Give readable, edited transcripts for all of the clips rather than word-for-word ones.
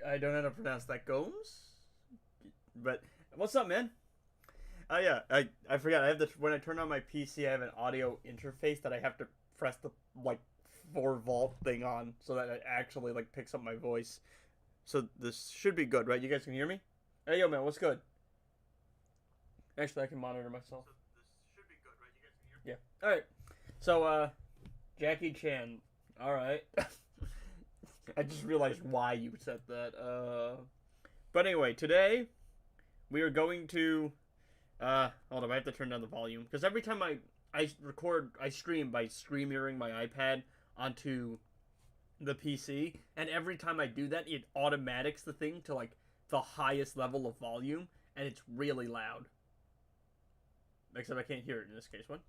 I don't know how to pronounce that. Gomes? But what's up, man? Oh yeah, I forgot. I have the when I turn on my PC, I have an audio interface that I have to press the like 4 volt thing on so that it actually like picks up my voice. So this should be good, right? You guys can hear me? Hey yo, man, what's good? Actually, I can monitor myself. So this should be good, right? You guys can hear me? Yeah. All right. So Jackie Chan. All right. I just realized why you said that. But anyway, today we are going to hold on, I have to turn down the volume because every time I stream by streaming my iPad onto the PC, and every time I do that, it automatics the thing to like the highest level of volume, and it's really loud. Except I can't hear it in this case. What?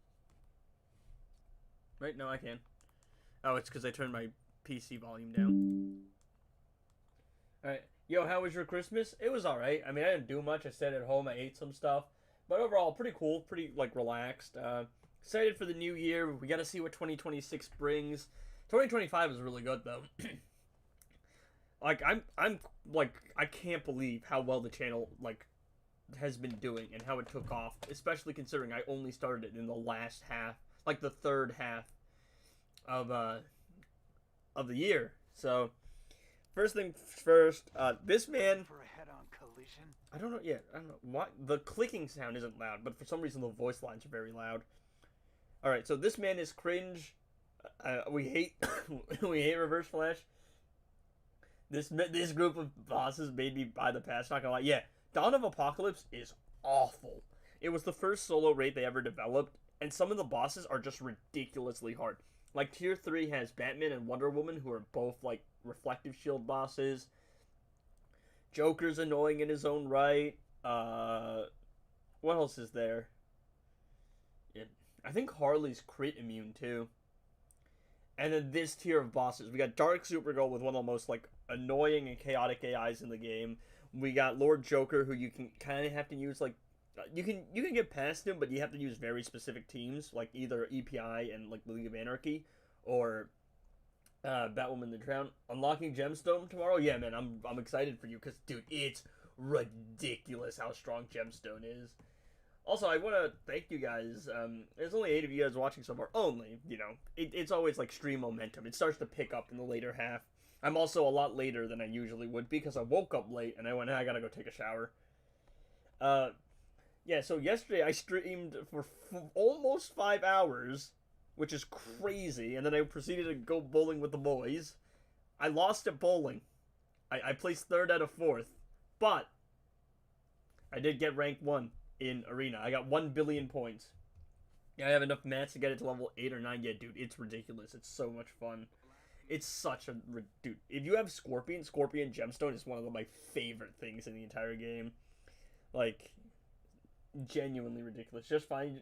Right? No, I can. Oh, it's because I turned my PC volume down. Alright. Yo, how was your Christmas? It was alright. I mean, I didn't do much. I stayed at home. I ate some stuff. But overall, pretty cool. Pretty, like, relaxed. Excited for the new year. We got to see what 2026 brings. 2025 is really good, though. Like, like, I can't believe how well the channel, like, has been doing and how it took off. Especially considering I only started it in the last half. Like, the third half of the year. So, first thing first, this man. For a head-on collision. I don't know. Yeah, I don't know why the clicking sound isn't loud, but for some reason the voice lines are very loud. All right, so this man is cringe. We hate we hate Reverse Flash. This group of bosses made me buy the pass. Not gonna lie. Yeah, Dawn of Apocalypse is awful. It was the first solo raid they ever developed, and some of the bosses are just ridiculously hard. Like, Tier 3 has Batman and Wonder Woman, who are both, like, reflective shield bosses. Joker's annoying in his own right. What else is there? Yeah, I think Harley's crit immune, too. And then this tier of bosses. We got Dark Supergirl with one of the most, like, annoying and chaotic AIs in the game. We got Lord Joker, who you can kind of have to use, like, you can get past him, but you have to use very specific teams, like either EPI and like the League of Anarchy, or Batwoman the Drown. Unlocking Gemstone tomorrow, yeah, man, I'm excited for you because dude, it's ridiculous how strong Gemstone is. Also, I want to thank you guys. There's only 8 of you guys watching so far. Only, you know, it's always like stream momentum. It starts to pick up in the later half. I'm also a lot later than I usually would be because I woke up late and I went, I gotta go take a shower. Yeah, so yesterday I streamed for almost 5 hours, which is crazy, and then I proceeded to go bowling with the boys. I lost at bowling. I placed 3rd out of 4th, but I did get rank 1 in Arena. I got 1 billion points. Yeah, I have enough mats to get it to level 8 or 9 yet, dude. It's ridiculous. It's so much fun. It's such a... Dude, if you have Scorpion Gemstone is one of my favorite things in the entire game. Like... genuinely ridiculous. Just find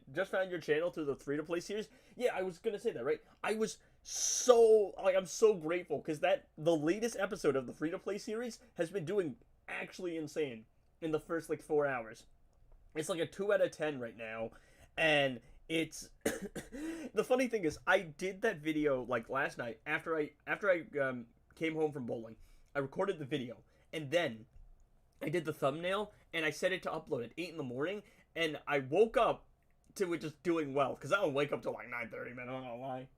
your channel through the free-to-play series. Yeah, I was gonna say that, right? I was so like, I'm so grateful because the latest episode of the free-to-play series has been doing actually insane in the first like 4 hours. It's like a 2 out of 10 right now, and it's the funny thing is I did that video like last night after I came home from bowling. I recorded the video and then I did the thumbnail and I set it to upload at 8 in the morning. And I woke up to it just doing well, because I don't wake up till like 9:30, man, I'm not gonna lie.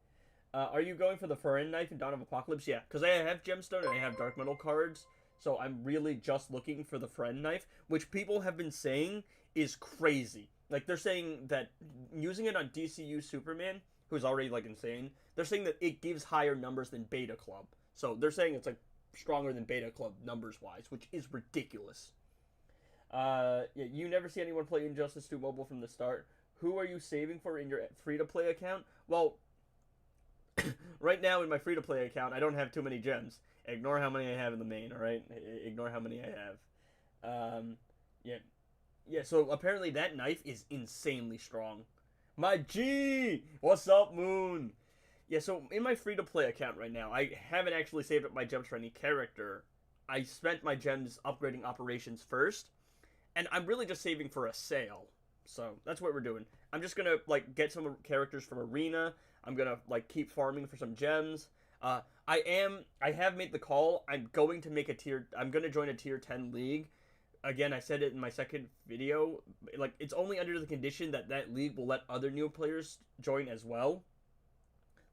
Are you going for the Foreign Knife in Dawn of Apocalypse? Yeah, because I have Gemstone and I have Dark Metal cards, so I'm really just looking for the Foreign Knife, which people have been saying is crazy. Like, they're saying that using it on DCU Superman, who's already, like, insane, they're saying that it gives higher numbers than Beta Club. So they're saying it's, like, stronger than Beta Club numbers-wise, which is ridiculous. Yeah, you never see anyone play Injustice 2 Mobile from the start. Who are you saving for in your free-to-play account? Well, right now in my free-to-play account, I don't have too many gems. Ignore how many I have in the main, alright? Ignore how many I have. Yeah. Yeah, so apparently that knife is insanely strong. My G! What's up, Moon? Yeah, so in my free-to-play account right now, I haven't actually saved up my gems for any character. I spent my gems upgrading operations first. And I'm really just saving for a sale. So, that's what we're doing. I'm just gonna, like, get some characters from Arena. I'm gonna, like, keep farming for some gems. I have made the call. I'm going to join a tier 10 league. Again, I said it in my second video. Like, it's only under the condition that that league will let other new players join as well.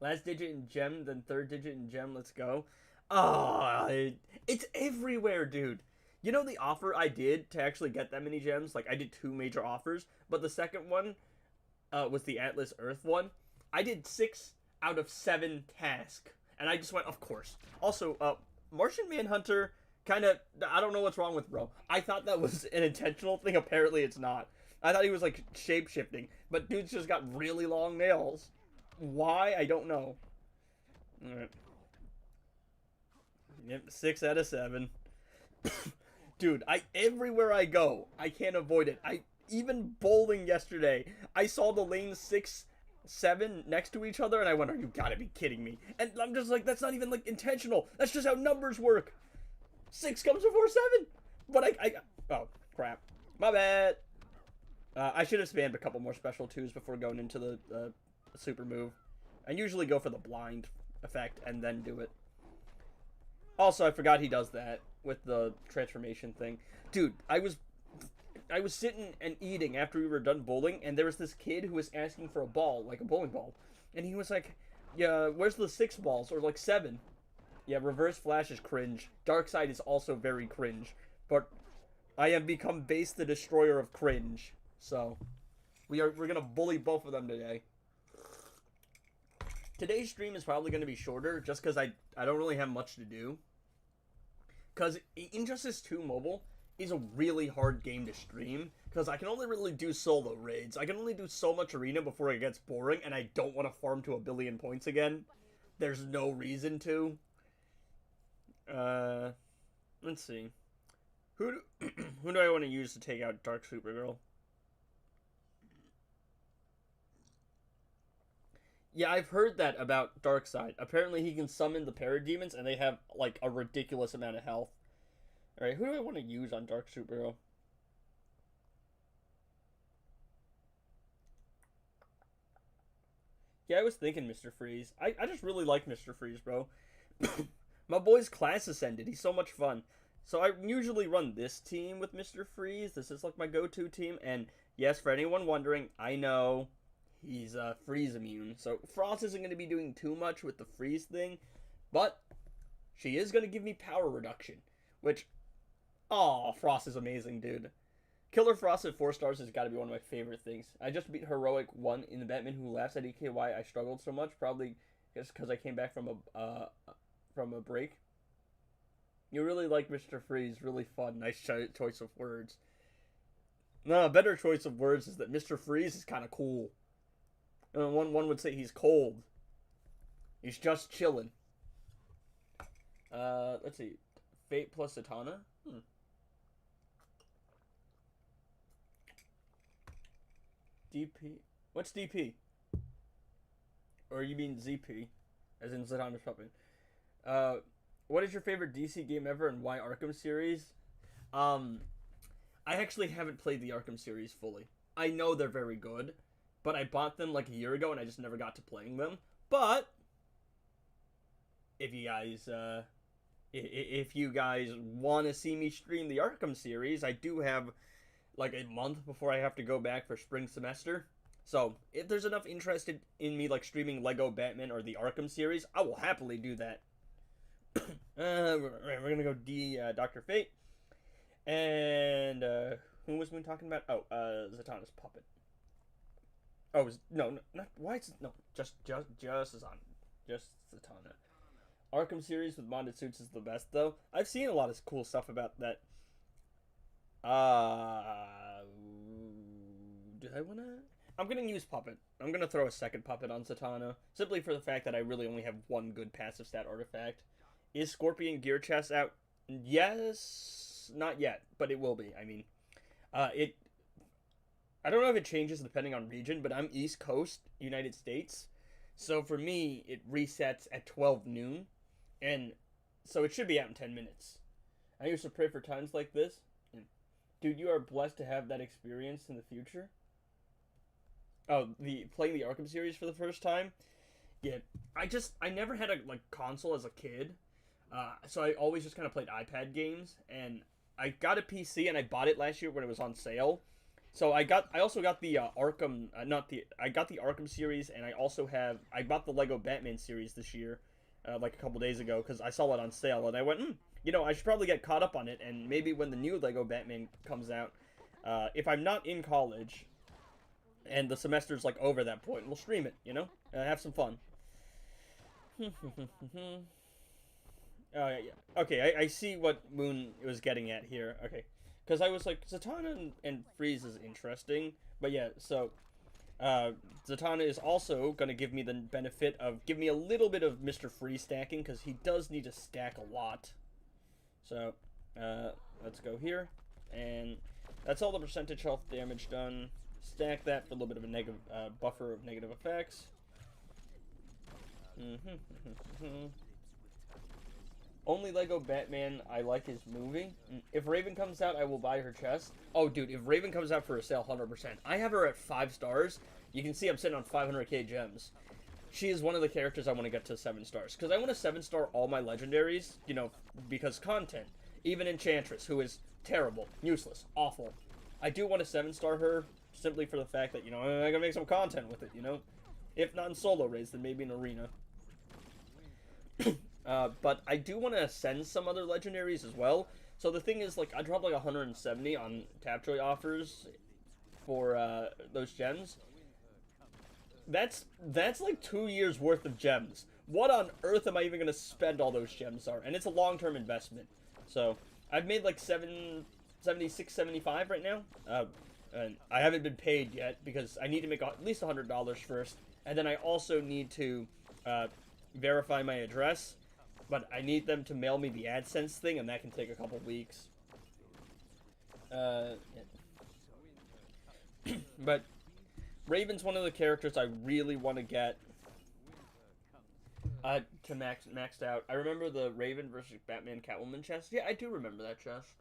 Last digit in gem, then third digit in gem. Let's go. It's everywhere, dude. You know the offer I did to actually get that many gems? Like, I did 2 major offers, but the second one was the Atlas Earth one. I did 6 out of 7 tasks, and I just went, of course. Also, Martian Manhunter, kind of, I don't know what's wrong with bro. I thought that was an intentional thing. Apparently it's not. I thought he was, like, shape-shifting, but dude's just got really long nails. Why? I don't know. Alright. Yep, 6 out of 7. Dude, everywhere I go, I can't avoid it. Even bowling yesterday, I saw the lanes 6, 7 next to each other, and I went, you gotta be kidding me. And I'm just like, that's not even, like, intentional. That's just how numbers work. 6 comes before 7. But oh, crap. My bad. I should have spammed a couple more special 2s before going into the super move. I usually go for the blind effect and then do it. Also, I forgot he does that with the transformation thing. Dude, I was sitting and eating after we were done bowling, and there was this kid who was asking for a ball, like a bowling ball. And he was like, yeah, where's the 6 balls? Or like 7. Yeah, reverse flash is cringe. Darkseid is also very cringe. But I have become Base the Destroyer of cringe. So, we're gonna bully both of them today. Today's stream is probably going to be shorter just because I don't really have much to do. Because Injustice 2 Mobile is a really hard game to stream. Because I can only really do solo raids. I can only do so much arena before it gets boring. And I don't want to farm to 1 billion points again. There's no reason to. Let's see. Who do I want to use to take out Dark Supergirl? Yeah, I've heard that about Darkseid. Apparently he can summon the parademons and they have, like, a ridiculous amount of health. Alright, who do I want to use on Dark Supergirl? Yeah, I was thinking Mr. Freeze. I just really like Mr. Freeze, bro. My boy's class ascended. He's so much fun. So I usually run this team with Mr. Freeze. This is, like, my go-to team. And, yes, for anyone wondering, I know he's freeze immune, so Frost isn't going to be doing too much with the freeze thing, but she is going to give me power reduction, which, oh, Frost is amazing, dude. Killer Frost at 4 stars has got to be one of my favorite things. I just beat Heroic 1 in the Batman Who Laughs at EKY. I struggled so much, probably just because I came back from a break. You really like Mr. Freeze, really fun, nice choice of words. No, a better choice of words is that Mr. Freeze is kind of cool. One would say he's cold. He's just chilling. Let's see. Fate plus Zatanna? DP. What's DP? Or you mean ZP? As in Zatanna's puppet. What is your favorite DC game ever and why Arkham series? I actually haven't played the Arkham series fully. I know they're very good. But I bought them like a year ago and I just never got to playing them. But if you guys want to see me stream the Arkham series, I do have like a month before I have to go back for spring semester. So if there's enough interest in me like streaming Lego Batman or the Arkham series, I will happily do that. We're gonna go Dr. Fate. And who was we talking about? Oh, Zatanna's puppet. Oh, no, not why is it, no, just Zatanna. Just Zatanna. Arkham series with modded suits is the best though. I've seen a lot of cool stuff about that. Do I wanna? I'm gonna use puppet. I'm gonna throw a second puppet on Zatanna simply for the fact that I really only have one good passive stat artifact. Is Scorpion Gear Chest out? Yes, not yet, but it will be. I mean, I don't know if it changes depending on region, but I'm East Coast, United States. So for me, it resets at 12 noon. And so it should be out in 10 minutes. I used to pray for times like this. Dude, you are blessed to have that experience in the future. Oh, playing the Arkham series for the first time? Yeah, I never had a like console as a kid, so I always just kind of played iPad games, and I got a PC and I bought it last year when it was on sale. So I also got the Arkham, not the I got the Arkham series, and I bought the Lego Batman series this year, like a couple days ago, because I saw it on sale, and I went, I should probably get caught up on it, and maybe when the new Lego Batman comes out, if I'm not in college, and the semester's like over that point, we'll stream it, have some fun. Yeah. Okay, I see what Moon was getting at here. Okay, because I was like, Zatanna and Freeze is interesting, but yeah, so uh, Zatanna is also gonna give me the benefit of give me a little bit of Mr. Freeze stacking because he does need to stack a lot. So let's go here, and that's all the percentage health damage done. Stack that for a little bit of a negative buffer of negative effects. Only Lego Batman I like is movie. If Raven comes out, I will buy her chest. Oh, dude, if Raven comes out for a sale, 100%. I have her at 5 stars. You can see I'm sitting on 500k gems. She is one of the characters I want to get to 7 stars. Because I want to 7-star all my legendaries, because content. Even Enchantress, who is terrible, useless, awful. I do want to 7-star her, simply for the fact that, I'm going to make some content with it, If not in solo raids, then maybe in arena. But I do want to ascend some other legendaries as well. So the thing is, like, I dropped like 170 on Tapjoy offers for those gems. That's like 2 years worth of gems. What on earth am I even going to spend all those gems on? And it's a long-term investment. So I've made like 76, 75 right now. And I haven't been paid yet because I need to make at least $100 first. And then I also need to verify my address. But I need them to mail me the AdSense thing, and that can take a couple weeks. Yeah. But Raven's one of the characters I really want to get to maxed out. I remember the Raven versus Batman Catwoman chest. Yeah, I do remember that chest.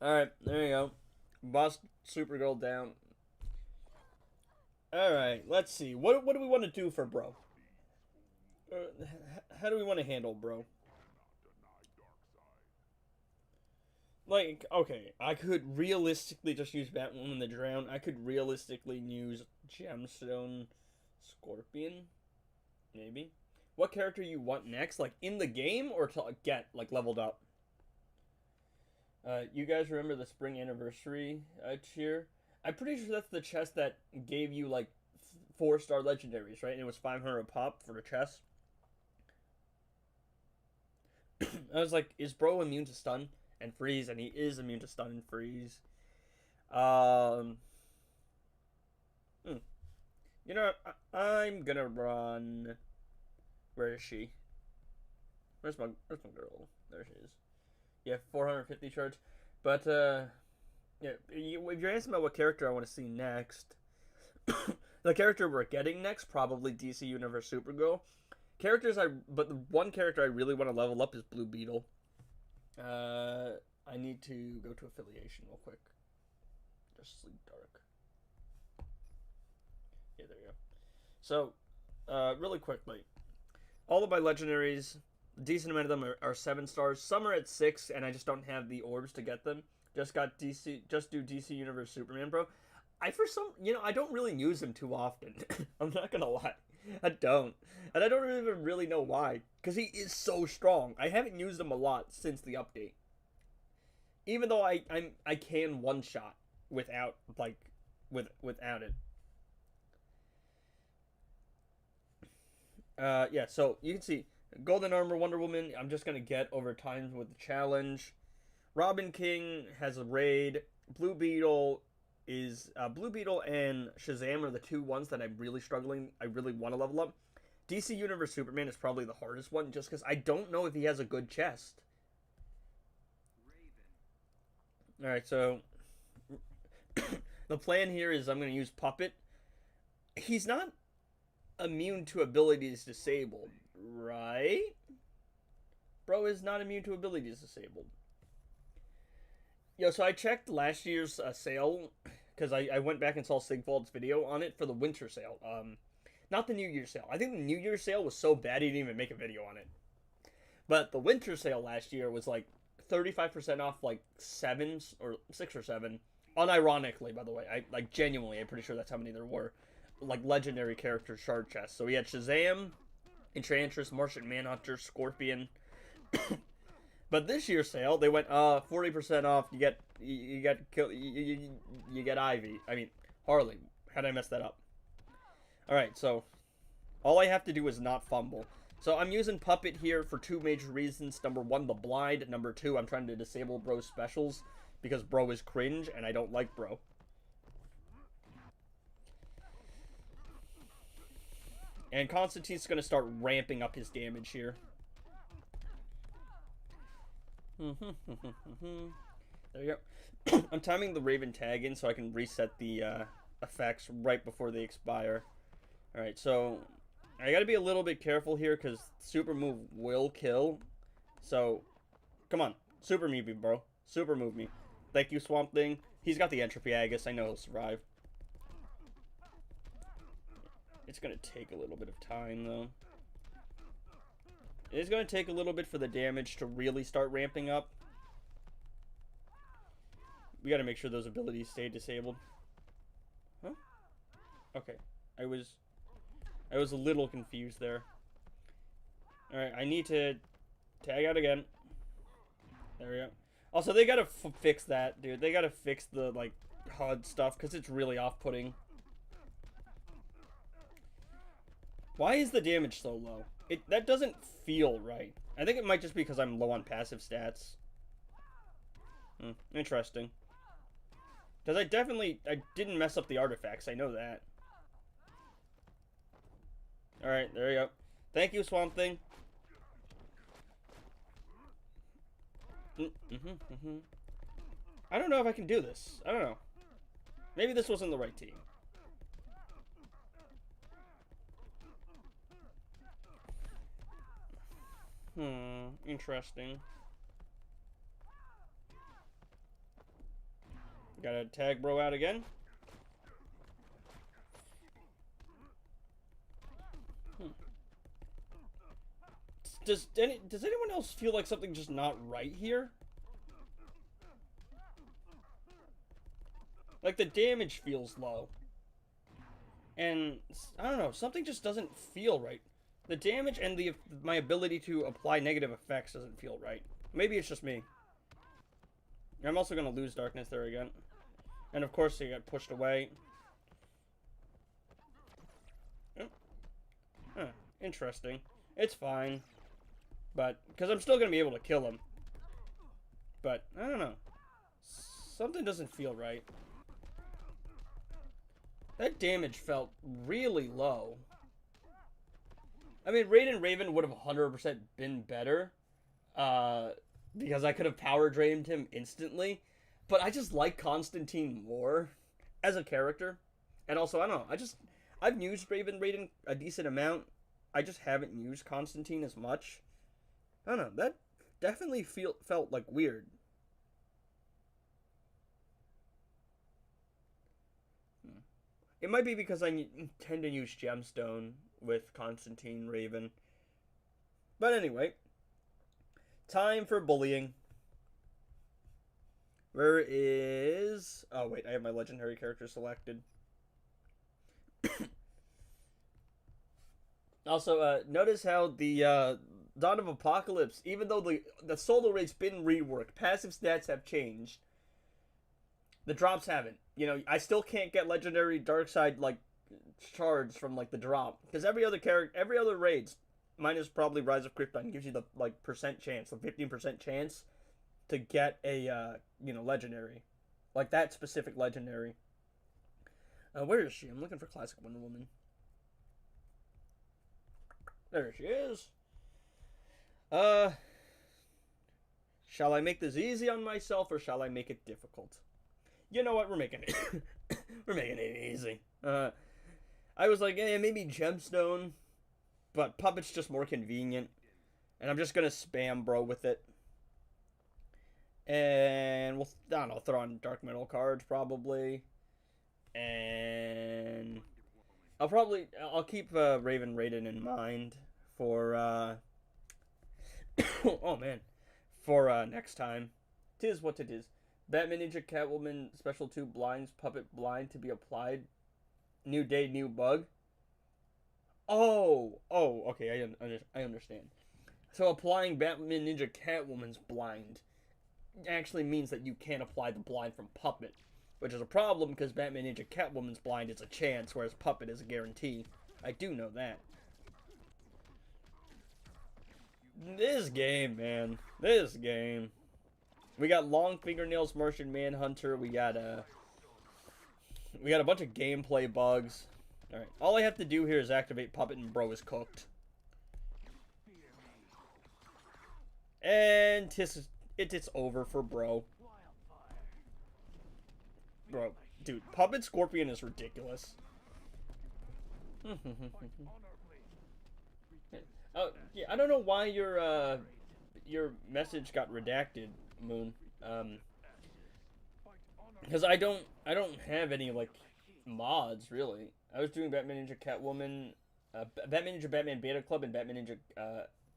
Alright, there you go. Boss Supergirl down. Alright, let's see. What do we want to do for bro? How do we want to handle bro? Like, okay, I could realistically just use Batwoman the Drown. I could realistically use Gemstone Scorpion. Maybe. What character you want next? Like, in the game or to get, like, leveled up? You guys remember the Spring Anniversary cheer? I'm pretty sure that's the chest that gave you, like, 4-star legendaries, right? And it was 500 a pop for the chest. I was like, is bro immune to stun and freeze? And he is immune to stun and freeze. I'm gonna run. Where is she? Where's my girl? There she is. Yeah, 450 charge. But yeah, if you're asking about what character I want to see next, the character we're getting next probably DC Universe Supergirl. But the one character I really want to level up is Blue Beetle. I need to go to affiliation real quick. Just sleep dark. Yeah, there you go. So, really quickly, all of my legendaries, a decent amount of them are 7 stars. Some are at 6, and I just don't have the orbs to get them. Just do DC Universe Superman, bro. I don't really use him too often. I'm not gonna lie. I don't. And I don't even really know why. Because he is so strong. I haven't used him a lot since the update. Even though I can one-shot without it. Yeah, so you can see Golden Armor Wonder Woman, I'm just gonna get over time with the challenge. Robin King has a raid. Blue Beetle and Shazam are the two ones that I'm really struggling. I really want to level up. DC Universe Superman is probably the hardest one just because I don't know if he has a good chest. Alright, so the plan here is I'm going to use Puppet. He's not immune to abilities disabled, right? Bro is not immune to abilities disabled. Yo, so I checked last year's sale because I went back and saw Sigvald's video on it for the winter sale. Not the New Year's sale. I think the New Year's sale was so bad he didn't even make a video on it. But the winter sale last year was like 35% off, like 7s or 6 or 7. Unironically, by the way. Genuinely, I'm pretty sure that's how many there were. Like legendary character shard chests. So we had Shazam, Enchantress, Martian Manhunter, Scorpion. But this year's sale, they went 40% off. You get Ivy. I mean Harley. How'd I mess that up? All right, so all I have to do is not fumble. So I'm using Puppet here for 2 major reasons. Number 1, the blind. Number 2, I'm trying to disable Bro's specials because Bro is cringe and I don't like Bro. And Constantine's going to start ramping up his damage here. There you go. I'm timing the Raven tag in so I can reset the effects right before they expire. Alright, so I gotta be a little bit careful here because super move will kill. So, come on. Super move me, bro. Super move me. Thank you, Swamp Thing. He's got the entropy, I guess. I know he'll survive. It's gonna take a little bit of time, though. It is gonna take a little bit for the damage to really start ramping up. We gotta make sure those abilities stay disabled. Huh? Okay. I was a little confused there. Alright, I need to tag out again. There we go. Also, they gotta fix that, dude. They gotta fix the, like, HUD stuff, because it's really off-putting. Why is the damage so low? That doesn't feel right. I think it might just be because I'm low on passive stats. Interesting. Because I didn't mess up the artifacts, I know that. Alright, there you go. Thank you, Swamp Thing. I don't know if I can do this. I don't know. Maybe this wasn't the right team. Interesting. Gotta tag Bro out again. Does anyone else feel like something's just not right here? Like, the damage feels low. And, I don't know, something just doesn't feel right. The damage and my ability to apply negative effects doesn't feel right. Maybe it's just me. I'm also going to lose darkness there again. And of course he got pushed away. Huh, interesting. It's fine. But, because I'm still going to be able to kill him. But, I don't know. Something doesn't feel right. That damage felt really low. I mean, Raven would have 100% been better. Because I could have power drained him instantly. But I just like Constantine more as a character. And also, I don't know. I've used Raven a decent amount. I just haven't used Constantine as much. I don't know. That definitely felt like weird. It might be because I tend to use Gemstone with Constantine Raven. But anyway. Time for bullying. Where is... Oh, wait. I have my legendary character selected. Also, notice how the Dawn of Apocalypse, even though the solo rate's been reworked, passive stats have changed, the drops haven't. You know, I still can't get legendary Darkseid, like, shards from, like, the drop. Because every other raids, minus probably Rise of Krypton, gives you the, like, percent chance, the 15% chance to get a, you know, legendary. Like, that specific legendary. Where is she? I'm looking for Classic Wonder Woman. There she is. Shall I make this easy on myself, or shall I make it difficult? You know what? We're making it... we're making it easy. I was like, maybe Gemstone, but Puppet's just more convenient. And I'm just gonna spam Bro with it. And we'll, I don't know, throw on Dark Metal cards, probably. And... I'll keep Raven Raiden in mind for oh man, for next time. Tis what it is. Batman Ninja Catwoman Special 2 Blinds Puppet Blind to be applied. New day, new bug. Oh, okay, I understand. So applying Batman Ninja Catwoman's blind actually means that you can't apply the blind from Puppet, which is a problem because Batman Ninja Catwoman's blind is a chance, whereas Puppet is a guarantee. I do know that. This game, man. This game. We got Long Fingernails Martian Manhunter. We got a bunch of gameplay bugs. Alright. All I have to do here is activate Puppet and bro is cooked. And it's over for bro. Bro, dude, Puppet Scorpion is ridiculous. Oh, yeah, I don't know why your message got redacted, Moon. Because I don't have any like mods really. I was doing Batman Ninja Catwoman, Batman Ninja Batman Beta Club and Batman Ninja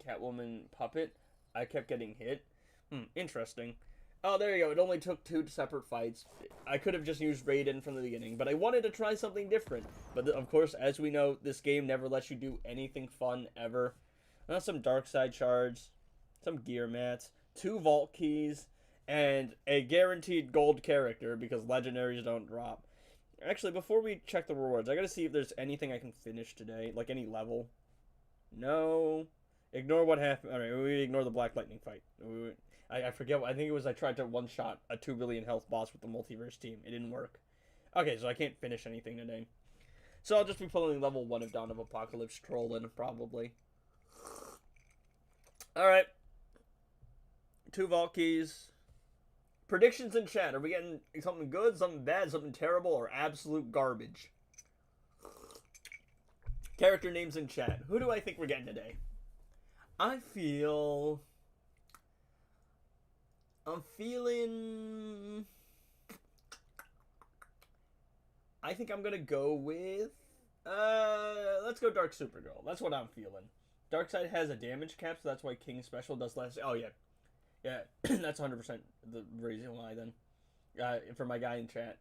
Catwoman Puppet. I kept getting hit. Interesting. Oh, there you go. It only took 2 separate fights. I could have just used Raiden from the beginning, but I wanted to try something different. But of course, as we know, this game never lets you do anything fun ever. Some Darkseid shards, some gear mats, 2 vault keys, and a guaranteed gold character because legendaries don't drop. Actually, before we check the rewards, I gotta see if there's anything I can finish today, like any level. No. Ignore what happened. Alright, we ignore the Black Lightning fight. I forget. I think it was I tried to one-shot a 2 billion health boss with the multiverse team. It didn't work. Okay, so I can't finish anything today. So I'll just be pulling level 1 of Dawn of Apocalypse trolling, probably. Alright. 2 vault keys. Predictions in chat. Are we getting something good, something bad, something terrible, or absolute garbage? Character names in chat. Who do I think we're getting today? I'm feeling... I think I'm gonna go with... let's go Dark Supergirl. That's what I'm feeling. Darkseid has a damage cap, so that's why King Special does less... Oh, yeah. Yeah, that's 100% the reason why, then. For my guy in chat.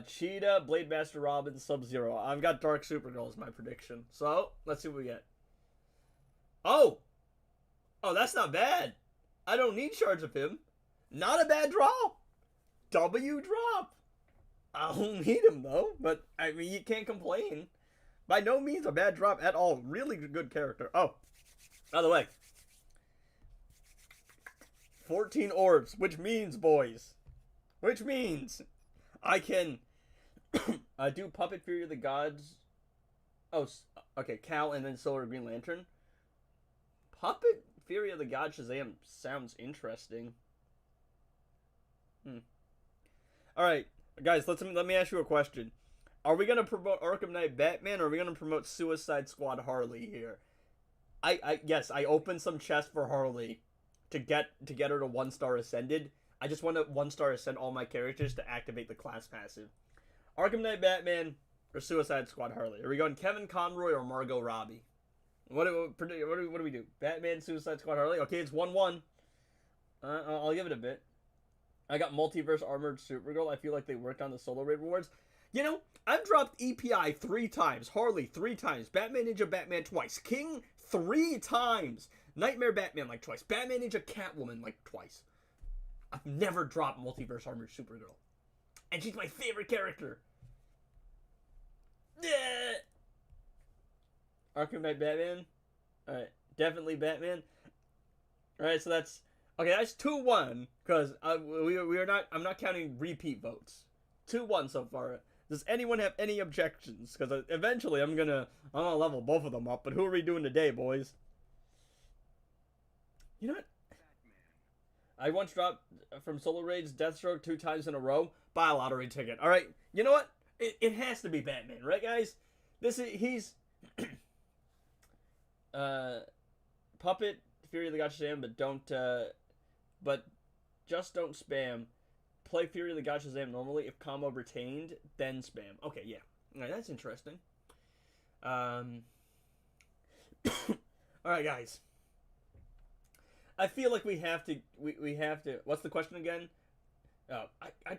Cheetah, Blade Master Robin, Sub-Zero. I've got Dark Supergirl as my prediction. So, let's see what we get. Oh! Oh, that's not bad. I don't need shards of him. Not a bad drop. W drop. I don't need him, though. But, I mean, you can't complain. By no means a bad drop at all. Really good character. Oh, by the way. 14 orbs, which means, boys, which means I can do Puppet Fury of the Gods. Oh, okay, Cal and then Solar Green Lantern. Puppet Fury of the Gods Shazam sounds interesting. All right, guys, let me ask you a question. Are we gonna promote Arkham Knight Batman, or are we gonna promote Suicide Squad Harley here? Yes, I opened some chests for Harley. To get her to 1-star ascended. I just want to 1-star ascend all my characters to activate the class passive. Arkham Knight Batman or Suicide Squad Harley? Are we going Kevin Conroy or Margot Robbie? What do we do? Batman, Suicide Squad Harley? Okay, it's 1-1. I'll give it a bit. I got Multiverse Armored Supergirl. I feel like they worked on the solo raid rewards. You know, I've dropped EPI 3 times, Harley 3 times, Batman Ninja Batman twice, King 3 times, Nightmare Batman like twice, Batman Ninja Catwoman like twice. I've never dropped Multiverse Armored Supergirl. And she's my favorite character. Yeah. Arkham Knight Batman. Alright, definitely Batman. Alright, so that's... Okay, that's 2-1, because we are not... I'm not counting repeat votes. 2-1 so far. Does anyone have any objections? Because eventually I'm gonna level both of them up. But who are we doing today, boys? You know what? I once dropped from Solo Raids Deathstroke 2 times in a row. Buy a lottery ticket. All right. You know what? It has to be Batman, right, guys? He's Puppet Fury of the God Shazam, but just don't spam. Play Fury of the God Shazam normally. If combo retained, then spam. Okay, yeah. All right, that's interesting. Um. All right, guys. I feel like we have to. We have to. What's the question again?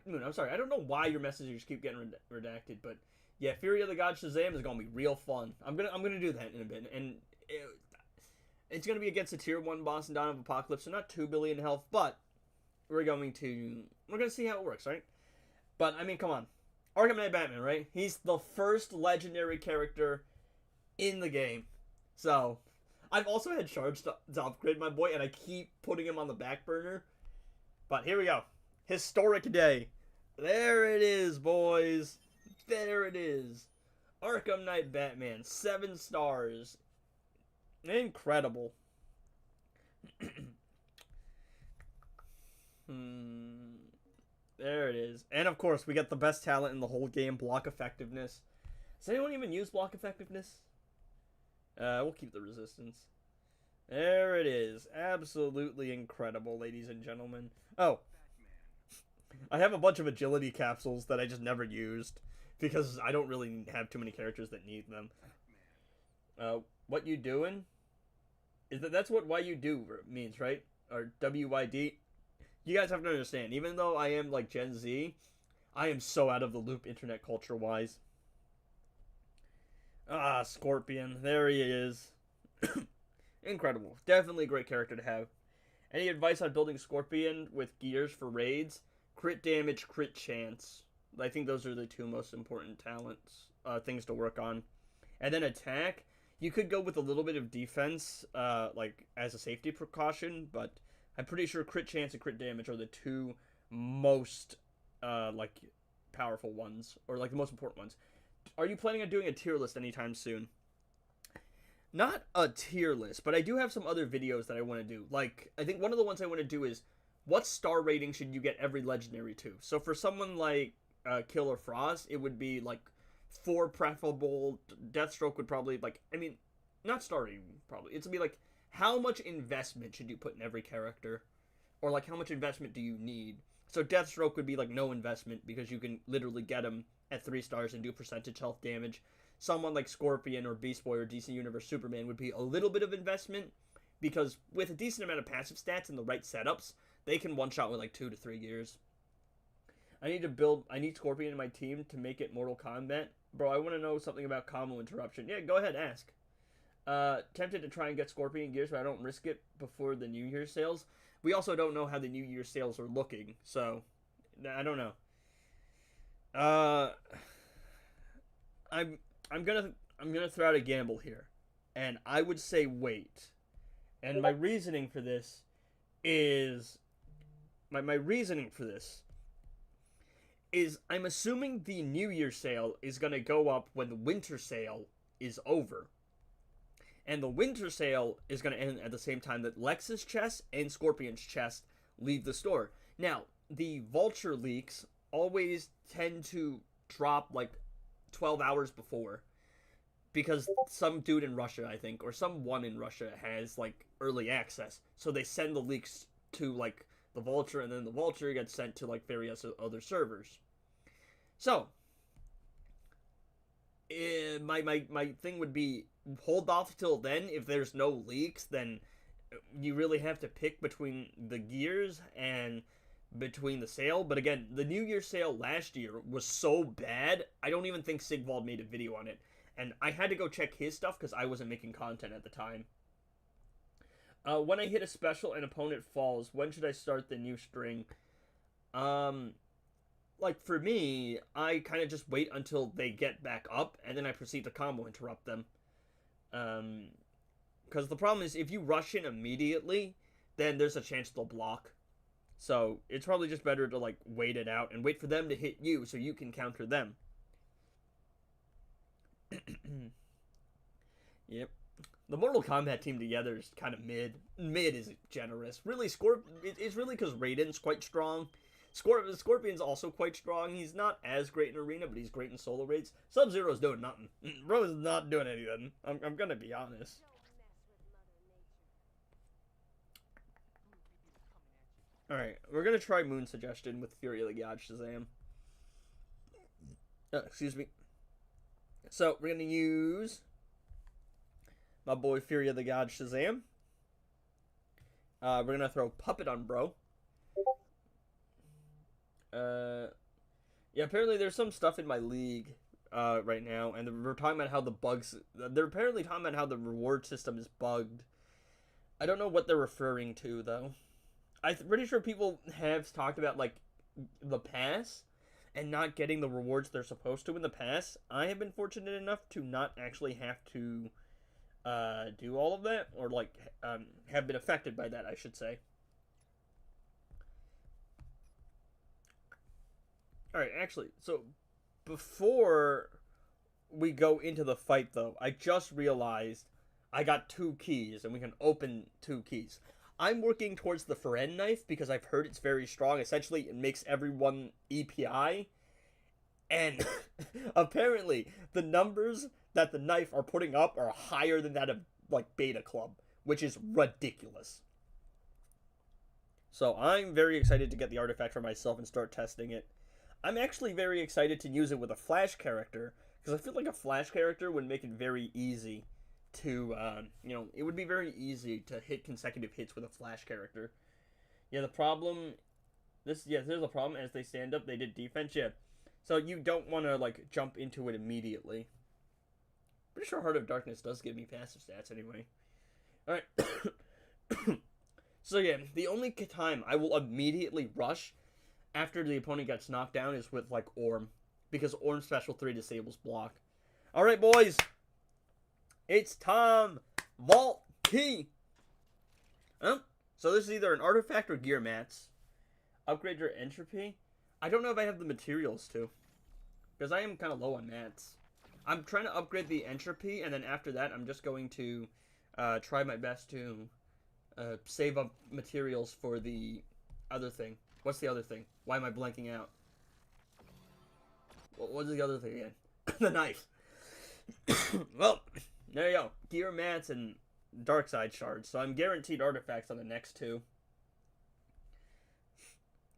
Moon, I'm sorry. I don't know why your messages keep getting redacted, but yeah, Fury of the God Shazam is gonna be real fun. I'm gonna do that in a bit, and it's gonna be against a tier 1 boss in Dawn of Apocalypse, so not 2 billion health, but we're gonna see how it works, right? But I mean, come on, Arkham Knight Batman, right? He's the first legendary character in the game, so I've also had Shards to upgrade my boy, and I keep putting him on the back burner. But here we go. Historic day. There it is, boys. There it is. Arkham Knight Batman. 7 stars. Incredible. There it is. And of course, we get the best talent in the whole game, block effectiveness. Does anyone even use block effectiveness? We'll keep the resistance. There it is. Absolutely incredible, ladies and gentlemen. Oh. I have a bunch of agility capsules that I just never used because I don't really have too many characters that need them. What you doing? That's what why you do means, right? Or WYD. You guys have to understand, even though I am like Gen Z, I am so out of the loop internet culture wise. Ah, Scorpion. There he is. Incredible. Definitely a great character to have. Any advice on building Scorpion with gears for raids? Crit damage, crit chance. I think those are the 2 most important talents, things to work on. And then attack. You could go with a little bit of defense, like as a safety precaution, but I'm pretty sure crit chance and crit damage are the 2 most, like, powerful ones, or like the most important ones. Are you planning on doing a tier list anytime soon? Not a tier list, but I do have some other videos that I want to do. Like, I think one of the ones I want to do is, what star rating should you get every legendary to? So for someone like Killer Frost, it would be like 4 preferable. Deathstroke would probably, like, I mean, not star rating probably. It's gonna be like, how much investment should you put in every character? Or like, how much investment do you need? So Deathstroke would be like no investment because you can literally get him at 3 stars and do percentage health damage. Someone like Scorpion or Beast Boy or DC Universe Superman would be a little bit of investment because with a decent amount of passive stats and the right setups, they can one-shot with like 2 to 3 gears. I need Scorpion in my team to make it Mortal Kombat. Bro, I want to know something about combo interruption. Yeah, go ahead, ask. Tempted to try and get Scorpion gears, but I don't risk it before the New Year's sales. We also don't know how the New Year's sales are looking, so I don't know. I'm gonna throw out a gamble here, and I would say wait. And my reasoning for this is my reasoning for this is I'm assuming the New Year sale is going to go up when the winter sale is over. And the winter sale is going to end at the same time that Lex's chest and Scorpion's chest leave the store. Now, the Vulture leaks always tend to drop like 12 hours before. Because some dude in Russia, I think, or someone in Russia has like early access. So they send the leaks to like the Vulture, and then the Vulture gets sent to like various other servers. So my thing would be hold off till then. If there's no leaks, then you really have to pick between the gears and between the sale. But again, the New Year sale last year was so bad, I don't even think Sigvald made a video on it. And I had to go check his stuff because I wasn't making content at the time. When I hit a special and opponent falls, when should I start the new string? Like for me, I kind of just wait until they get back up, and then I proceed to combo interrupt them. Because the problem is, if you rush in immediately, then there's a chance they'll block. So it's probably just better to like wait it out and wait for them to hit you so you can counter them. Yep. The Mortal Kombat team together is kind of mid. Mid is generous. Really, it's really because Raiden's quite strong. Scorpion's also quite strong. He's not as great in arena, but he's great in solo raids. Sub-Zero's doing nothing. Bro is not doing anything. I'm gonna be honest. Alright, we're gonna try Moon's suggestion with Fury of the God Shazam. Excuse me. So, we're gonna use my boy Fury of the God Shazam. We're gonna throw Puppet on bro. Yeah, apparently there's some stuff in my league right now, and we're talking about how the bugs. They're apparently talking about how the reward system is bugged. I don't know what they're referring to though. I'm pretty sure people have talked about like the pass and not getting the rewards they're supposed to in the pass. I have been fortunate enough to not actually have to do all of that, or like have been affected by that, I should say. Alright, actually, so before we go into the fight though, I just realized I got 2 keys and we can open 2 keys. I'm working towards the Feren knife because I've heard it's very strong. Essentially, it makes everyone EPI. And apparently, the numbers that the knife are putting up are higher than that of, like, Beta Club, which is ridiculous. So I'm very excited to get the artifact for myself and start testing it. I'm actually very excited to use it with a Flash character, because I feel like a Flash character would make it very easy to, it would be very easy to hit consecutive hits with a Flash character. Yeah, the problem, there's a problem. As they stand up, they did defense, yeah. So you don't want to, like, jump into it immediately. Pretty sure Heart of Darkness does give me passive stats anyway. Alright. So yeah, the only time I will immediately rush after the opponent gets knocked down is with, like, Orm. Because Orm Special 3 disables block. Alright, boys! It's time! Vault Key! So this is either an artifact or gear mats. Upgrade your entropy. I don't know if I have the materials to. Because I am kind of low on mats. I'm trying to upgrade the entropy, and then after that, I'm just going to try my best to save up materials for the other thing. What's the other thing? Why am I blanking out? What's the other thing again? The knife. Well, there you go. Gear mats and Darkseid shards. So I'm guaranteed artifacts on the next 2.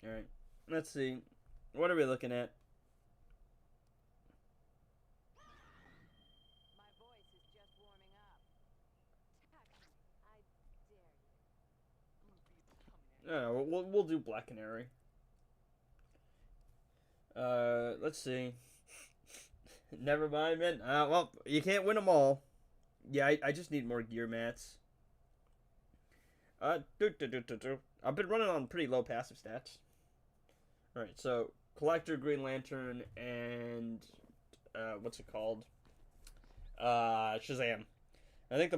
Alright. Let's see. What are we looking at? My voice is just warming up. I dare you. No, we'll do Black Canary. Let's see. Never mind, man. Well, you can't win them all. Yeah, I just need more gear mats. I've been running on pretty low passive stats. Alright, so Collector, Green Lantern, and what's it called? Shazam. I think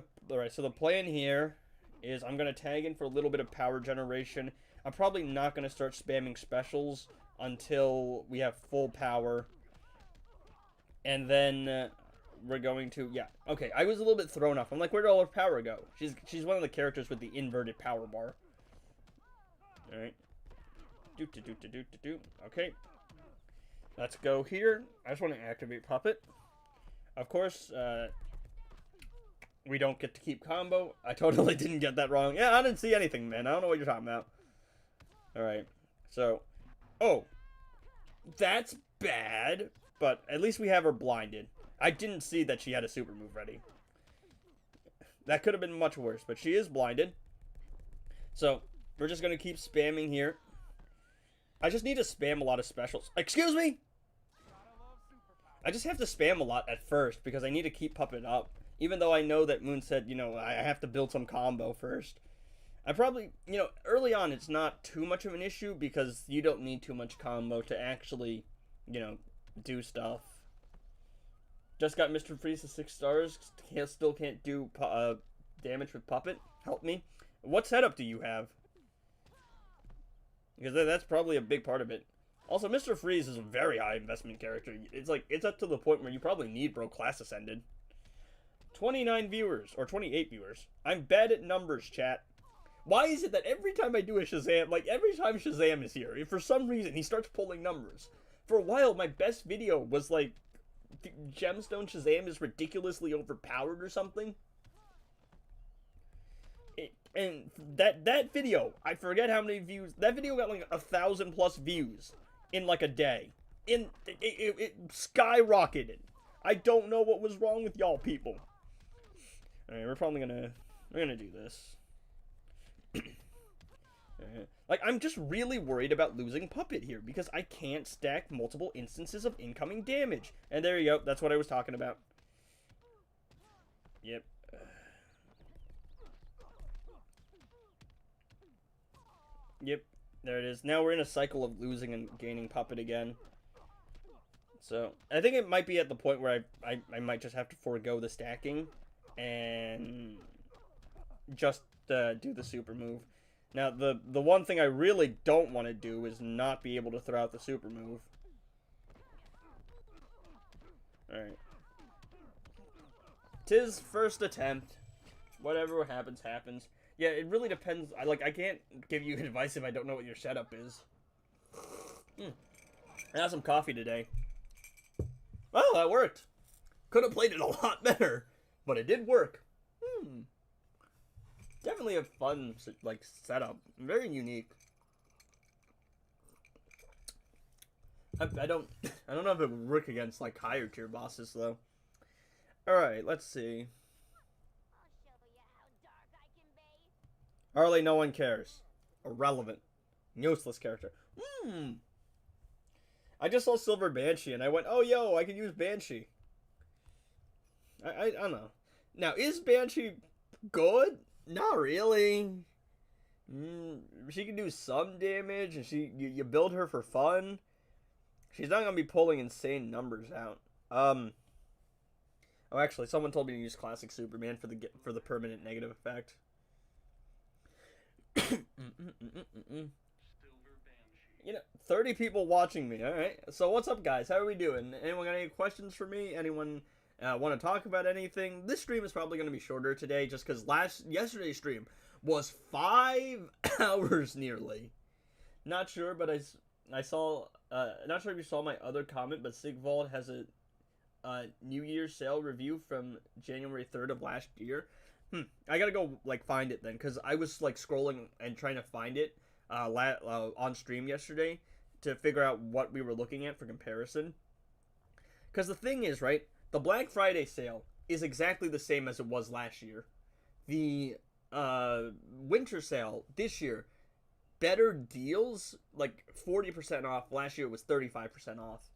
so the plan here is I'm gonna tag in for a little bit of power generation. I'm probably not gonna start spamming specials until we have full power. And then we're going to, yeah, okay, I was a little bit thrown off. I'm like, where'd all her power go? She's one of the characters with the inverted power bar. Alright. Okay. Let's go here. I just want to activate Puppet. Of course, we don't get to keep combo. I totally didn't get that wrong. Yeah, I didn't see anything, man. I don't know what you're talking about. Alright. So, oh. That's bad. But at least we have her blinded. I didn't see that she had a super move ready. That could have been much worse, but she is blinded. So, we're just going to keep spamming here. I just need to spam a lot of specials. Excuse me? I just have to spam a lot at first because I need to keep Puppet up. Even though I know that Moon said, I have to build some combo first. I probably, early on it's not too much of an issue because you don't need too much combo to actually, do stuff. Just got Mr. Freeze to 6 stars. Still can't do damage with Puppet. Help me. What setup do you have? Because that's probably a big part of it. Also, Mr. Freeze is a very high investment character. It's up to the point where you probably need Bro Class Ascended. 29 viewers, or 28 viewers. I'm bad at numbers, chat. Why is it that every time I do a Shazam, every time Shazam is here, for some reason he starts pulling numbers? For a while, my best video was Gemstone Shazam is ridiculously overpowered or something. And that video, I forget how many views. That video got 1,000+ views in a day. It skyrocketed. I don't know what was wrong with y'all people. Alright, we're gonna do this. Like, I'm just really worried about losing Puppet here, because I can't stack multiple instances of incoming damage. And there you go, that's what I was talking about. Yep. Yep, there it is. Now we're in a cycle of losing and gaining Puppet again. So, I think it might be at the point where I might just have to forego the stacking and just do the super move. Now, the one thing I really don't want to do is not be able to throw out the super move. Alright. 'Tis first attempt. Whatever happens, happens. Yeah, it really depends. I can't give you advice if I don't know what your setup is. I had some coffee today. Well, that worked. Could have played it a lot better, but it did work. Definitely a fun, setup. Very unique. I don't know if it would work against, higher tier bosses, though. Alright, let's see. I'll show you how dark I can be. Harley, no one cares. Irrelevant. Useless character. I just saw Silver Banshee, and I went, oh, yo, I can use Banshee. I don't know. Now, is Banshee good? Not really. She can do some damage, and you build her for fun. She's not gonna be pulling insane numbers out. Oh, actually, someone told me to use Classic Superman for the permanent negative effect. 30 people watching me. All right. So what's up, guys? How are we doing? Anyone got any questions for me? Anyone want to talk about anything? This stream is probably going to be shorter today, just because yesterday's stream was 5 hours nearly. Not sure, but I saw. Not sure if you saw my other comment, but Sigvald has a New Year's sale review from January 3rd of last year. I gotta go find it then, because I was scrolling and trying to find it on stream yesterday to figure out what we were looking at for comparison. Because the thing is, right, the Black Friday sale is exactly the same as it was last year. The winter sale this year, better deals, 40% off. Last year it was 35% off.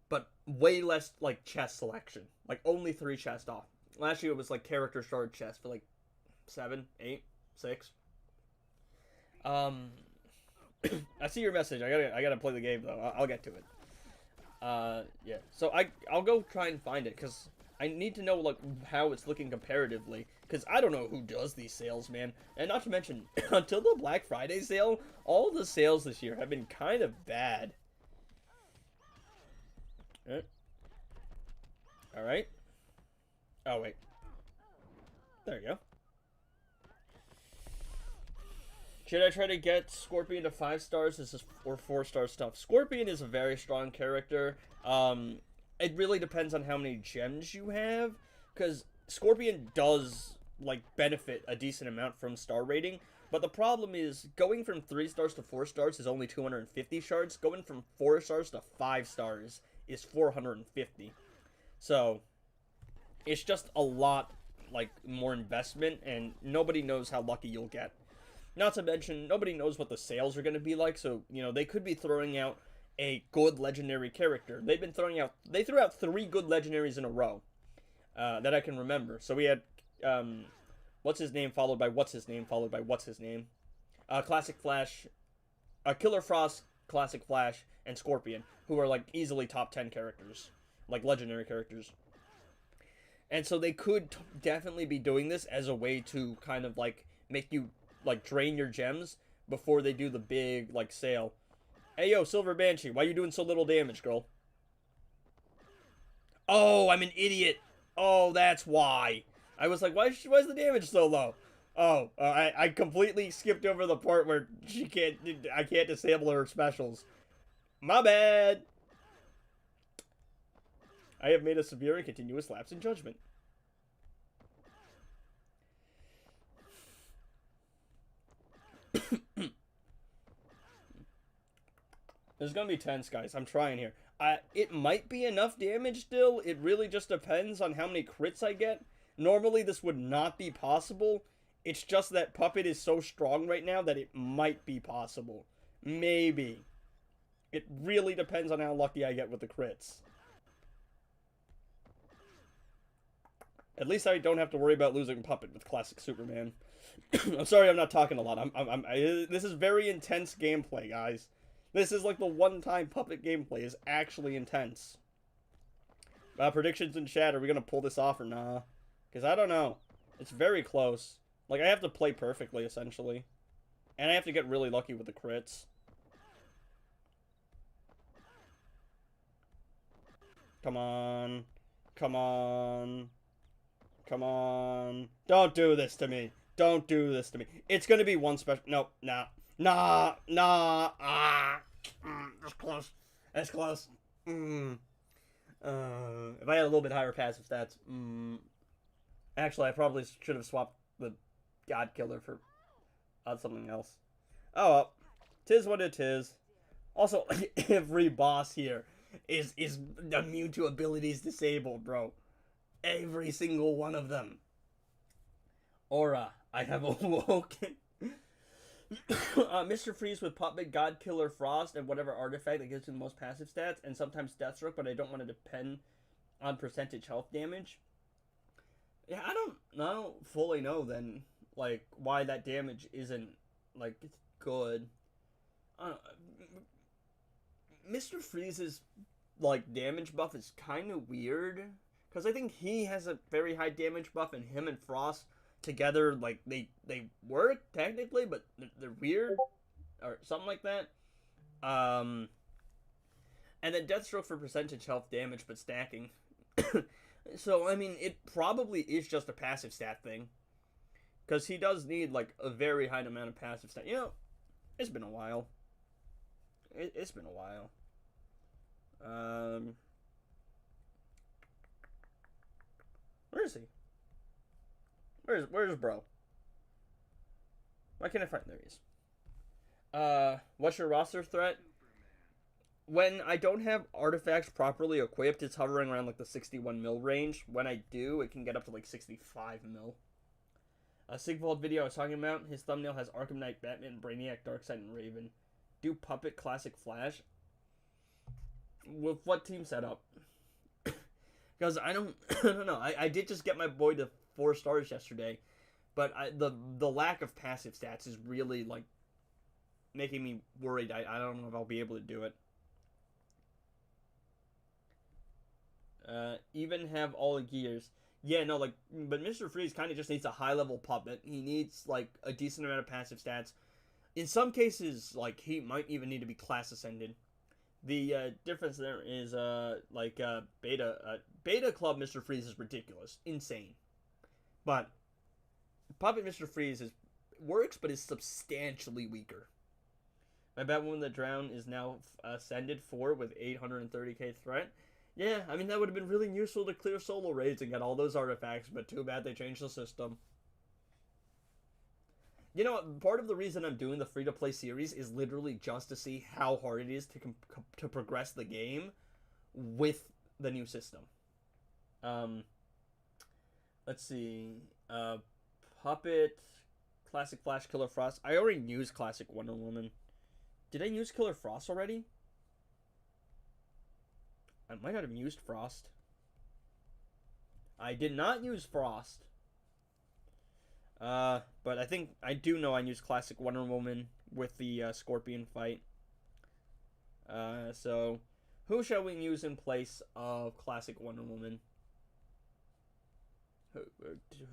But way less chest selection. Only 3 chests off. Last year it was character shard chests for 7, 8, 6. I see your message. I gotta play the game though. I'll get to it. Yeah. So I'll go try and find it, because I need to know how it's looking comparatively, because I don't know who does these sales, man. And not to mention, until the Black Friday sale, all the sales this year have been kind of bad. All right. Oh wait. There you go. Should I try to get Scorpion to 5 stars? Or 4-star stuff? Scorpion is a very strong character. It really depends on how many gems you have, because Scorpion does benefit a decent amount from star rating. But the problem is, going from 3 stars to 4 stars is only 250 shards. Going from 4 stars to 5 stars is 450. So it's just a lot more investment, and nobody knows how lucky you'll get. Not to mention, nobody knows what the sales are going to be like, so, they could be throwing out a good legendary character. They threw out 3 good legendaries in a row, that I can remember. So we had, what's his name, followed by what's his name, followed by what's his name. Classic Flash, Killer Frost, Classic Flash, and Scorpion, who are, easily top 10 characters. Legendary characters. And so they could definitely be doing this as a way to kind of, make you drain your gems before they do the big sale. Hey yo, Silver Banshee, why you doing so little damage, girl? Oh, I'm an idiot. Oh, that's why. I was like, why is the damage so low? Oh, I completely skipped over the part where I can't disable her specials. My bad. I have made a severe and continuous lapse in judgment. This is gonna be tense, guys. I'm trying here. It might be enough damage still. It really just depends on how many crits I get. Normally, this would not be possible. It's just that Puppet is so strong right now that it might be possible. Maybe. It really depends on how lucky I get with the crits. At least I don't have to worry about losing Puppet with Classic Superman. I'm sorry I'm not talking a lot. This is very intense gameplay, guys. This is like the one time Puppet gameplay is actually intense. Predictions in chat, are we going to pull this off or nah? Because I don't know. It's very close. Like, I have to play perfectly, essentially. And I have to get really lucky with the crits. Come on. Come on. Come on. Don't do this to me. Don't do this to me. It's going to be one special... No, nah. Nah. That's close. That's close. If I had a little bit higher passive stats... Actually, I probably should have swapped the God Killer for something else. Oh, well. Tis what it is. Also, every boss here is immune to abilities disabled, bro. Every single one of them. Aura, I have awoken. Mr. Freeze with Puppet, God Killer, Frost, and whatever artifact that gives you the most passive stats, and sometimes Deathstroke, but I don't want to depend on percentage health damage. Yeah, I don't fully know then, like, why that damage isn't, like, good. Mr. Freeze's, like, damage buff is kind of weird, because I think he has a very high damage buff, and him and Frost together, like, they work, technically, but they're weird, or something like that. And then Deathstroke for percentage health damage, but stacking. So, I mean, it probably is just a passive stat thing. Because he does need, like, a very high amount of passive stat. You know, it's been a while. It's been a while. Where is he? Where's bro? Why can't I find... There he is. What's your roster threat? When I don't have artifacts properly equipped, it's hovering around like the 61 mil range. When I do, it can get up to like 65 mil. A Sigvold video I was talking about, his thumbnail has Arkham Knight, Batman, Brainiac, Darkseid, and Raven. Do Puppet Classic Flash? With what team setup? Because I don't know. I did just get my boy to 4 stars yesterday, but the lack of passive stats is really like making me worried. I don't know if I'll be able to do it. Even have all the gears. Yeah, no, like, but Mr. Freeze kind of just needs a high-level Puppet. He needs, like, a decent amount of passive stats. In some cases, like, he might even need to be class ascended. The difference there is, Beta Club Mr. Freeze is ridiculous. Insane. But Puppet Mr. Freeze works, but is substantially weaker. My Batwoman that Drowned is now ascended 4 with 830k threat. Yeah, I mean, that would have been really useful to clear solo raids and get all those artifacts, but too bad they changed the system. You know what? Part of the reason I'm doing the free-to-play series is literally just to see how hard it is to progress the game with the new system. Let's see. Puppet, Classic Flash, Killer Frost. I already used Classic Wonder Woman. Did I use Killer Frost already? I might not have used Frost. I did not use Frost. But I think I do know I used Classic Wonder Woman with the Scorpion fight. So who shall we use in place of Classic Wonder Woman?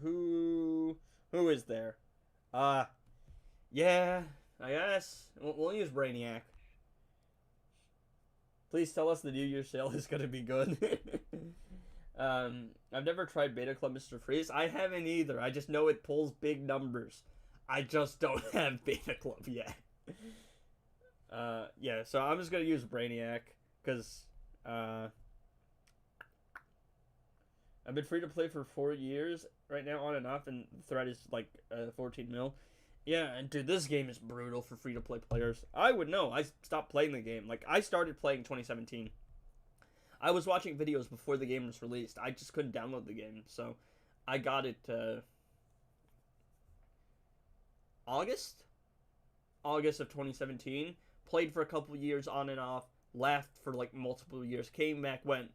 Who is there? Yeah, I guess we'll use Brainiac. Please tell us the New Year's sale is going to be good. I've never tried Beta Club Mr. Freeze. I haven't either. I just know it pulls big numbers. I just don't have Beta Club yet. Yeah, so I'm just going to use Brainiac. Because, I've been free to play for 4 years right now, on and off. And the threat is like 14 mil. Yeah, and dude, this game is brutal for free-to-play players. I would know. I stopped playing the game. Like, I started playing in 2017. I was watching videos before the game was released. I just couldn't download the game, so I got it August of 2017. Played for a couple years on and off. Left for like multiple years. Came back. Went,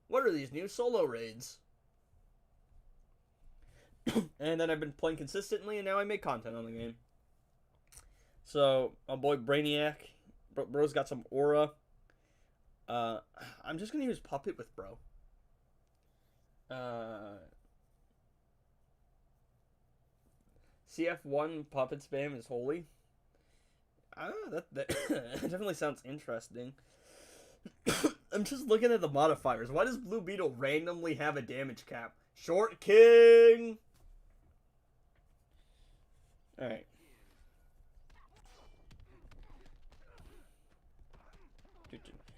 what are these new solo raids? And then I've been playing consistently, and now I make content on the game. So, my boy Brainiac, bro's got some aura. I'm just gonna use Puppet with bro. CF1 Puppet spam is holy. That definitely sounds interesting. I'm just looking at the modifiers. Why does Blue Beetle randomly have a damage cap? Short King! Alright.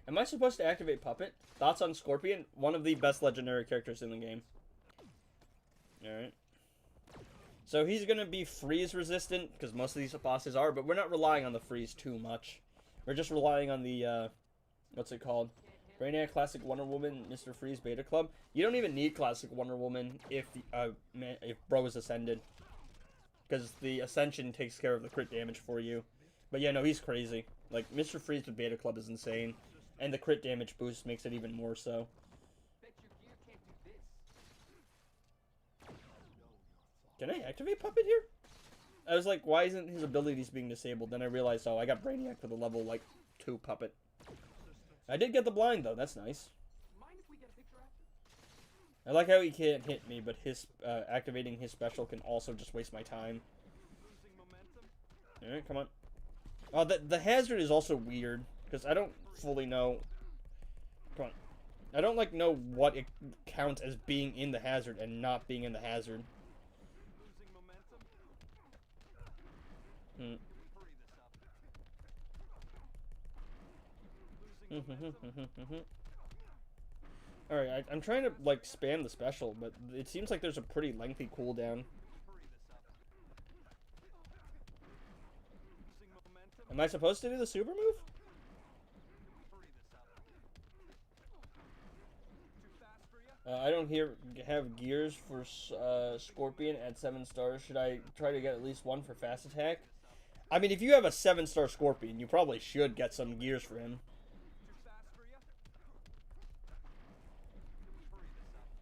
Am I supposed to activate Puppet? Thoughts on Scorpion? One of the best legendary characters in the game. Alright. So he's going to be freeze resistant, because most of these bosses are, but we're not relying on the freeze too much. We're just relying on the, what's it called? Brainiac, Classic Wonder Woman, Mr. Freeze, Beta Club. You don't even need Classic Wonder Woman if bro is ascended. Because the Ascension takes care of the crit damage for you. But yeah, no, he's crazy. Like, Mr. Freeze with Beta Club is insane. And the crit damage boost makes it even more so. Can I activate Puppet here? I was like, why isn't his abilities being disabled? Then I realized, oh, I got Brainiac with a level, like, 2 Puppet. I did get the blind, though. That's nice. I like how he can't hit me, but his activating his special can also just waste my time. Alright, come on. Oh, the hazard is also weird, because I don't fully know... Come on. I don't, like, know what it counts as being in the hazard and not being in the hazard. Alright, I'm trying to, like, spam the special, but it seems like there's a pretty lengthy cooldown. Am I supposed to do the super move? I don't have gears for Scorpion at 7 stars. Should I try to get at least 1 for fast attack? I mean, if you have a 7-star Scorpion, you probably should get some gears for him.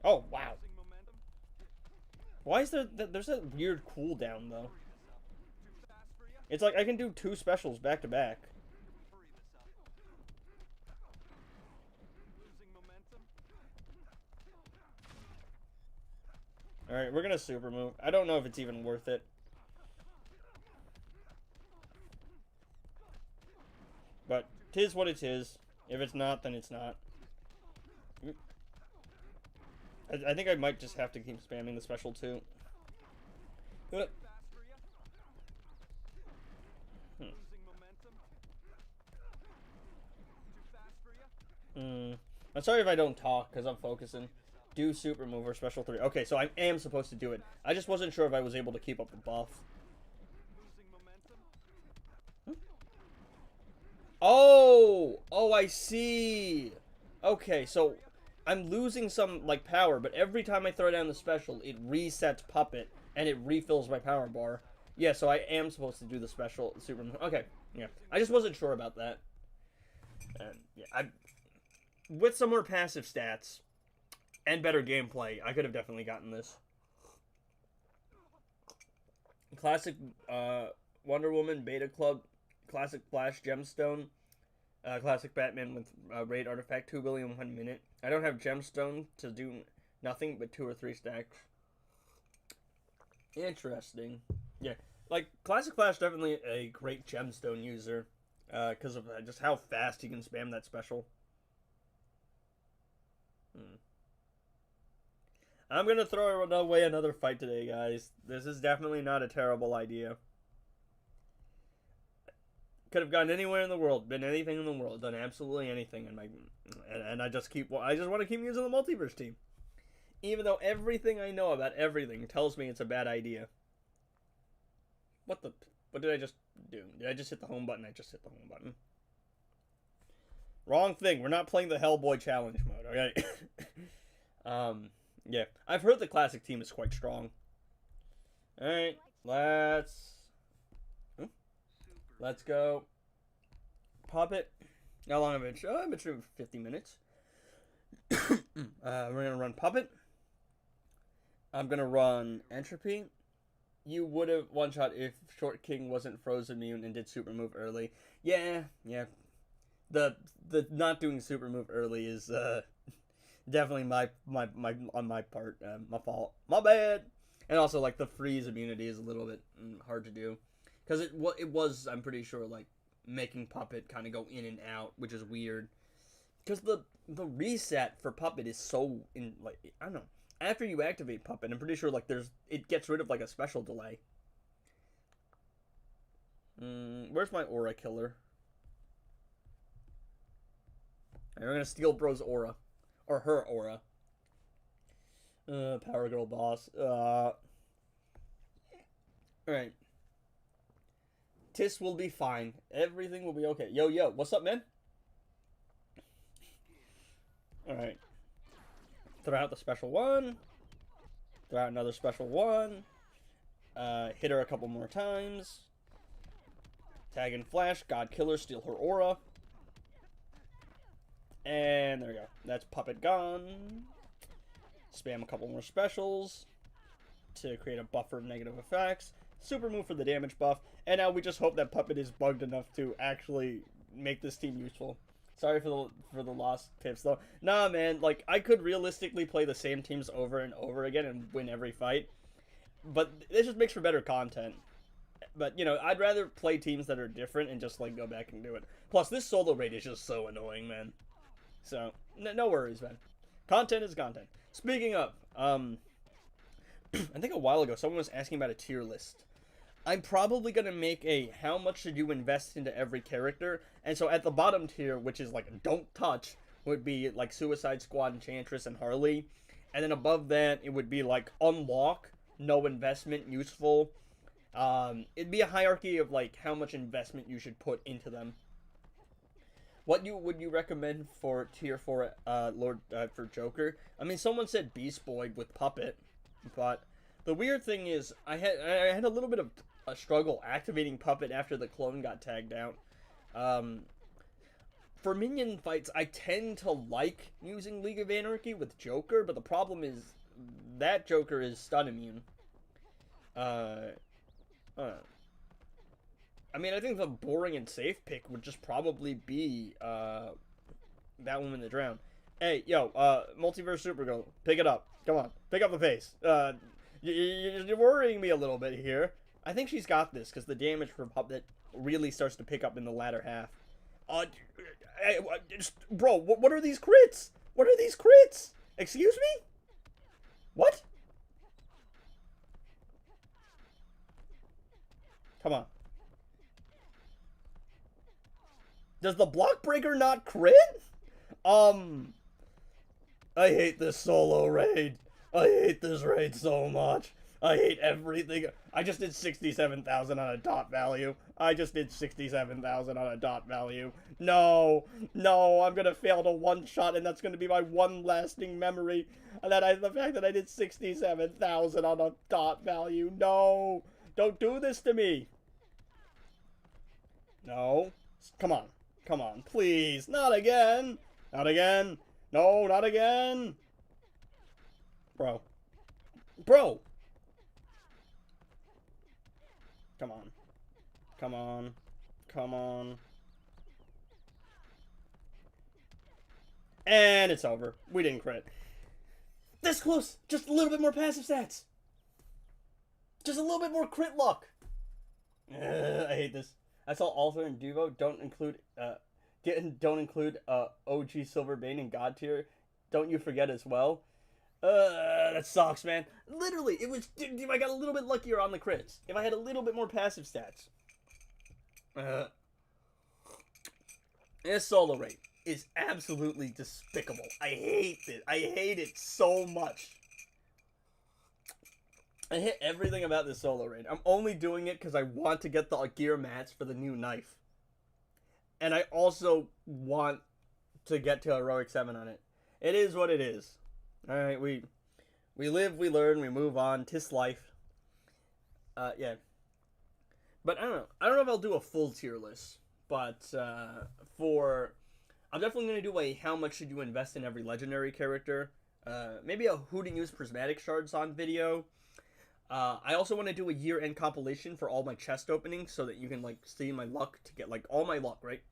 Oh, wow. Why is there's a weird cooldown, though? It's like I can do 2 specials back to back. Alright, we're gonna super move. I don't know if it's even worth it. But, 'tis what it is. If it's not, then it's not. I think I might just have to keep spamming the special, too. I'm sorry if I don't talk, because I'm focusing. Do super move or special 3. Okay, so I am supposed to do it. I just wasn't sure if I was able to keep up the buff. Oh! Oh, I see! Okay, so I'm losing some, like, power, but every time I throw down the special, it resets Puppet, and it refills my power bar. Yeah, so I am supposed to do the special super move. Okay, yeah. I just wasn't sure about that. And, yeah, with some more passive stats and better gameplay, I could have definitely gotten this. Classic Wonder Woman, Beta Club, Classic Flash Gemstone, Classic Batman with Raid Artifact, 2 billion 1 minute. I don't have Gemstone to do nothing but 2 or 3 stacks. Interesting. Yeah, like, Classic Flash definitely a great Gemstone user, because of just how fast he can spam that special. I'm gonna throw away another fight today, guys. This is definitely not a terrible idea. Could have gone anywhere in the world, been anything in the world, done absolutely anything, and I just want to keep using the multiverse team, even though everything I know about everything tells me it's a bad idea. What did I just do? Did I just hit the home button? I just hit the home button. Wrong thing. We're not playing the Hellboy challenge mode, okay? Yeah, I've heard the classic team is quite strong. All right, let's go. Puppet. How long have I been? I've been streaming for 50 minutes. We're gonna run Puppet. I'm gonna run Entropy. You would have one shot if Short King wasn't frozen immune and did super move early. Yeah. The not doing super move early is definitely my on my part, my fault, my bad. And also like the freeze immunity is a little bit hard to do because it was I'm pretty sure like making Puppet kind of go in and out, which is weird because the reset for Puppet is so in like I don't know. After you activate Puppet, I'm pretty sure like it gets rid of like a special delay. Where's my aura killer? Right, we're gonna steal Bro's aura. Or her aura. Power Girl boss. Alright. Tis will be fine. Everything will be okay. Yo, what's up, man? Alright. Throw out the special one. Throw out another special one. Hit her a couple more times. Tag and flash. God Killer. Steal her aura. And there we go. That's Puppet gone. Spam a couple more specials to create a buffer of negative effects. Super move for the damage buff. And now we just hope that Puppet is bugged enough to actually make this team useful. Sorry for the lost pips though. Nah, man. Like I could realistically play the same teams over and over again and win every fight, but this just makes for better content. But you know, I'd rather play teams that are different and just like go back and do it. Plus, this solo raid is just so annoying, man. So, no worries, man. Content is content. Speaking of, I think a while ago someone was asking about a tier list. I'm probably going to make a how much should you invest into every character. And so at the bottom tier, which is like don't touch, would be like Suicide Squad, Enchantress, and Harley. And then above that, it would be like unlock, no investment, useful. It'd be a hierarchy of like how much investment you should put into them. Would you recommend for tier 4 for Joker? I mean, someone said Beast Boy with Puppet, but the weird thing is I had a little bit of a struggle activating Puppet after the clone got tagged out. For minion fights, I tend to like using League of Anarchy with Joker, but the problem is that Joker is stun immune. I mean, I think the boring and safe pick would just probably be that woman that drowned. Hey, yo, Multiverse Supergirl, pick it up. Come on, pick up the pace. You're worrying me a little bit here. I think she's got this because the damage for Puppet really starts to pick up in the latter half. Bro, what are these crits? What are these crits? Excuse me? What? Come on. Does the block breaker not crit? I hate this solo raid. I hate this raid so much. I hate everything. I just did 67,000 on a dot value. No, I'm gonna fail to one shot, and that's gonna be my one lasting memory. And the fact that I did 67,000 on a dot value. No, don't do this to me. No, come on, please, not again. No, not again. Bro. Come on. And it's over. We didn't crit. This close. Just a little bit more passive stats. Just a little bit more crit luck. I hate this. I saw Alter and Duvo don't include OG Silverbane and God tier. Don't you forget as well. That sucks, man. Literally, it was if I got a little bit luckier on the crits. If I had a little bit more passive stats. This solo rate is absolutely despicable. I hate it. I hate it so much. I hate everything about this solo raid. I'm only doing it because I want to get the gear mats for the new knife. And I also want to get to Heroic 7 on it. It is what it is. Alright, we We live, we learn, we move on. 'Tis life. Yeah. But I don't know. I don't know if I'll do a full tier list. But for I'm definitely gonna do a how much should you invest in every legendary character. Maybe a who to use prismatic shards on video. I also want to do a year-end compilation for all my chest openings so that you can like see my luck to get like all my luck, right?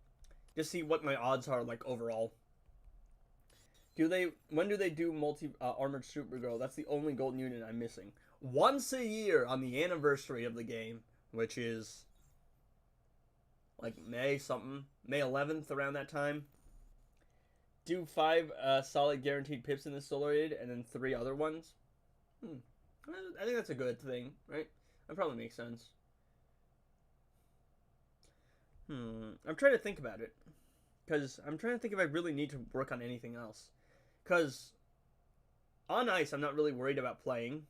Just see what my odds are like overall. When do they do multi armored Supergirl? That's the only golden unit I'm missing. Once a year on the anniversary of the game, which is like May 11th around that time. Do 5 solid guaranteed pips in the solar aid and then 3 other ones. I think that's a good thing, right? That probably makes sense. I'm trying to think about it. Because I'm trying to think if I really need to work on anything else. Because on Ice, I'm not really worried about playing.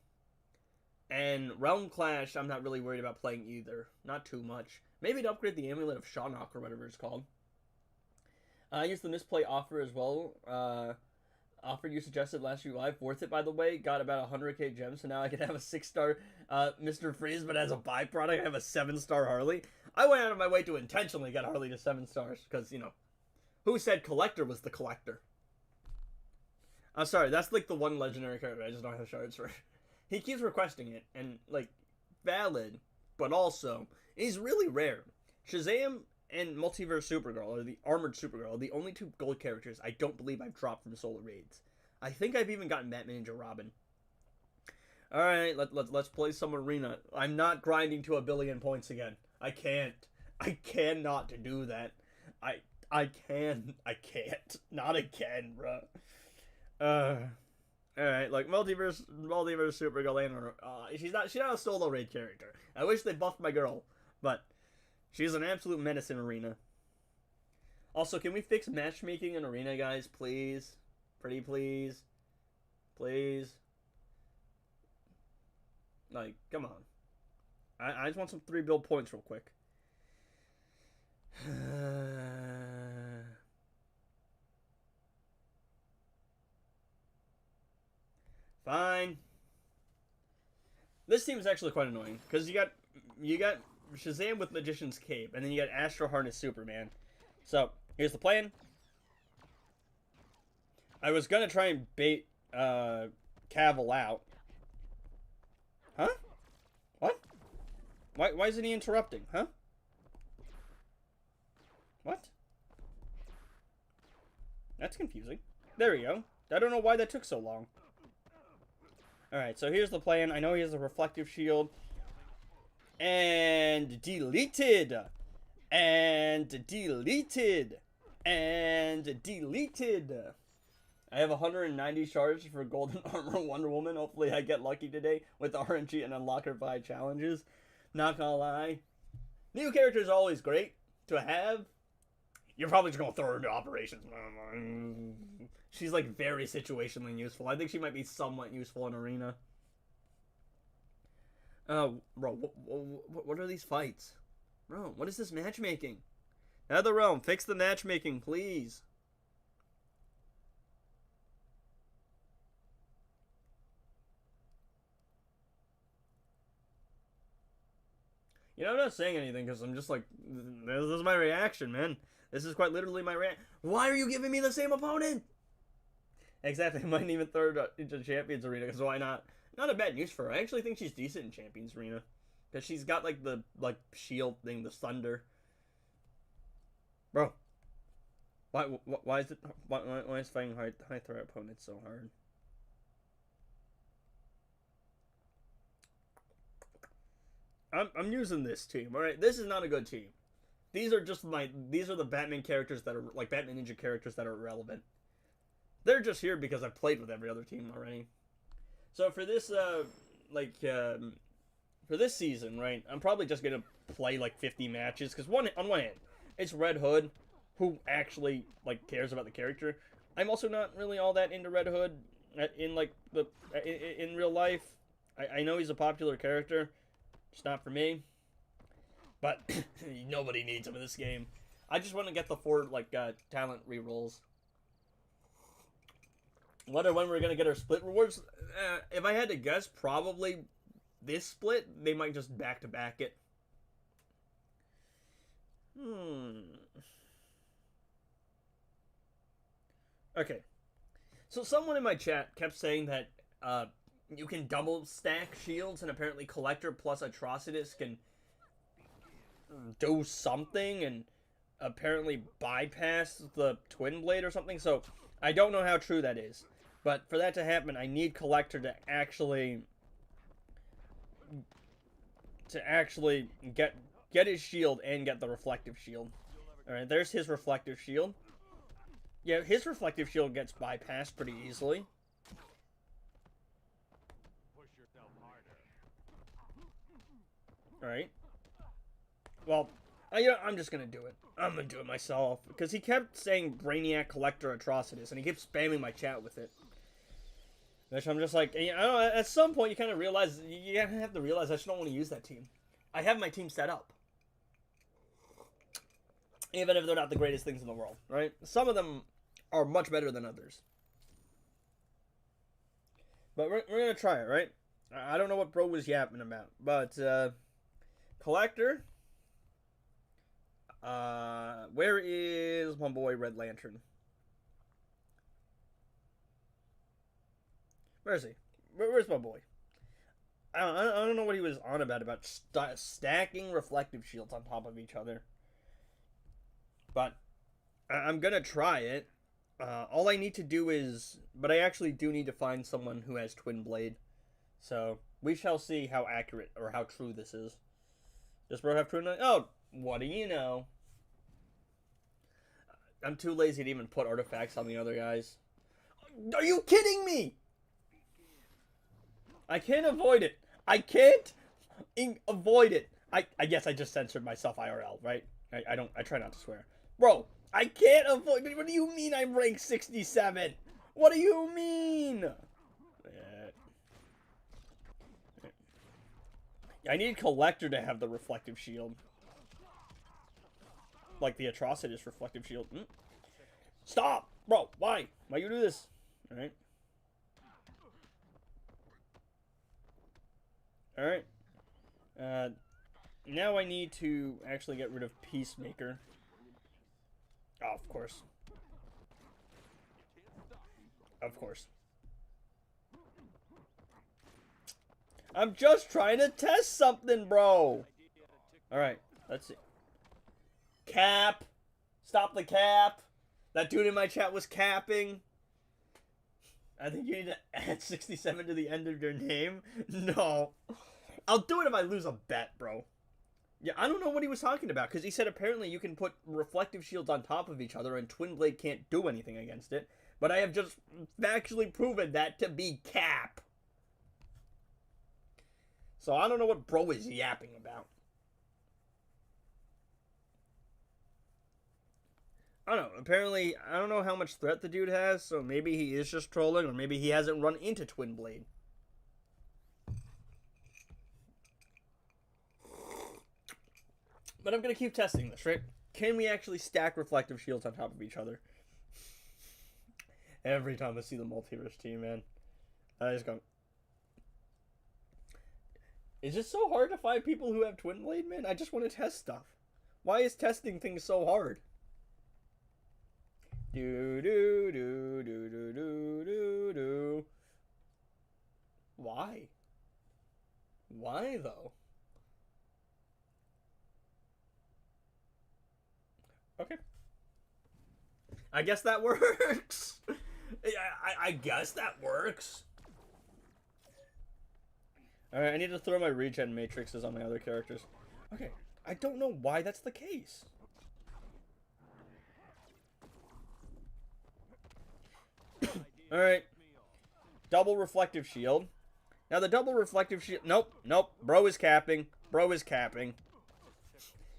And Realm Clash, I'm not really worried about playing either. Not too much. Maybe to upgrade the Amulet of Shawnok or whatever it's called. I used the misplay offer as well. Offer you suggested last week live. Worth it, by the way. Got about 100k gems, so now I can have a 6-star Mr. Freeze, but as a byproduct, I have a 7-star Harley. I went out of my way to intentionally get Harley to 7 stars, because, you know, who said Collector was the collector? I'm sorry, that's like the one legendary character I just don't have shards for. He keeps requesting it, and, like, valid, but also, he's really rare. Shazam and Multiverse Supergirl, or the Armored Supergirl, are the only 2 gold characters I don't believe I've dropped from Solar Raids. I think I've even gotten Batman Ninja Robin. Alright, let's play some arena. I'm not grinding to 1 billion points again. I can't. I cannot do that. I can't. Not again, bro. Alright, like Multiverse Supergirl and she's not a solo raid character. I wish they buffed my girl, but she's an absolute menace in arena. Also, can we fix matchmaking in arena, guys? Please. Pretty please. Please. Like, come on. I just want some 3 build points real quick. Fine. This team is actually quite annoying because you got Shazam with Magician's Cape, and then you got Astro Harness Superman. So here's the plan. I was gonna try and bait Cavill out. Huh? What? Why isn't he interrupting? Huh? What? That's confusing. There we go. I don't know why that took so long. Alright, so here's the plan. I know he has a reflective shield. And deleted. And deleted. And deleted. I have 190 shards for Golden Armor Wonder Woman. Hopefully I get lucky today with RNG and unlock her 5 challenges. Not gonna lie. New characters are always great to have. You're probably just gonna throw her into operations. She's like very situationally useful. I think she might be somewhat useful in arena. Bro, what are these fights? Bro, what is this matchmaking? NetherRealm, fix the matchmaking, please. You know, I'm not saying anything because I'm just like, this is my reaction, man. This is quite literally my reaction. Why are you giving me the same opponent? Exactly, I might even throw her into Champions Arena, because why not? Not a bad use for her. I actually think she's decent in Champions Arena. Because she's got, like, the, shield thing, the thunder. Bro. Why is fighting high threat opponents so hard? I'm using this team, alright? This is not a good team. These are the Batman characters that are, like, Batman Ninja characters that are relevant. They're just here because I've played with every other team already. So for this, for this season, right, I'm probably just going to play, like, 50 matches. Because on one hand, it's Red Hood, who actually, like, cares about the character. I'm also not really all that into Red Hood in, like, in real life. I know he's a popular character. It's not for me. But nobody needs him in this game. I just want to get the 4, like, talent rerolls. Wonder when we're gonna get our split rewards. If I had to guess, probably this split. They might just back to back it. Okay. So someone in my chat kept saying that you can double stack shields, and apparently Collector plus Atrocitus can do something and apparently bypass the Twin Blade or something. So I don't know how true that is. But for that to happen, I need Collector to actually get his shield and get the reflective shield. Alright, there's his reflective shield. Yeah, his reflective shield gets bypassed pretty easily. Alright. Well, I'm just gonna do it. I'm gonna do it myself. Because he kept saying Brainiac, Collector, Atrocitus, and he kept spamming my chat with it. Which I'm just like, I don't know, at some point you kind of realize, you have to realize I just don't want to use that team. I have my team set up. Even if they're not the greatest things in the world, right? Some of them are much better than others. But we're going to try it, right? I don't know what bro was yapping about. But, Collector. Where is my boy Red Lantern? Where is he? Where's my boy? I don't know what he was on about stacking reflective shields on top of each other. But I'm going to try it. All I need to do is... But I actually do need to find someone who has Twin Blade. So, we shall see how accurate or how true this is. Does bro have Twin Blade? Oh, what do you know? I'm too lazy to even put artifacts on the other guys. Are you kidding me? I can't avoid it. I can't avoid it. I guess I just censored myself IRL, right? I try not to swear. Bro, I can't avoid... What do you mean I'm ranked 67? What do you mean? I need Collector to have the reflective shield. Like the Atrocitus reflective shield. Stop! Bro, why? Why you do this? Alright. Alright. Now I need to actually get rid of Peacemaker. Oh, of course. Of course. I'm just trying to test something, bro. Alright, let's see. Cap. Stop the cap. That dude in my chat was capping. I think you need to add 67 to the end of your name. No. I'll do it if I lose a bet, bro. Yeah, I don't know what he was talking about, because he said apparently you can put reflective shields on top of each other and Twin Blade can't do anything against it. But I have just factually proven that to be cap. So I don't know what bro is yapping about. I don't know. Apparently, I don't know how much threat the dude has, so maybe he is just trolling, or maybe he hasn't run into Twin Blade. But I'm going to keep testing this, right? Can we actually stack reflective shields on top of each other? Every time I see the multiverse team, man, I just go... Is it so hard to find people who have Twin Blade, man? I just want to test stuff. Why is testing things so hard? Do. Why? Why, though? Okay. I guess that works. I guess that works. Alright, I need to throw my regen matrices on my other characters. Okay, I don't know why that's the case. Alright. Double reflective shield. Now the double reflective shield... Nope. Bro is capping.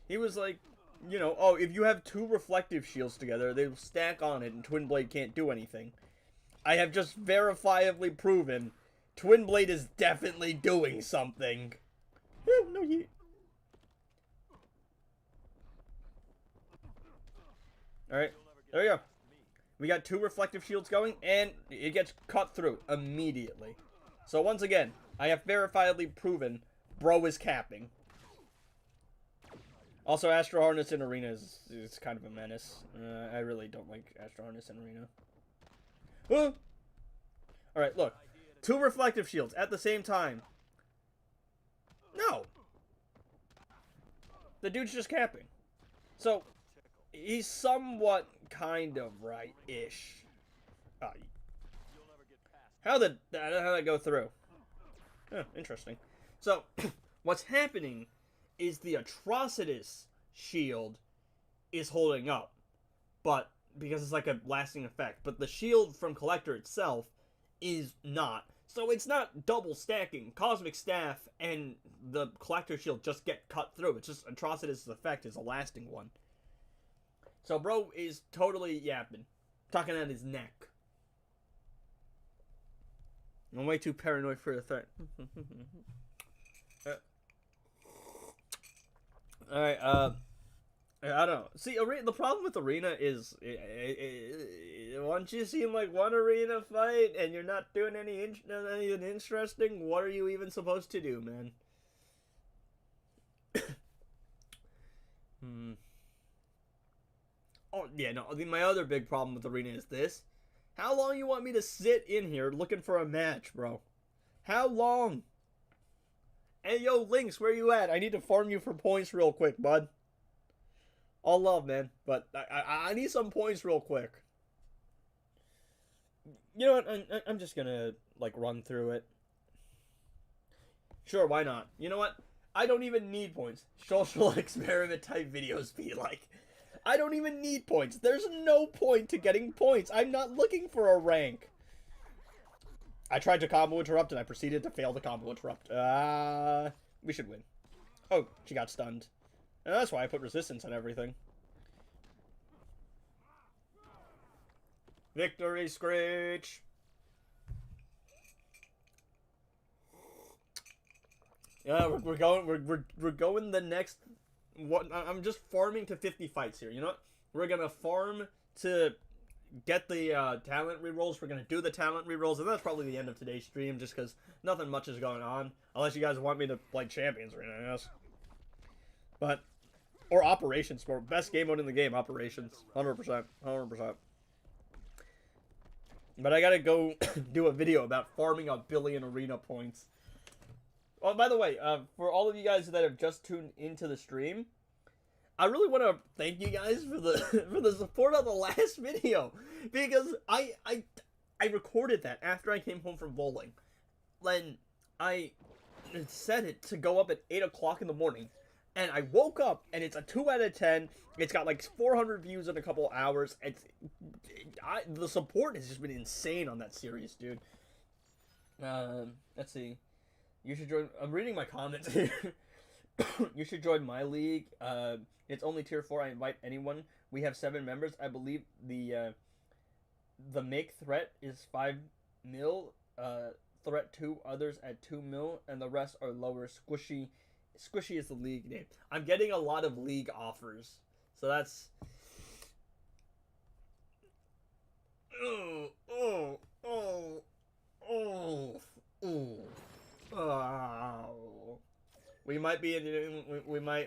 He was like, you know, oh, if you have two reflective shields together, they'll stack on it and Twin Blade can't do anything. I have just verifiably proven Twin Blade is definitely doing something. No, you... Alright, there we go. We got 2 reflective shields going, and it gets cut through immediately. So once again, I have verifiably proven bro is capping. Also, Astro Harness in Arena is kind of a menace. I really don't like Astro Harness in Arena. Oh! Alright, look. 2 reflective shields at the same time. No! The dude's just capping. So, he's somewhat kind of right-ish. How did that go through? Oh, interesting. So, what's happening is the Atrocitus shield is holding up. But, because it's like a lasting effect. But the shield from Collector itself is not. So it's not double stacking. Cosmic Staff and the Collector shield just get cut through. It's just Atrocitus' effect is a lasting one. So bro is totally yapping. Talking at his neck. I'm way too paranoid for a threat. Alright, I don't know. See, the problem with Arena is, once you see like one arena fight and you're not doing anything interesting, what are you even supposed to do, man? Oh, yeah, no, my other big problem with Arena is this. How long you want me to sit in here looking for a match, bro? How long? Hey, yo, Lynx, where you at? I need to farm you for points real quick, bud. All love, man, but I need some points real quick. You know what? I'm just gonna, like, run through it. Sure, why not? You know what? I don't even need points. Social experiment type videos be like. I don't even need points. There's no point to getting points. I'm not looking for a rank. I tried to combo interrupt and I proceeded to fail to combo interrupt. We should win. Oh, she got stunned. And that's why I put resistance on everything. Victory Screech! Yeah, we're going the next. What I'm just farming to 50 fights here. You know what? We're gonna farm to get the talent rerolls. We're gonna do the talent rerolls, and that's probably the end of today's stream, just because nothing much is going on, unless you guys want me to play Champions Arena, I guess. But or Operations, for best game mode in the game, Operations, 100%, 100%. But I gotta go do a video about farming 1 billion arena points. Oh, by the way, for all of you guys that have just tuned into the stream, I really want to thank you guys for the for the support on the last video, because I recorded that after I came home from bowling, when I set it to go up at 8 o'clock in the morning, and I woke up and it's a 2 out of 10. It's got like 400 views in a couple hours. The support has just been insane on that series, dude. Let's see. You should join. I'm reading my comments here. You should join my league. It's only tier 4. I invite anyone. We have 7 members. I believe the make threat is 5 mil. Threat 2 others at 2 mil, and the rest are lower. Squishy is the league name. I'm getting a lot of league offers, so that's. Oh. We might be in. We might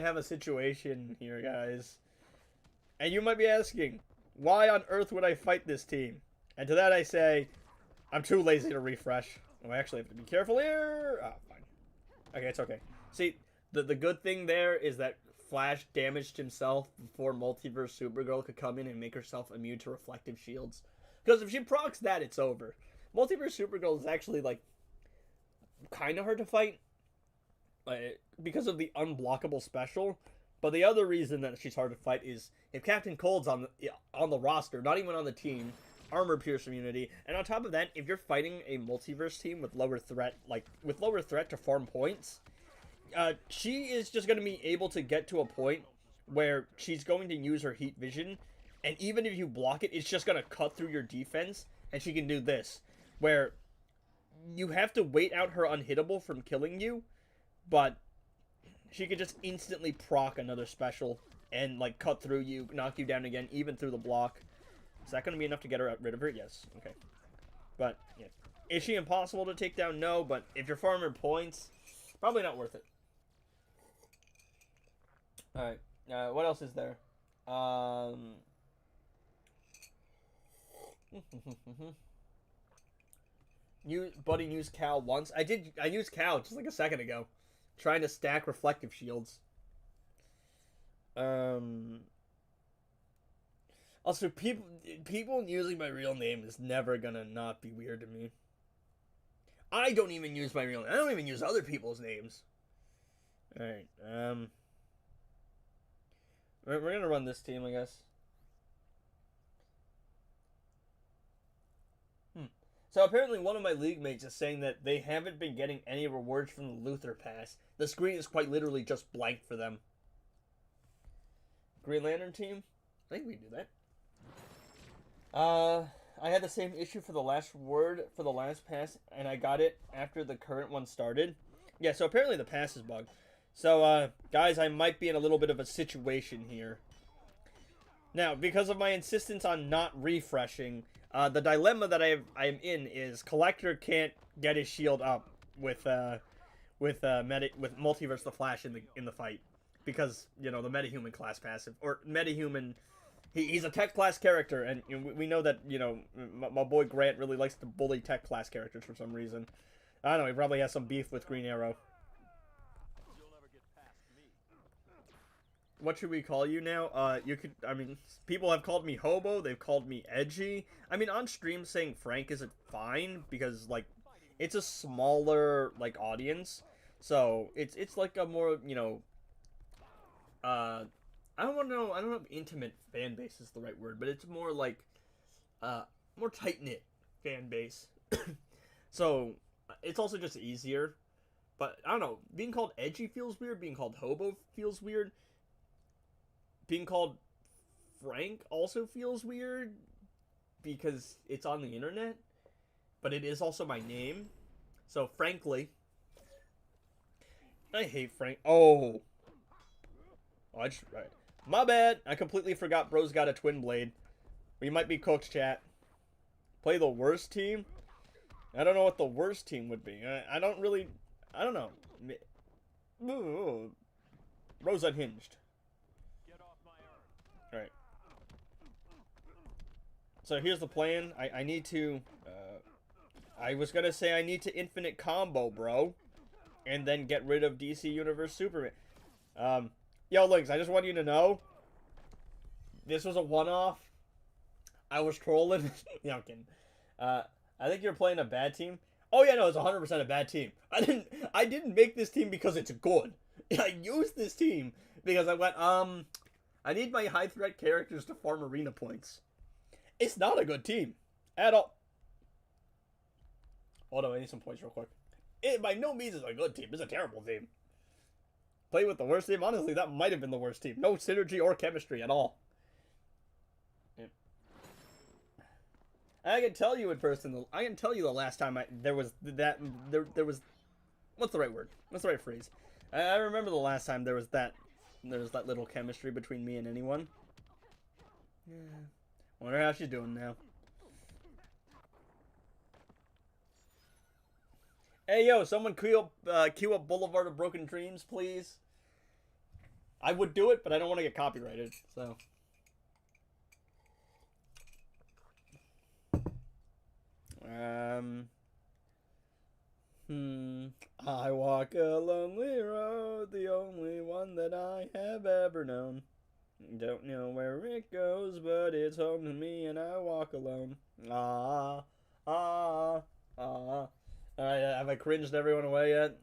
have a situation here, guys. And you might be asking, why on earth would I fight this team? And to that I say, I'm too lazy to refresh. Oh, I actually have to be careful here. Oh, fine. Okay, it's okay. See, the good thing there is that Flash damaged himself before Multiverse Supergirl could come in and make herself immune to reflective shields. Because if she procs that, it's over. Multiverse Supergirl is actually, like, kind of hard to fight because of the unblockable special. But the other reason that she's hard to fight is if Captain Cold's on the roster, not even on the team, armor pierce immunity, and on top of that, if you're fighting a multiverse team with lower threat, to farm points, she is just going to be able to get to a point where she's going to use her heat vision, and even if you block it, it's just going to cut through your defense, and she can do this, where you have to wait out her unhittable from killing you, but she could just instantly proc another special and like cut through you, knock you down again, even through the block. Is that going to be enough to get rid of her? Yes. Okay. But yeah, is she impossible to take down? No. But if you're farming points, probably not worth it. All right. What else is there? Buddy used Cal once. I used Cal just like a second ago, trying to stack reflective shields. Also, people using my real name is never gonna not be weird to me. I don't even use my real name. I don't even use other people's names. All right. We're gonna run this team, I guess. So apparently one of my league mates is saying that they haven't been getting any rewards from the Luther Pass. The screen is quite literally just blank for them. Green Lantern team? I think we can do that. I had the same issue for the last reward for the last pass, and I got it after the current one started. Yeah, so apparently the pass is bugged. So, guys, I might be in a little bit of a situation here. Now, because of my insistence on not refreshing, the dilemma that I'm in is Collector can't get his shield up with Multiverse the Flash in the fight, because you know the metahuman class passive or metahuman. He's a tech class character, and you know, we know that you know my boy Grant really likes to bully tech class characters for some reason. I don't know. He probably has some beef with Green Arrow. What should we call you now? You could, I mean, people have called me Hobo, they've called me Edgy. I mean, on stream saying Frank isn't fine, because, like, it's a smaller, like, audience. So, it's like a more, you know, I don't know if intimate fan base is the right word, but it's more like, more tight-knit fan base. So, it's also just easier. But, I don't know, being called Edgy feels weird, being called Hobo feels weird. Being called Frank also feels weird because it's on the internet, but it is also my name. So, frankly, I hate Frank. Oh, I just right. My bad. I completely forgot Bro's got a twin blade. We might be cooked, chat. Play the worst team? I don't know what the worst team would be. I don't know. Bro's unhinged. Alright. So here's the plan. I need to... I was gonna say I need to infinite combo, bro. And then get rid of DC Universe Superman. Yo, Lynx, I just want you to know. This was a one-off. I was trolling. Yeah, I'm kidding. I think you're playing a bad team. Oh yeah, no, it's 100% a bad team. I didn't make this team because it's good. I used this team because I went, I need my high threat characters to farm arena points. It's not a good team. At all. Hold on, I need some points real quick. It by no means is a good team. It's a terrible team. Play with the worst team? Honestly, that might have been the worst team. No synergy or chemistry at all. Yeah. I can tell you in person. I can tell you the last time there was what's the right word? What's the right phrase? I remember the last time there was that little chemistry between me and anyone. Yeah. Wonder how she's doing now. Hey yo, someone queue up Boulevard of Broken Dreams, please. I would do it, but I don't want to get copyrighted, so. I walk a lonely road, the only one that I have ever known. Don't know where it goes, but it's home to me and I walk alone. Ah, ah, ah. Alright, have I cringed everyone away yet?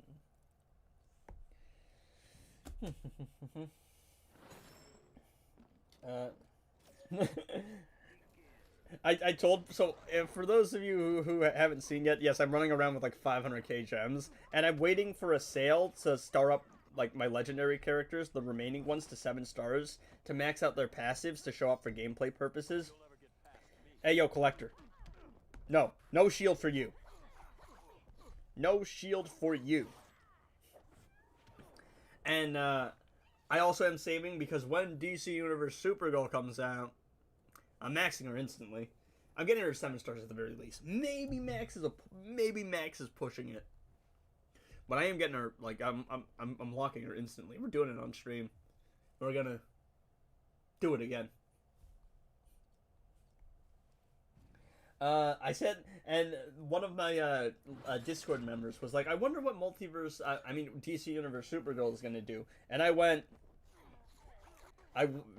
I told, so for those of you who haven't seen yet, yes, I'm running around with like 500k gems, and I'm waiting for a sale to star up like my legendary characters, the remaining ones, to 7 stars, to max out their passives to show up for gameplay purposes. Hey yo, Collector. No shield for you. No shield for you. And I also am saving because when DC Universe Supergirl comes out, I'm maxing her instantly. I'm getting her 7 stars at the very least. Maybe Max is pushing it, but I am getting her like I'm locking her instantly. We're doing it on stream. We're gonna do it again. I said, and one of my Discord members was like, I wonder what multiverse, DC Universe Supergirl is gonna do. And I went,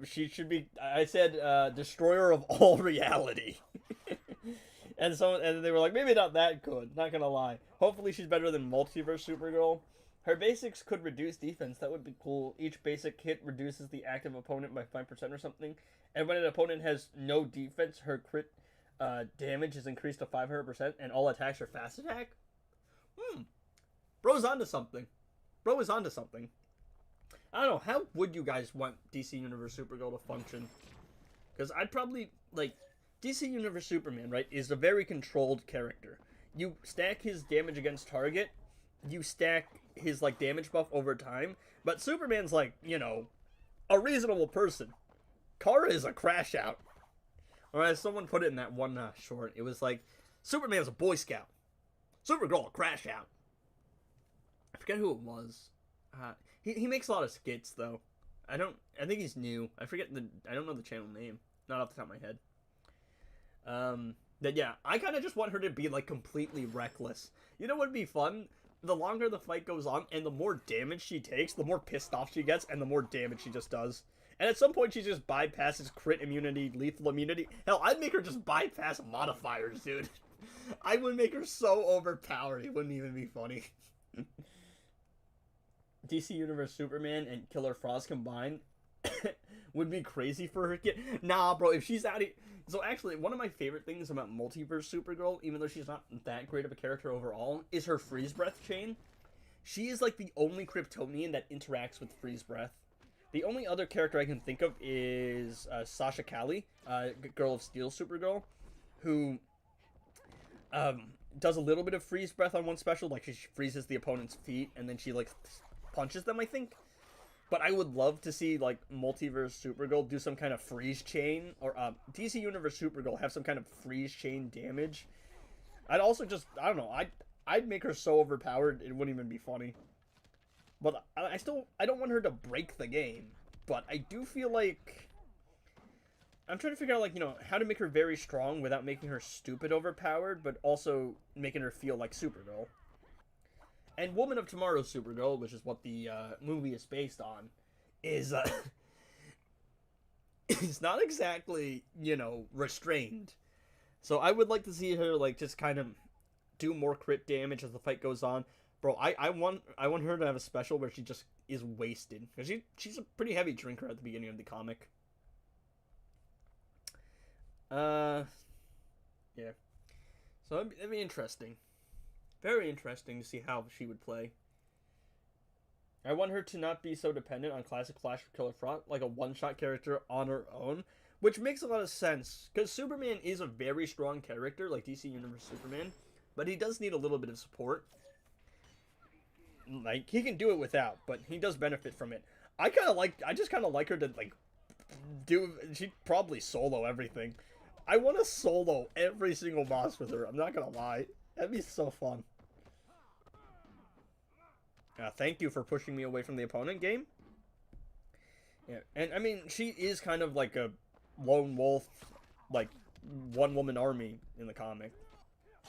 she should be, I said, destroyer of all reality. and they were like, maybe not that good, not gonna lie. Hopefully she's better than multiverse Supergirl. Her basics could reduce defense, that would be cool. Each basic hit reduces the active opponent by 5% or something. And when an opponent has no defense, her crit damage is increased to 500%, and all attacks are fast attack. Bro's onto something. Bro is onto something. I don't know. How would you guys want DC Universe Supergirl to function? Because I'd probably like DC Universe Superman. Right, is a very controlled character. You stack his damage against target. You stack his like damage buff over time. But Superman's like, you know, a reasonable person. Kara is a crash out. Or as someone put it in that one short, it was like, Superman's a Boy Scout. Supergirl a crash out. I forget who it was. He makes a lot of skits though. I think he's new. I don't know the channel name. Not off the top of my head. But yeah, I kind of just want her to be like completely reckless. You know what would be fun? The longer the fight goes on and the more damage she takes, the more pissed off she gets and the more damage she just does. And at some point, she just bypasses crit immunity, lethal immunity. Hell, I'd make her just bypass modifiers, dude. I would make her so overpowered, it wouldn't even be funny. DC Universe Superman and Killer Frost combined would be crazy for her kid. Nah, bro, if she's out of... So actually, one of my favorite things about Multiverse Supergirl, even though she's not that great of a character overall, is her freeze breath chain. She is like the only Kryptonian that interacts with freeze breath. The only other character I can think of is Sasha Calle, Girl of Steel Supergirl, who does a little bit of freeze breath on one special, like she freezes the opponent's feet and then she like punches them, I think. But I would love to see like Multiverse Supergirl do some kind of freeze chain, or DC Universe Supergirl have some kind of freeze chain damage. I'd also just, I don't know, I'd make her so overpowered it wouldn't even be funny. But I don't want her to break the game. But I do feel like... I'm trying to figure out, like, you know, how to make her very strong without making her stupid overpowered, but also making her feel like Supergirl. And Woman of Tomorrow Supergirl, which is what the movie is based on, is is not exactly, you know, restrained. So I would like to see her, like, just kind of do more crit damage as the fight goes on. Bro, I want her to have a special where she just is wasted. Because she's a pretty heavy drinker at the beginning of the comic. Yeah. So it'd be interesting. Very interesting to see how she would play. I want her to not be so dependent on classic Flash or Killer Frost, like a one-shot character on her own. Which makes a lot of sense. Because Superman is a very strong character, like DC Universe Superman. But he does need a little bit of support. Like, he can do it without, but he does benefit from it. I just kind of like her to, like, she'd probably solo everything. I want to solo every single boss with her, I'm not gonna lie. That'd be so fun. Thank you for pushing me away from the opponent game. Yeah, and I mean, she is kind of like a lone wolf, like, one-woman army in the comic.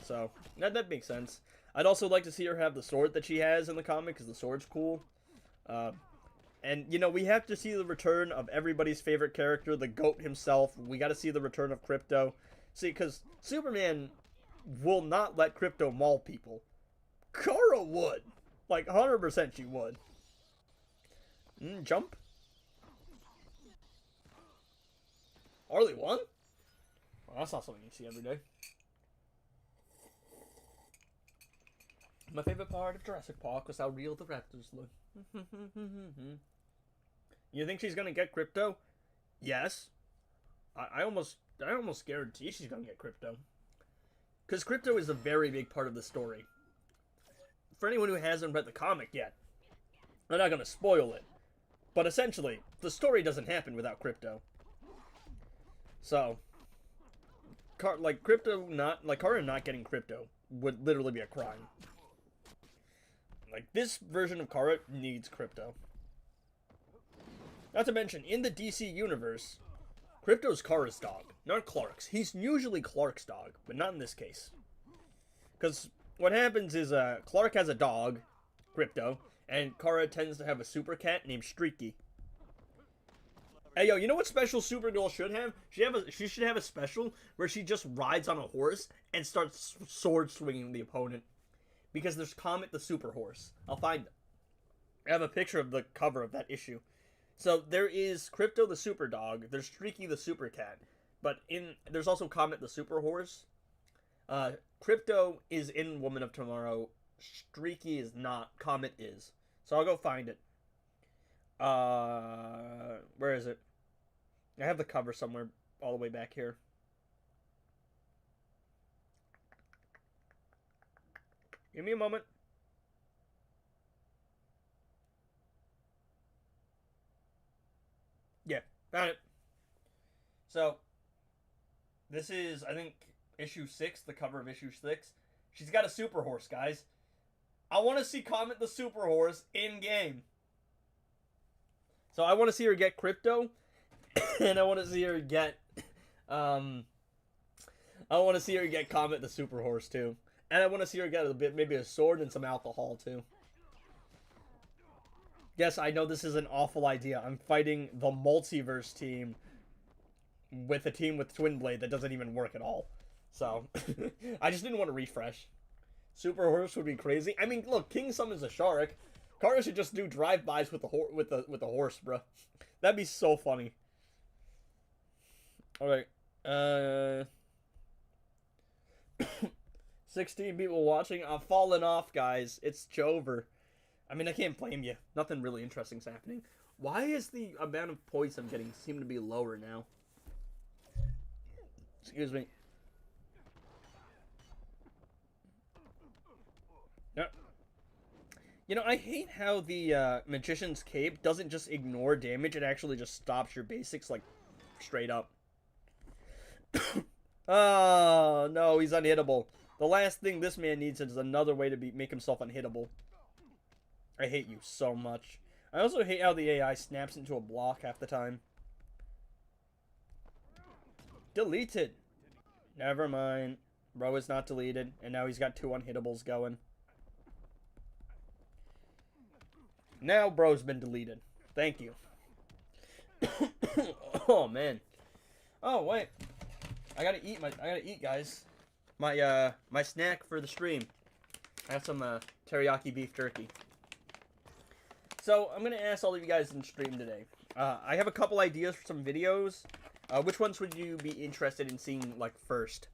So, that makes sense. I'd also like to see her have the sword that she has in the comic, because the sword's cool. And, you know, we have to see the return of everybody's favorite character, the GOAT himself. We got to see the return of Krypto. See, because Superman will not let Krypto maul people. Kara would. Like, 100% she would. Jump. Harley won? Well, that's not something you see every day. My favorite part of Jurassic Park was how real the raptors look. You think she's gonna get Krypto? Yes. I almost guarantee she's gonna get Krypto. Because Krypto is a very big part of the story. For anyone who hasn't read the comic yet, I'm not gonna spoil it. But essentially, the story doesn't happen without Crypto. So, Kara not getting Crypto would literally be a crime. Like, this version of Kara needs Crypto. Not to mention, in the DC universe, Crypto's Kara's dog, not Clark's. He's usually Clark's dog, but not in this case. Because what happens is Clark has a dog, Crypto, and Kara tends to have a super cat named Streaky. Hey, yo, you know what special Supergirl should have? She should have a special where she just rides on a horse and starts sword swinging the opponent. Because there's Comet the Super Horse. I'll find it. I have a picture of the cover of that issue. So there is Crypto the Super Dog. There's Streaky the Super Cat. But there's also Comet the Super Horse. Crypto is in Woman of Tomorrow. Streaky is not. Comet is. So I'll go find it. Where is it? I have the cover somewhere all the way back here. Give me a moment. Yeah, found it. So, this is, I think, issue 6, the cover of issue 6. She's got a super horse, guys. I want to see Comet the Super Horse in-game. So I want to see her get Crypto, and I want to see her get, I want to see her get Comet the Super Horse, too. And I want to see her get maybe a sword and some alcohol, too. Yes, I know this is an awful idea. I'm fighting the multiverse team with a team with Twin Blade that doesn't even work at all. So, I just didn't want to refresh. Super Horse would be crazy. I mean, look, King summons a shark. Kara should just do drive-bys with the horse, bro. That'd be so funny. Alright. 16 people watching. I'm falling off, guys. It's over. I mean, I can't blame you. Nothing really interesting's happening. Why is the amount of points I'm getting seem to be lower now? Excuse me. Yeah. You know, I hate how the Magician's Cape doesn't just ignore damage. It actually just stops your basics, like, straight up. Oh, no, he's unhittable. The last thing this man needs is another way to make himself unhittable. I hate you so much. I also hate how the AI snaps into a block half the time. Deleted. Never mind. Bro is not deleted, and now he's got 2 unhittables going. Now bro's been deleted. Thank you. Oh, man. Oh, wait. I gotta eat, guys. My snack for the stream. I have some teriyaki beef jerky. So I'm gonna ask all of you guys in the stream today. I have a couple ideas for some videos. Which ones would you be interested in seeing like first?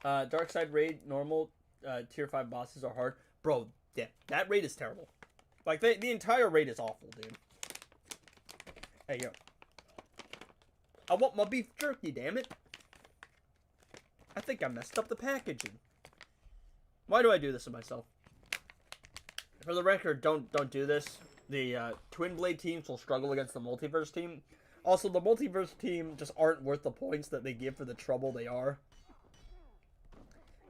Darkseid raid normal. Tier 5 bosses are hard, bro. Yeah, that raid is terrible. Like the entire raid is awful, dude. Hey yo. I want my beef jerky, damn it. I think I messed up the packaging. Why do I do this to myself? For the record, don't do this. The Twin Blade teams will struggle against the Multiverse team. Also, the Multiverse team just aren't worth the points that they give for the trouble they are.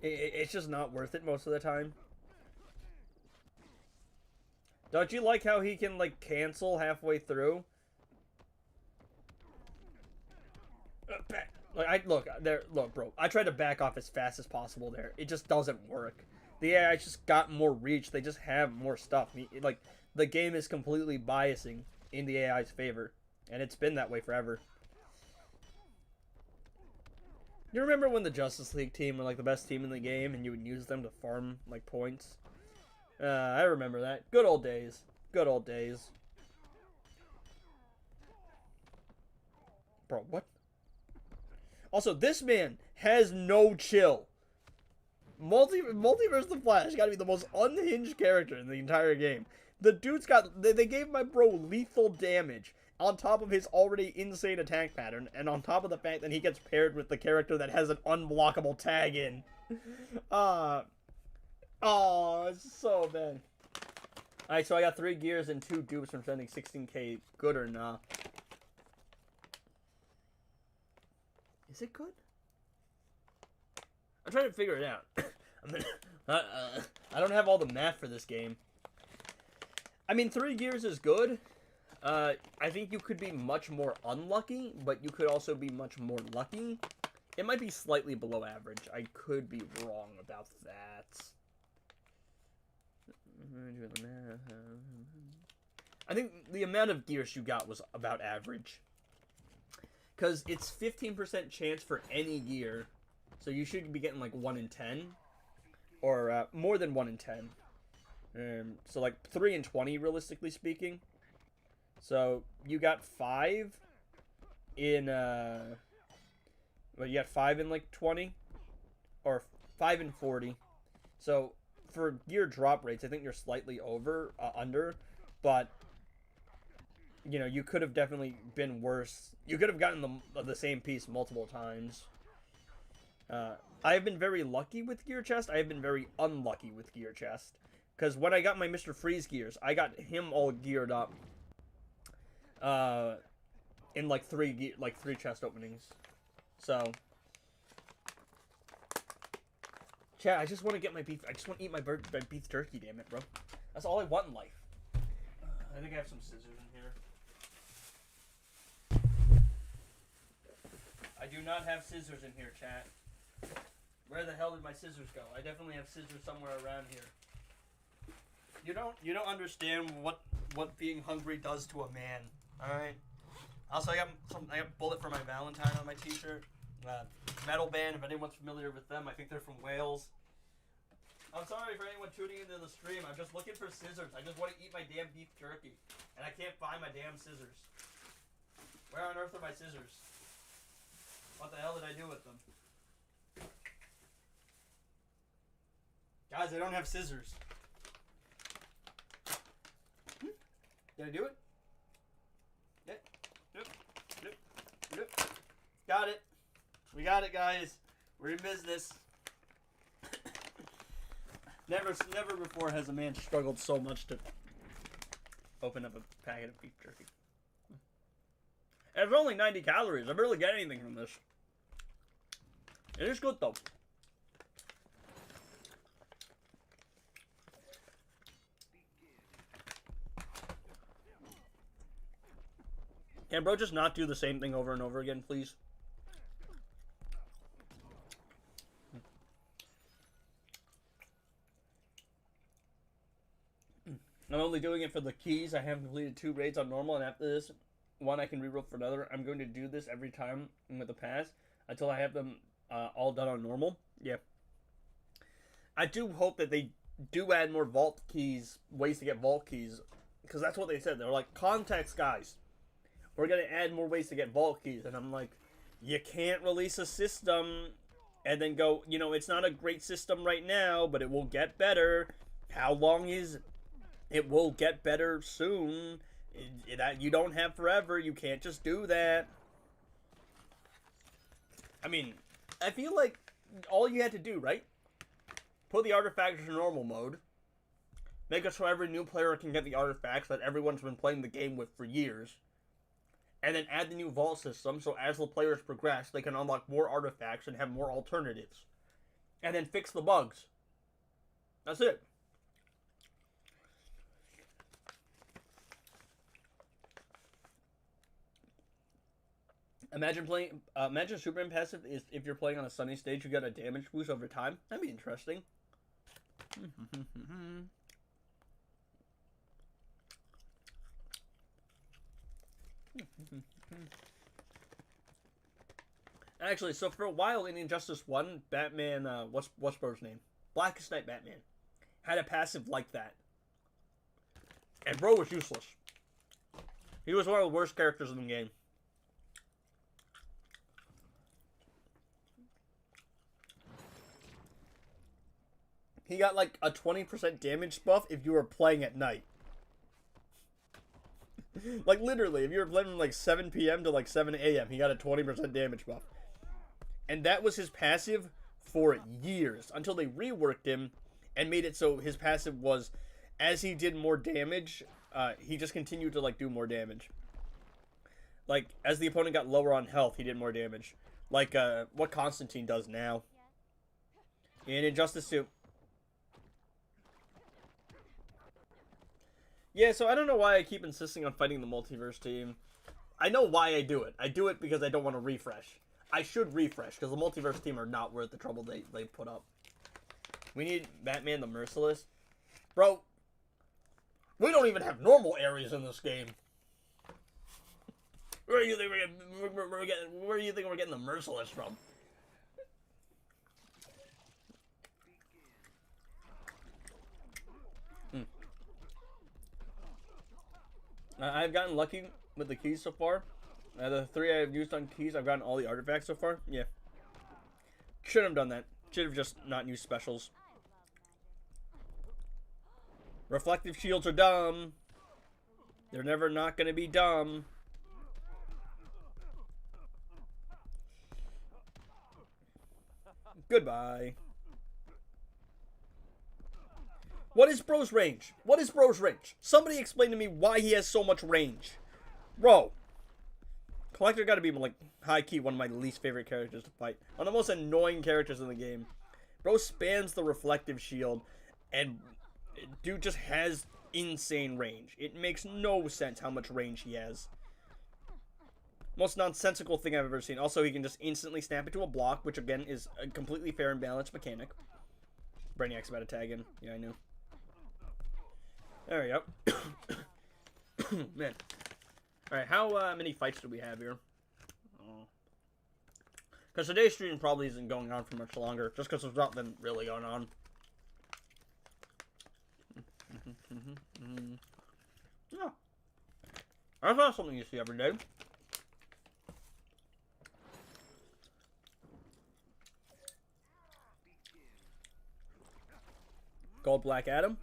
It's just not worth it most of the time. Don't you like how he can, like, cancel halfway through? Look, bro. I tried to back off as fast as possible there. It just doesn't work. The AI just got more reach. They just have more stuff. Like, the game is completely biasing in the AI's favor. And it's been that way forever. You remember when the Justice League team were, like, the best team in the game, and you would use them to farm, like, points? I remember that. Good old days. Good old days. Bro, what? Also, this man has no chill. Multiverse the Flash gotta be the most unhinged character in the entire game. The dude's got... They gave my bro lethal damage on top of his already insane attack pattern, and on top of the fact that he gets paired with the character that has an unblockable tag in. Oh, it's so bad. Alright, so I got 3 gears and 2 dupes from spending 16k. Good or not? Is it good? I'm trying to figure it out. I don't have all the math for this game. I mean, 3 gears is good. I think you could be much more unlucky, but you could also be much more lucky. It might be slightly below average. I could be wrong about that. I think the amount of gears you got was about average. Because it's 15% chance for any gear. So you should be getting like 1 in 10. Or more than 1 in 10. So like 3 in 20, realistically speaking. So you got 5 in... Well, you got 5 in like 20? Or 5 in 40. So for gear drop rates, I think you're slightly under. But... you know, you could have definitely been worse. You could have gotten the same piece multiple times. I have been very lucky with gear chest. I have been very unlucky with gear chest. Because when I got my Mr. Freeze gears, I got him all geared up. In like 3 chest openings. So. Chat, I just want to get my beef. I just want to eat my beef jerky, damn it, bro. That's all I want in life. I think I have some scissors in here. I do not have scissors in here, chat. Where the hell did my scissors go? I definitely have scissors somewhere around here. You don't understand what being hungry does to a man. All right. Also, I got Bullet for my Valentine on my T-shirt. Metal band. If anyone's familiar with them, I think they're from Wales. I'm sorry for anyone tuning into the stream. I'm just looking for scissors. I just want to eat my damn beef jerky, and I can't find my damn scissors. Where on earth are my scissors? What the hell did I do with them? Guys, I don't have scissors. Did I do it? Yep. Got it. We got it, guys. We're in business. Never before has a man struggled so much to open up a packet of beef jerky. It's only 90 calories. I barely get anything from this. It is good, though. Can bro just not do the same thing over and over again, please? I'm only doing it for the keys. I have completed 2 raids on normal, and after this one I can reroll for another. I'm going to do this every time with the pass until I have them all done on normal. Yeah. I do hope that they do add more vault keys, ways to get vault keys, because that's what they said. They're like, context, guys. We're going to add more ways to get vault keys. And I'm like, you can't release a system and then go, you know, it's not a great system right now, but it will get better. How long is it? It will get better soon. You don't have forever. You can't just do that. I mean, I feel like all you had to do, right? Put the artifacts in normal mode. Make it so every new player can get the artifacts that everyone's been playing the game with for years. And then add the new vault system so as the players progress, they can unlock more artifacts and have more alternatives. And then fix the bugs. That's it. Imagine Superman passive is if you're playing on a sunny stage, you get a damage boost over time. That'd be interesting. Actually, so for a while in Injustice 1, Batman, what's bro's name? Blackest Night Batman had a passive like that. And bro was useless. He was one of the worst characters in the game. He got like a 20% damage buff if you were playing at night. Like literally, if you were playing from like 7 p.m. to like 7 a.m., he got a 20% damage buff. And that was his passive for years until they reworked him and made it so his passive was as he did more damage, he just continued to like do more damage. Like as the opponent got lower on health, he did more damage. Like what Constantine does now in Injustice 2. Yeah, so I don't know why I keep insisting on fighting the multiverse team. I know why I do it. I do it because I don't want to refresh. I should refresh, because the multiverse team are not worth the trouble they put up. We need Batman the Merciless. Bro, we don't even have normal areas in this game. Where do you think we're getting the Merciless from? I've gotten lucky with the keys so far. The 3 I've used on keys, I've gotten all the artifacts so far. Yeah. Should have done that. Should have just not used specials. Reflective shields are dumb. They're never not going to be dumb. Goodbye. What is Bro's range? What is Bro's range? Somebody explain to me why he has so much range. Bro. Collector gotta be, like, high-key one of my least favorite characters to fight. One of the most annoying characters in the game. Bro spans the reflective shield, and dude just has insane range. It makes no sense how much range he has. Most nonsensical thing I've ever seen. Also, he can just instantly snap into a block, which, again, is a completely fair and balanced mechanic. Brainiac's about to tag in. Yeah, I knew. There we go. Man. Alright, how many fights do we have here? Because today's stream probably isn't going on for much longer, just because there's nothing really going on. Yeah. That's not something you see every day. Gold Black Adam.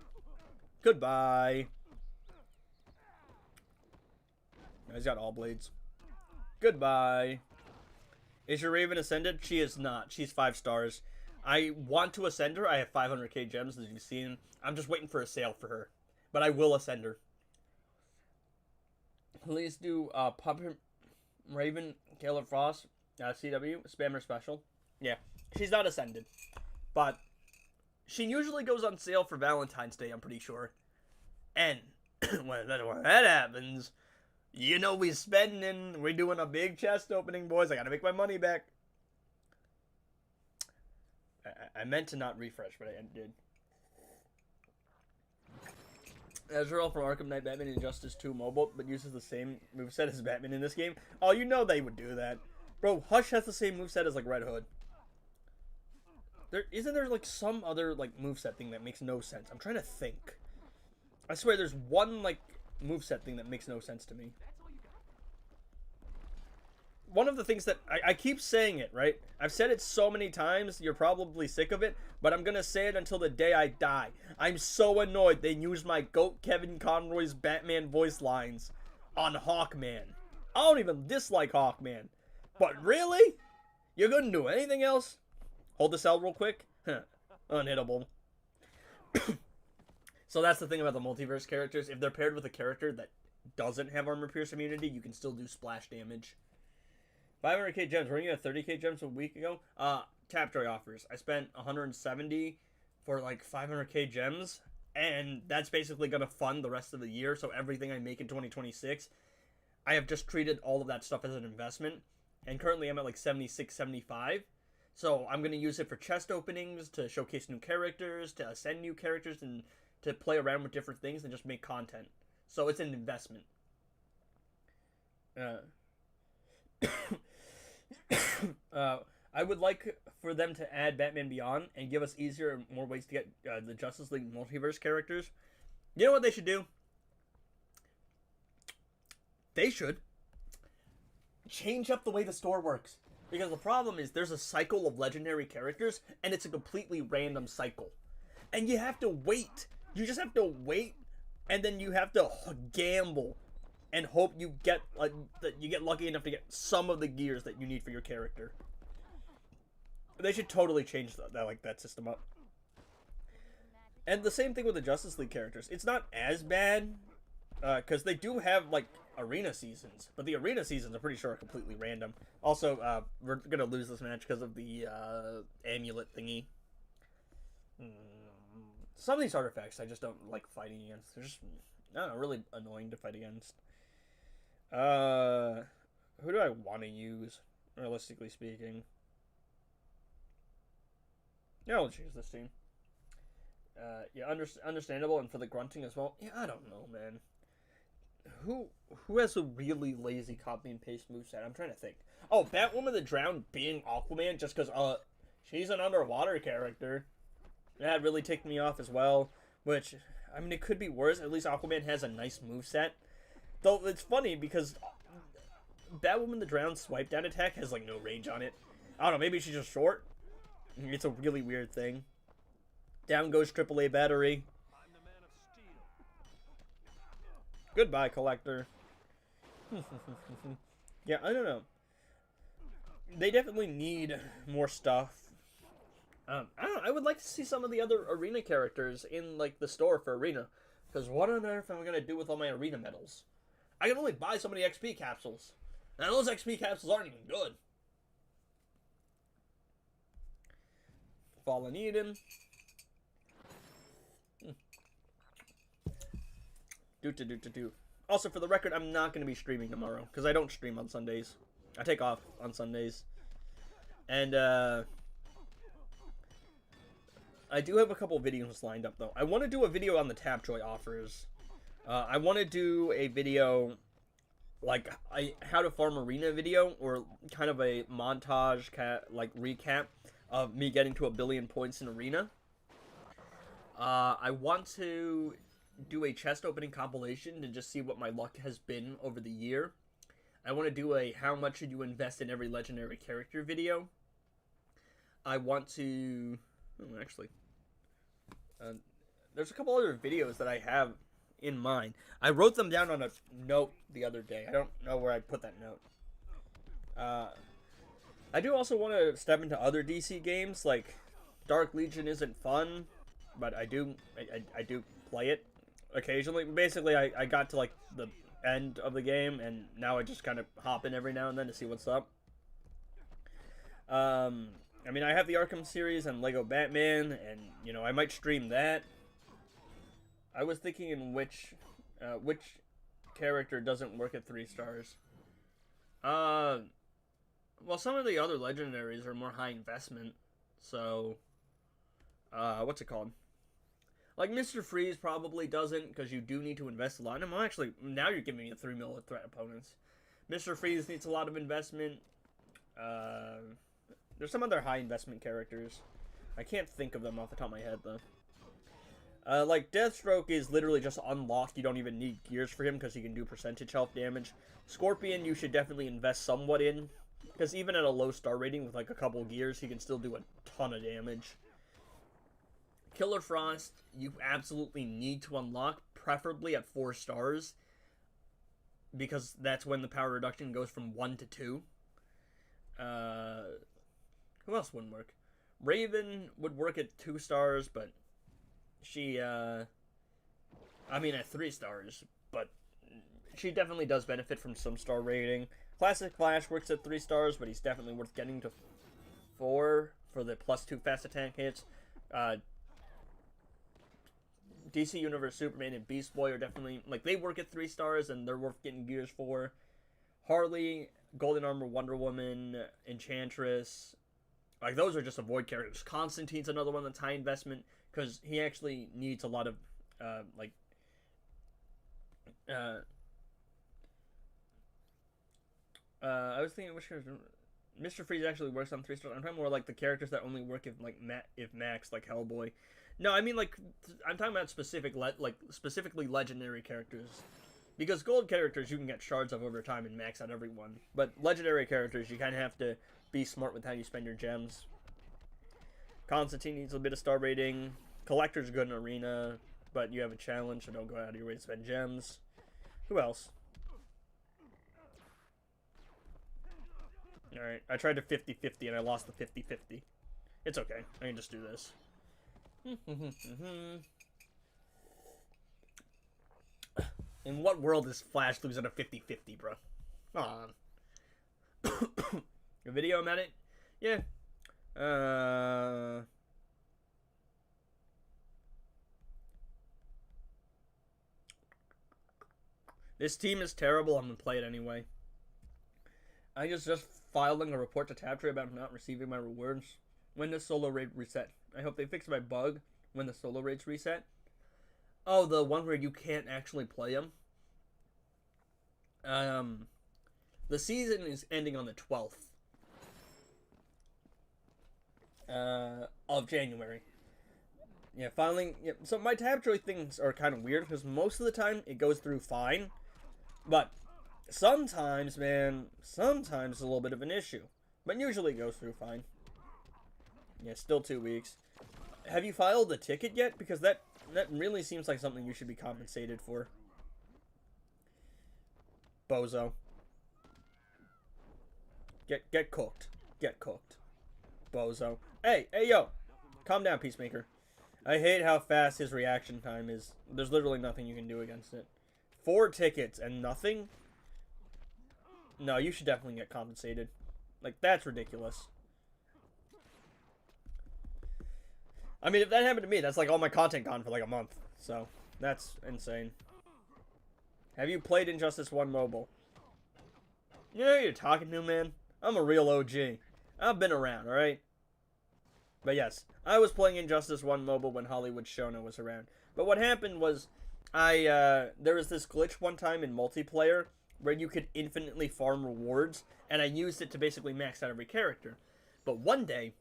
Goodbye. He's got all blades. Goodbye. Is your Raven ascended? She is not. She's 5 stars. I want to ascend her. I have 500k gems, as you've seen. I'm just waiting for a sale for her. But I will ascend her. Please do Puppet Raven, Caleb Frost, CW, Spammer Special. Yeah, she's not ascended. But she usually goes on sale for Valentine's Day, I'm pretty sure. And when that happens, you know we spending. We're doing a big chest opening, boys. I gotta make my money back. I meant to not refresh, but I did. Ezreal from Arkham Knight Batman Injustice 2 mobile, but uses the same moveset as Batman in this game. Oh, you know they would do that. Bro, Hush has the same moveset as, like, Red Hood. Isn't there, like, some other, like, moveset thing that makes no sense? I'm trying to think. I swear there's one, like, moveset thing that makes no sense to me. One of the things that I keep saying it, right? I've said it so many times, you're probably sick of it, but I'm gonna say it until the day I die. I'm so annoyed they used my GOAT Kevin Conroy's Batman voice lines on Hawkman. I don't even dislike Hawkman. But really? You couldn't do anything else? Hold this L real quick. Unhittable. So that's the thing about the multiverse characters. If they're paired with a character that doesn't have armor pierce immunity, you can still do splash damage. 500k gems. Weren't you at 30k gems a week ago? Tapjoy offers. I spent 170 for like 500k gems, and that's basically going to fund the rest of the year. So everything I make in 2026, I have just treated all of that stuff as an investment. And currently I'm at like 76, 75. So I'm going to use it for chest openings, to showcase new characters, to ascend new characters, and to play around with different things and just make content. So it's an investment. I would like for them to add Batman Beyond and give us easier and more ways to get the Justice League multiverse characters. You know what they should do? They should change up the way the store works. Because the problem is there's a cycle of legendary characters, and it's a completely random cycle. And you have to wait. You just have to wait, and then you have to gamble and hope you get that you get lucky enough to get some of the gears that you need for your character. They should totally change that system up. And the same thing with the Justice League characters. It's not as bad, because they do have, like, arena seasons. But the arena seasons, I'm pretty sure, are completely random. Also, we're going to lose this match because of the amulet thingy. Some of these artifacts I just don't like fighting against. They're just, I don't know, really annoying to fight against. Who do I want to use, realistically speaking? Yeah, I'll choose this team. Yeah, understandable, and for the grunting as well. Yeah, I don't know, man. Who has a really lazy copy and paste moveset? I'm trying to think. Oh, Batwoman the Drowned being Aquaman just because she's an underwater character. That really ticked me off as well. Which, I mean, it could be worse. At least Aquaman has a nice moveset. Though it's funny because Batwoman the Drowned swipe down attack has like no range on it. I don't know, maybe she's just short. It's a really weird thing. Down goes AAA battery. Goodbye, Collector. Yeah, I don't know. They definitely need more stuff. I don't know, I would like to see some of the other arena characters in like the store for arena. Because what on earth am I going to do with all my arena medals? I can only buy so many XP capsules. And those XP capsules aren't even good. Fallen Eden. Do. Also, for the record, I'm not going to be streaming tomorrow. Because I don't stream on Sundays. I take off on Sundays. And, I do have a couple videos lined up, though. I want to do a video on the Tapjoy offers. I want to do a video, like, how to farm arena video, or kind of a montage, recap of me getting to 1 billion points in arena. I want to do a chest opening compilation to just see what my luck has been over the year. I want to do a how much should you invest in every legendary character video. I want to... Oh, actually... there's a couple other videos that I have in mind. I wrote them down on a note the other day. I don't know where I put that note. I do also want to step into other DC games. Like, Dark Legion isn't fun, but I do play it occasionally. Basically, I got to, like, the end of the game, and now I just kind of hop in every now and then to see what's up. I mean, I have the Arkham series and Lego Batman, and, you know, I might stream that. I was thinking in which character doesn't work at 3 stars. Well, some of the other legendaries are more high investment, so, what's it called? Like, Mr. Freeze probably doesn't, because you do need to invest a lot in him. Well, actually, now you're giving me a 3 mil threat opponents. Mr. Freeze needs a lot of investment. There's some other high investment characters. I can't think of them off the top of my head, though. Like, Deathstroke is literally just unlocked. You don't even need gears for him because he can do percentage health damage. Scorpion, you should definitely invest somewhat in. Because even at a low star rating with, like, a couple gears, he can still do a ton of damage. Killer Frost, you absolutely need to unlock, preferably at 4 stars. Because that's when the power reduction goes from 1 to 2. Who else wouldn't work? Raven would work at 2 stars, but she, I mean at 3 stars, but she definitely does benefit from some star rating. Classic Flash works at 3 stars, but he's definitely worth getting to 4 for the +2 fast attack hits. DC Universe Superman and Beast Boy are definitely, like, they work at 3 stars, and they're worth getting gears for. Harley, Golden Armor, Wonder Woman, Enchantress, like, those are just avoid characters. Constantine's another one that's high investment, because he actually needs a lot of, I was thinking which character... Mr. Freeze actually works on 3 stars. I'm talking more like the characters that only work if, like, if max, like Hellboy. No, I mean, like, I'm talking about specifically legendary characters. Because gold characters you can get shards of over time and max out everyone. But legendary characters, you kind of have to be smart with how you spend your gems. Constantine needs a bit of star rating. Collector's good in arena, but you have a challenge, so don't go out of your way to spend gems. Who else? Alright, I tried to 50-50 and I lost the 50-50. It's okay, I can just do this. In what world is Flash losing a 50-50, bro? Come on. A video about it? Yeah. This team is terrible. I'm gonna play it anyway. I just filing a report to Taptree about not receiving my rewards. When the solo raid reset? I hope they fix my bug when the solo raids reset. Oh, the one where you can't actually play them. The season is ending on the 12th of January. Yeah, filing. Yeah, so my Taptree things are kind of weird because most of the time it goes through fine, but sometimes, man, sometimes it's a little bit of an issue. But usually it goes through fine. Yeah, still 2 weeks. Have you filed the ticket yet? Because that really seems like something you should be compensated for. Bozo. Get cooked. Get cooked. Bozo. Hey, yo. Calm down, Peacemaker. I hate how fast his reaction time is. There's literally nothing you can do against it. 4 tickets and nothing? No, you should definitely get compensated. Like, that's ridiculous. I mean, if that happened to me, that's like all my content gone for like a month. So, that's insane. Have you played Injustice 1 Mobile? You know who you're talking to, man? I'm a real OG. I've been around, alright? But yes, I was playing Injustice 1 Mobile when Hollywood Shona was around. But what happened was, there was this glitch one time in multiplayer where you could infinitely farm rewards, and I used it to basically max out every character. But one day,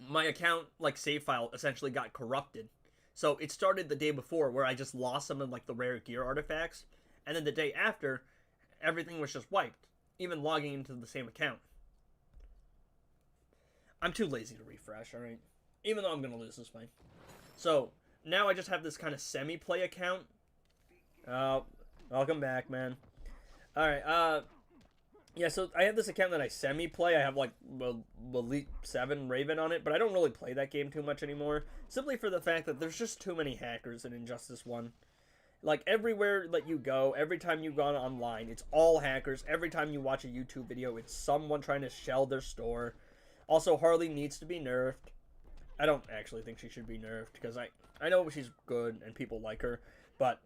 my account, like, save file essentially got corrupted. So it started the day before where I just lost some of, like, the rare gear artifacts, and then the day after, everything was just wiped, even logging into the same account. I'm too lazy to refresh, alright? Even though I'm gonna lose this fight. So, now I just have this kind of semi-play account. Welcome back, man. Alright, yeah, so I have this account that I semi-play. I have, like, Elite 7 Raven on it, but I don't really play that game too much anymore. Simply for the fact that there's just too many hackers in Injustice 1. Like, everywhere that you go, every time you go online, it's all hackers. Every time you watch a YouTube video, it's someone trying to shell their store. Also, Harley needs to be nerfed. I don't actually think she should be nerfed, because I know she's good and people like her, but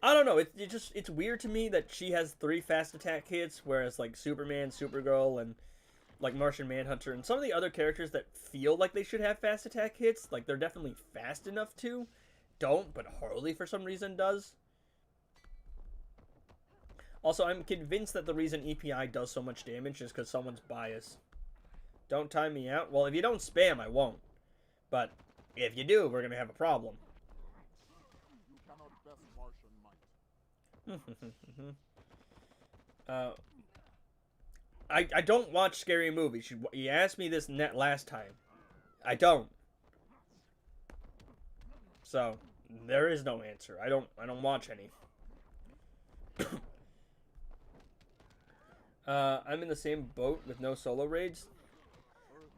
I don't know, it's weird to me that she has 3 fast attack hits, whereas, like, Superman, Supergirl, and, like, Martian Manhunter, and some of the other characters that feel like they should have fast attack hits, like, they're definitely fast enough to, don't, but Harley for some reason does. Also, I'm convinced that the reason EPI does so much damage is because someone's biased. Don't time me out? Well, if you don't spam, I won't. But if you do, we're going to have a problem. I don't watch scary movies. You asked me this last time. I don't. So, there is no answer. I don't watch any. I'm in the same boat with no solo raids.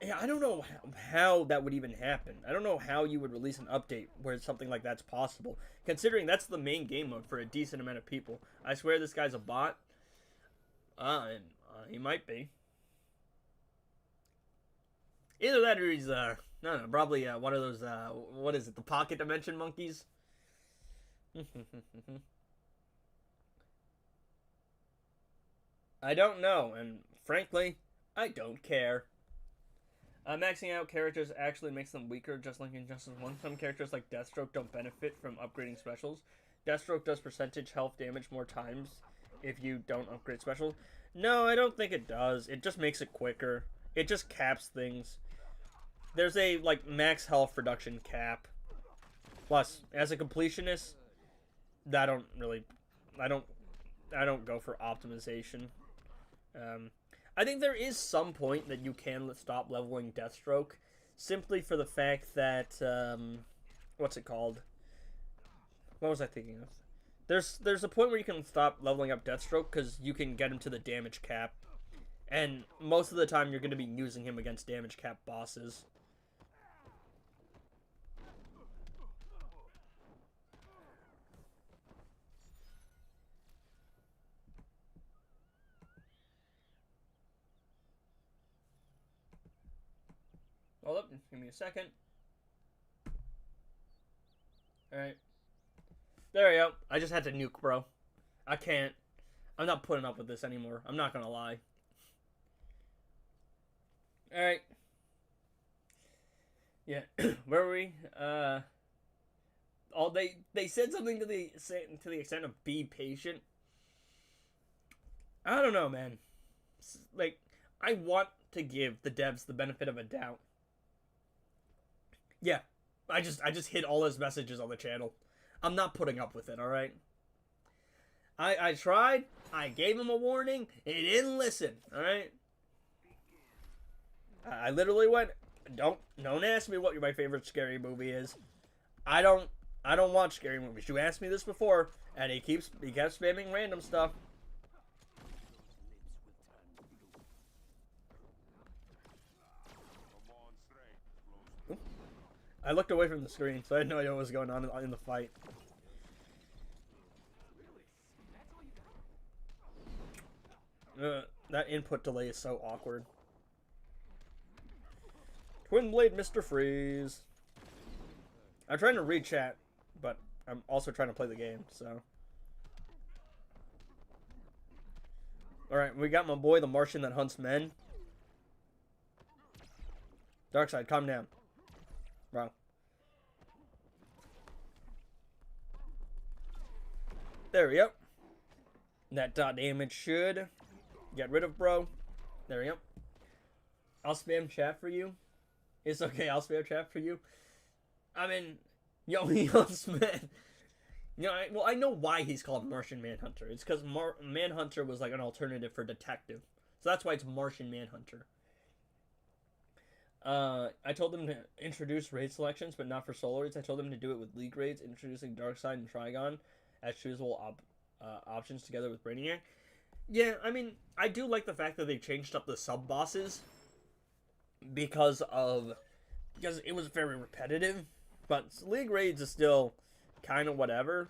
Yeah, I don't know how that would even happen. I don't know how you would release an update where something like that's possible, considering that's the main game mode for a decent amount of people. I swear this guy's a bot. He might be. Either that or he's, no, probably, one of those, what is it, the pocket dimension monkeys? I don't know, and frankly, I don't care. Maxing out characters actually makes them weaker, just like in Injustice 1. Some characters like Deathstroke don't benefit from upgrading specials. Deathstroke does percentage health damage more times if you don't upgrade specials. No, I don't think it does. It just makes it quicker. It just caps things. There's a, like, max health reduction cap. Plus, as a completionist, I don't go for optimization. I think there is some point that you can stop leveling Deathstroke, simply for the fact that, what's it called? What was I thinking of? There's a point where you can stop leveling up Deathstroke because you can get him to the damage cap, and most of the time you're going to be using him against damage cap bosses. Hold up, give me a second. Alright. There we go. I just had to nuke, bro. I can't. I'm not putting up with this anymore. I'm not gonna lie. Alright. Yeah. Where were we? They said something to the extent of be patient. I don't know, man. Like, I want to give the devs the benefit of a doubt. Yeah. I just hit all his messages on the channel. I'm not putting up with it, alright? I tried. I gave him a warning. He didn't listen, alright? I literally went, don't ask me what my favorite scary movie is. I don't watch scary movies. You asked me this before, and he kept spamming random stuff. I looked away from the screen, so I had no idea what was going on in the fight. That input delay is so awkward. Twin Blade Mr. Freeze. I'm trying to read chat, but I'm also trying to play the game, so. Alright, we got my boy, the Martian that hunts men. Darkseid, calm down. Bro. There we go. That dot damage should get rid of bro. There we go. I'll spam chat for you. It's okay, I'll spam chat for you. I mean, yo, he hunts men. You know, I know why he's called Martian Manhunter. It's because Manhunter was like an alternative for detective. So that's why it's Martian Manhunter. I told them to introduce raid selections, but not for solo raids. I told them to do it with league raids, introducing Darkseid and Trigon as choosable options together with Brainiac. Yeah, I mean, I do like the fact that they changed up the sub-bosses because it was very repetitive, but league raids is still kind of whatever.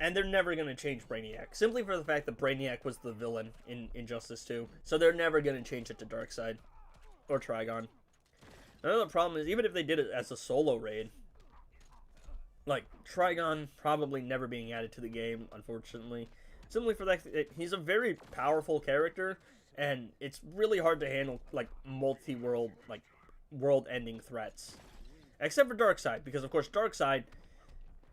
And they're never going to change Brainiac, simply for the fact that Brainiac was the villain in Injustice 2. So they're never going to change it to Darkseid or Trigon. Another problem is, even if they did it as a solo raid, like, Trigon probably never being added to the game, unfortunately. Simply for that, he's a very powerful character, and it's really hard to handle, like, multi-world, like, world-ending threats. Except for Darkseid, because, of course, Darkseid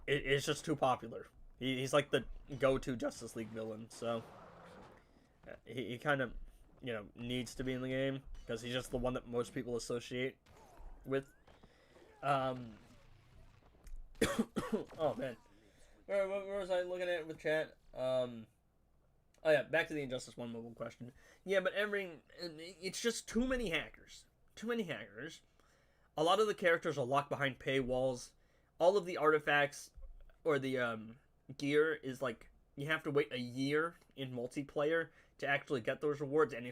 is just too popular. He's like the go-to Justice League villain, so he kind of, you know, needs to be in the game, because he's just the one that most people associate with. Oh, man. Where was I looking at with chat? Oh, yeah, back to the Injustice 1 mobile question. Yeah, but it's just too many hackers. Too many hackers. A lot of the characters are locked behind paywalls. All of the artifacts, or the, gear is like, you have to wait a year in multiplayer to actually get those rewards, and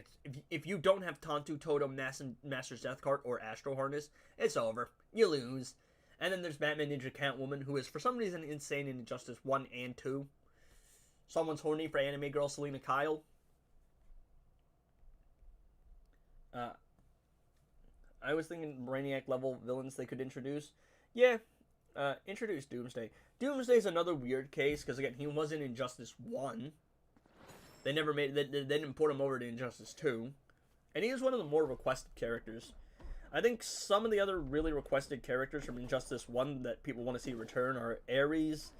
if you don't have Tantu Totem, Master's Death Card, or Astro Harness, it's over. You lose. And then there's Batman Ninja Catwoman, who is for some reason insane in Injustice 1 and 2. Someone's horny for anime girl Selena Kyle. I was thinking Brainiac level villains they could introduce. Yeah, introduce Doomsday. Doomsday is another weird case, because again, he was in Injustice 1. They didn't put him over to Injustice 2. And he is one of the more requested characters. I think some of the other really requested characters from Injustice 1 that people want to see return are Ares,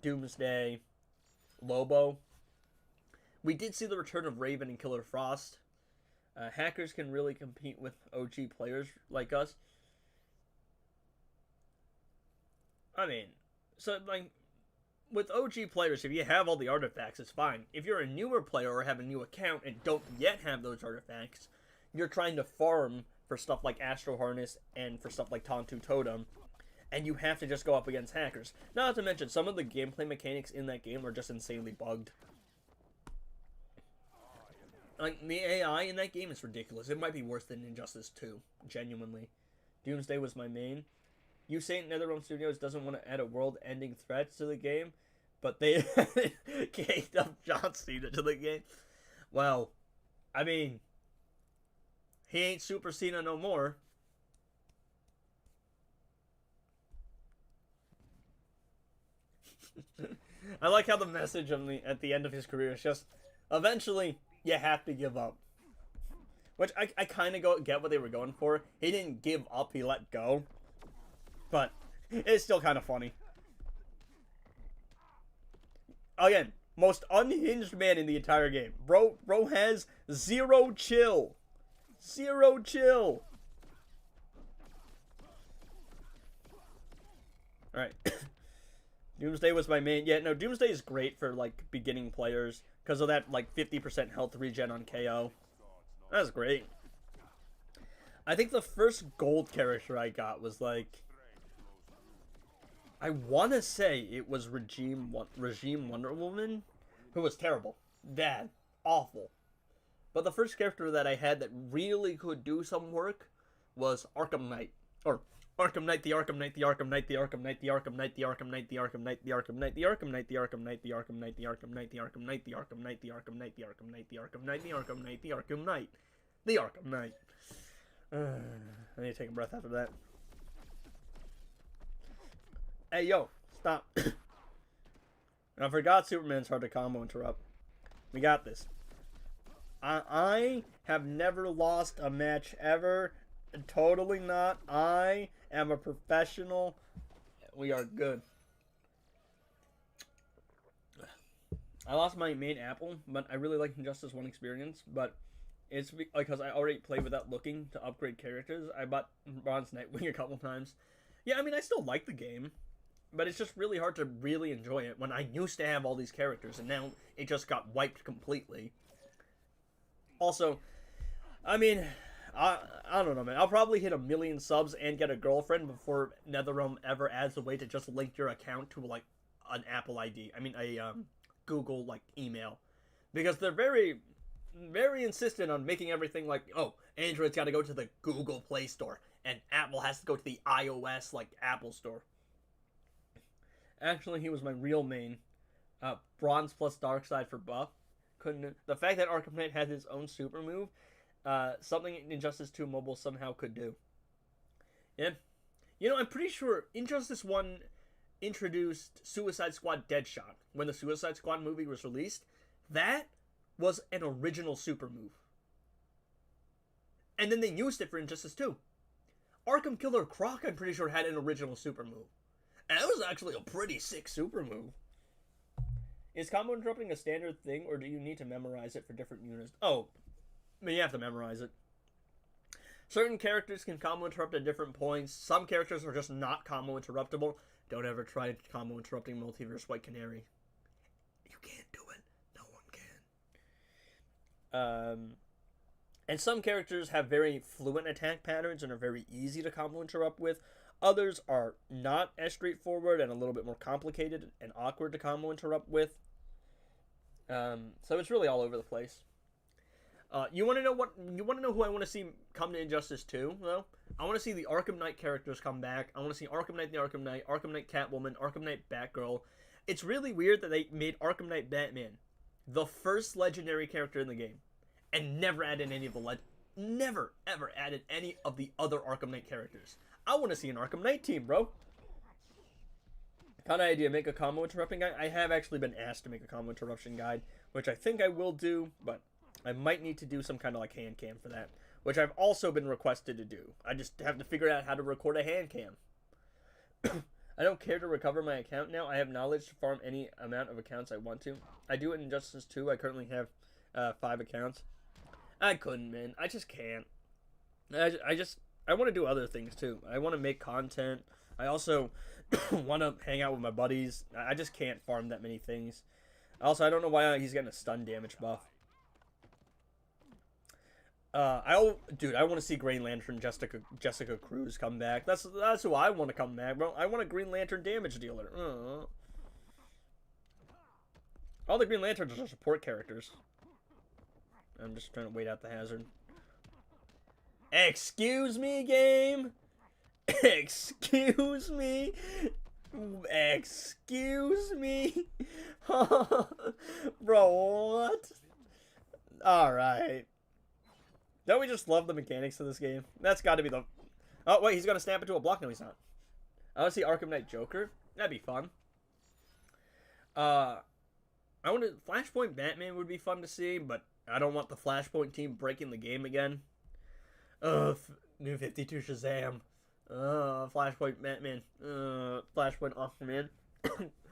Doomsday, Lobo. We did see the return of Raven and Killer Frost. Hackers can really compete with OG players like us. I mean, so, like, with OG players, if you have all the artifacts, it's fine. If you're a newer player or have a new account and don't yet have those artifacts, you're trying to farm for stuff like Astro Harness and for stuff like Tantu Totem, and you have to just go up against hackers. Not to mention, some of the gameplay mechanics in that game are just insanely bugged. Like, the AI in that game is ridiculous. It might be worse than Injustice 2, genuinely. Doomsday was my main. You say NetherRealm Studios doesn't want to add a world-ending threat to the game, but they caked up John Cena to the game. Well, I mean, he ain't Super Cena no more. I like how the message at the end of his career is just, eventually, you have to give up. Which I kind of get what they were going for. He didn't give up, he let go. But it's still kind of funny. Again, most unhinged man in the entire game. Bro has zero chill. Zero chill. Alright. Doomsday was my main. Yeah, no, Doomsday is great for, like, beginning players. Because of that, like, 50% health regen on KO. That's great. I think the first gold character I got was, like... I want to say it was Regime Wonder Woman, who was terrible. Bad. Awful. But the first character that I had that really could do some work was Arkham Knight. Or Arkham Knight, the Arkham Knight, the Arkham Knight, the Arkham Knight, the Arkham Knight, the Arkham Knight, the Arkham Knight, the Arkham Knight, the Arkham Knight, the Arkham Knight, the Arkham Knight, the Arkham Knight, the Arkham Knight, the Arkham Knight, the Arkham Knight, the Arkham Knight, the Arkham Knight, the Arkham Knight, the Arkham Knight, the Arkham Knight. I need to take a breath after that. Hey, yo, stop. I forgot Superman's hard to combo interrupt. We got this. I have never lost a match ever. Totally not. I am a professional. We are good. I lost my main apple, but I really like Injustice 1 experience, but it's because I already played without looking to upgrade characters. I bought Bronze Nightwing a couple times. Yeah, I mean, I still like the game, but it's just really hard to really enjoy it when I used to have all these characters, and now it just got wiped completely. Also, I mean, I don't know, man. I'll probably hit 1 million subs and get a girlfriend before NetherRealm ever adds a way to just link your account to, like, an Apple ID. I mean, a Google, like, email. Because they're very, very insistent on making everything like, oh, Android's got to go to the Google Play Store, and Apple has to go to the iOS, like, Apple Store. Actually, he was my real main. Bronze plus Darkseid for buff. The fact that Arkham Knight has his own super move, something Injustice 2 Mobile somehow could do. Yeah. You know, I'm pretty sure Injustice 1 introduced Suicide Squad Deadshot when the Suicide Squad movie was released. That was an original super move. And then they used it for Injustice 2. Arkham Killer Croc, I'm pretty sure, had an original super move. And it was actually a pretty sick super move. Is combo interrupting a standard thing, or do you need to memorize it for different units? Oh, I mean, you have to memorize it. Certain characters can combo interrupt at different points. Some characters are just not combo interruptible. Don't ever try combo interrupting Multiverse White Canary. You can't do it. No one can. And some characters have very fluent attack patterns and are very easy to combo interrupt with. Others are not as straightforward and a little bit more complicated and awkward to combo interrupt with. So it's really all over the place. You want to know who I want to see come to Injustice 2? Well, I want to see the Arkham Knight characters come back. I want to see Arkham Knight the Arkham Knight, Arkham Knight Catwoman, Arkham Knight Batgirl. It's really weird that they made Arkham Knight Batman the first legendary character in the game, and never added any of the never ever added any of the other Arkham Knight characters. I want to see an Arkham Knight team, bro. Kind of idea, make a combo interrupting guide. I have actually been asked to make a combo interruption guide, which I think I will do, but I might need to do some kind of like hand cam for that, which I've also been requested to do. I just have to figure out how to record a hand cam. I don't care to recover my account now. I have knowledge to farm any amount of accounts I want to. I do it in Injustice 2. I currently have 5 accounts. I couldn't, man. I just can't. I want to do other things too. I want to make content. I also want to hang out with my buddies. I just can't farm that many things. Also, I don't know why he's getting a stun damage buff. Dude, I want to see Green Lantern Jessica Cruz come back. That's who I want to come back, bro. I want a Green Lantern damage dealer. All the Green Lanterns are support characters. I'm just trying to wait out the hazard. Excuse me, game? Excuse me? Excuse me? Bro, what? Alright. Don't we just love the mechanics of this game? That's got to be the... Oh, wait, he's going to snap into a block? No, he's not. I want to see Arkham Knight Joker. That'd be fun. I want to... Flashpoint Batman would be fun to see, but I don't want the Flashpoint team breaking the game again. New 52 Shazam. Flashpoint Batman. Flashpoint Aquaman.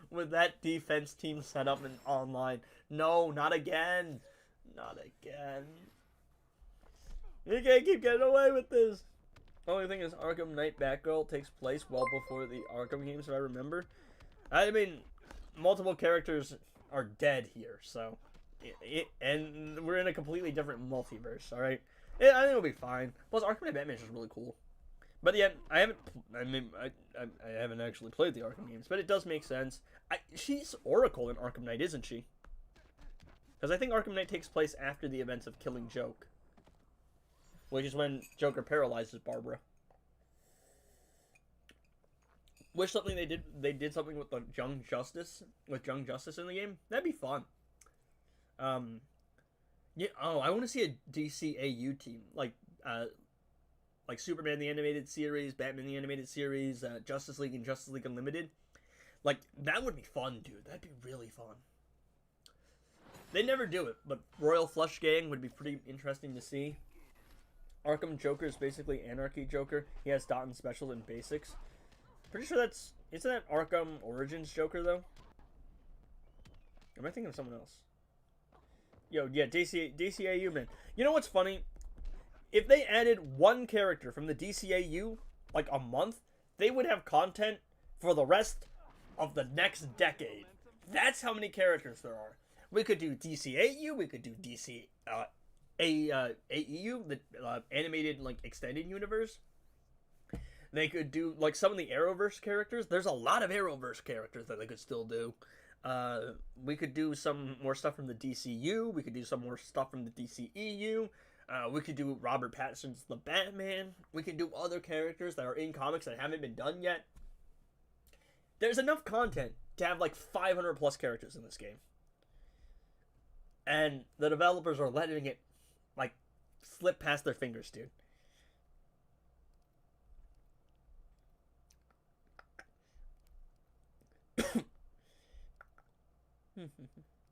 With that defense team set up in online. No, not again. Not again. You can't keep getting away with this. Only thing is, Arkham Knight Batgirl takes place well before the Arkham games, if I remember. I mean, multiple characters are dead here, so... and we're in a completely different multiverse, alright? I think it'll be fine. Plus, Arkham Knight Batman is just really cool. But yeah, I haven't actually played the Arkham games, but it does make sense. She's Oracle in Arkham Knight, isn't she? Because I think Arkham Knight takes place after the events of Killing Joke. Which is when Joker paralyzes Barbara. Wish something they did something with the Young Justice in the game. That'd be fun. Yeah. Oh, I want to see a DCAU team like Superman the animated series, Batman the animated series, Justice League and Justice League Unlimited. Like that would be fun, dude. That'd be really fun. They never do it, but Royal Flush Gang would be pretty interesting to see. Arkham Joker is basically Anarchy Joker. He has dot and special and basics. Pretty sure isn't that Arkham Origins Joker though? Am I thinking of someone else? Yo, yeah, DCAU, man. You know what's funny? If they added one character from the DCAU, like a month, they would have content for the rest of the next decade. That's how many characters there are. We could do DCAU, we could do AEU, the animated like extended universe. They could do like some of the Arrowverse characters. There's a lot of Arrowverse characters that they could still do. We could do some more stuff from the DCU. We could do some more stuff from the DCEU. We could do Robert Pattinson's The Batman. We could do other characters that are in comics that haven't been done yet. There's enough content to have like 500 plus characters in this game. And the developers are letting it like slip past their fingers, dude.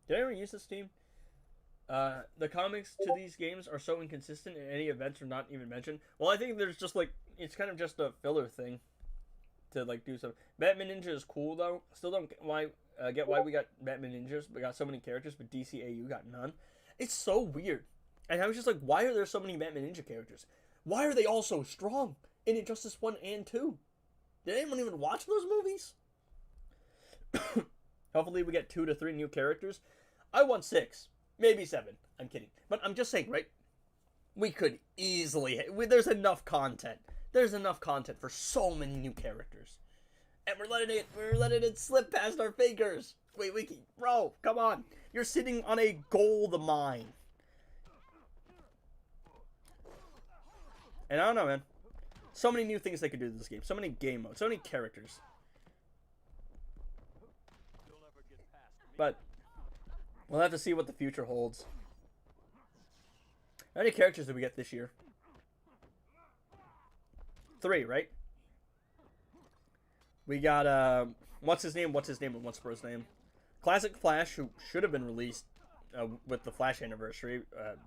Did I ever use this team? The comics to these games are so inconsistent and any events are not even mentioned. Well, I think there's just like, it's kind of just a filler thing to like do some. Batman Ninja is cool though. Still don't get why we got Batman Ninjas. We got so many characters, but DCAU got none. It's so weird. And I was just like, why are there so many Batman Ninja characters? Why are they all so strong in Injustice 1 and 2? Did anyone even watch those movies? Hopefully we get 2 to 3 new characters. I want 6. Maybe 7. I'm kidding. But I'm just saying, right? We could easily... There's enough content. There's enough content for so many new characters. And we're letting it slip past our fingers. Wait, bro, come on. You're sitting on a gold mine. And I don't know, man. So many new things they could do to this game. So many game modes. So many characters. But we'll have to see what the future holds. How many characters did we get this year? 3, right? We got, what's his name, and what's Bro's name? Classic Flash, who should have been released with the Flash anniversary,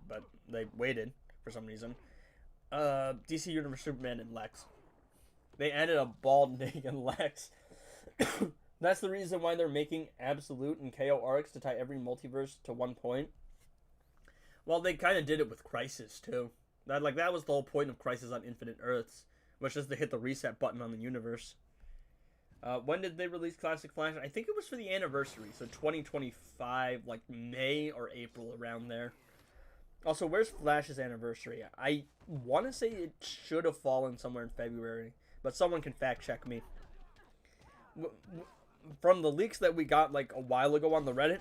but they waited for some reason. DC Universe Superman and Lex. They added a bald naked Lex. That's the reason why they're making Absolute and KO arcs to tie every multiverse to one point. Well, they kind of did it with Crisis, too. That was the whole point of Crisis on Infinite Earths, which is to hit the reset button on the universe. When did they release Classic Flash? I think it was for the anniversary, so 2025, like May or April, around there. Also, where's Flash's anniversary? I want to say it should have fallen somewhere in February, but someone can fact check me. From the leaks that we got like a while ago on the Reddit,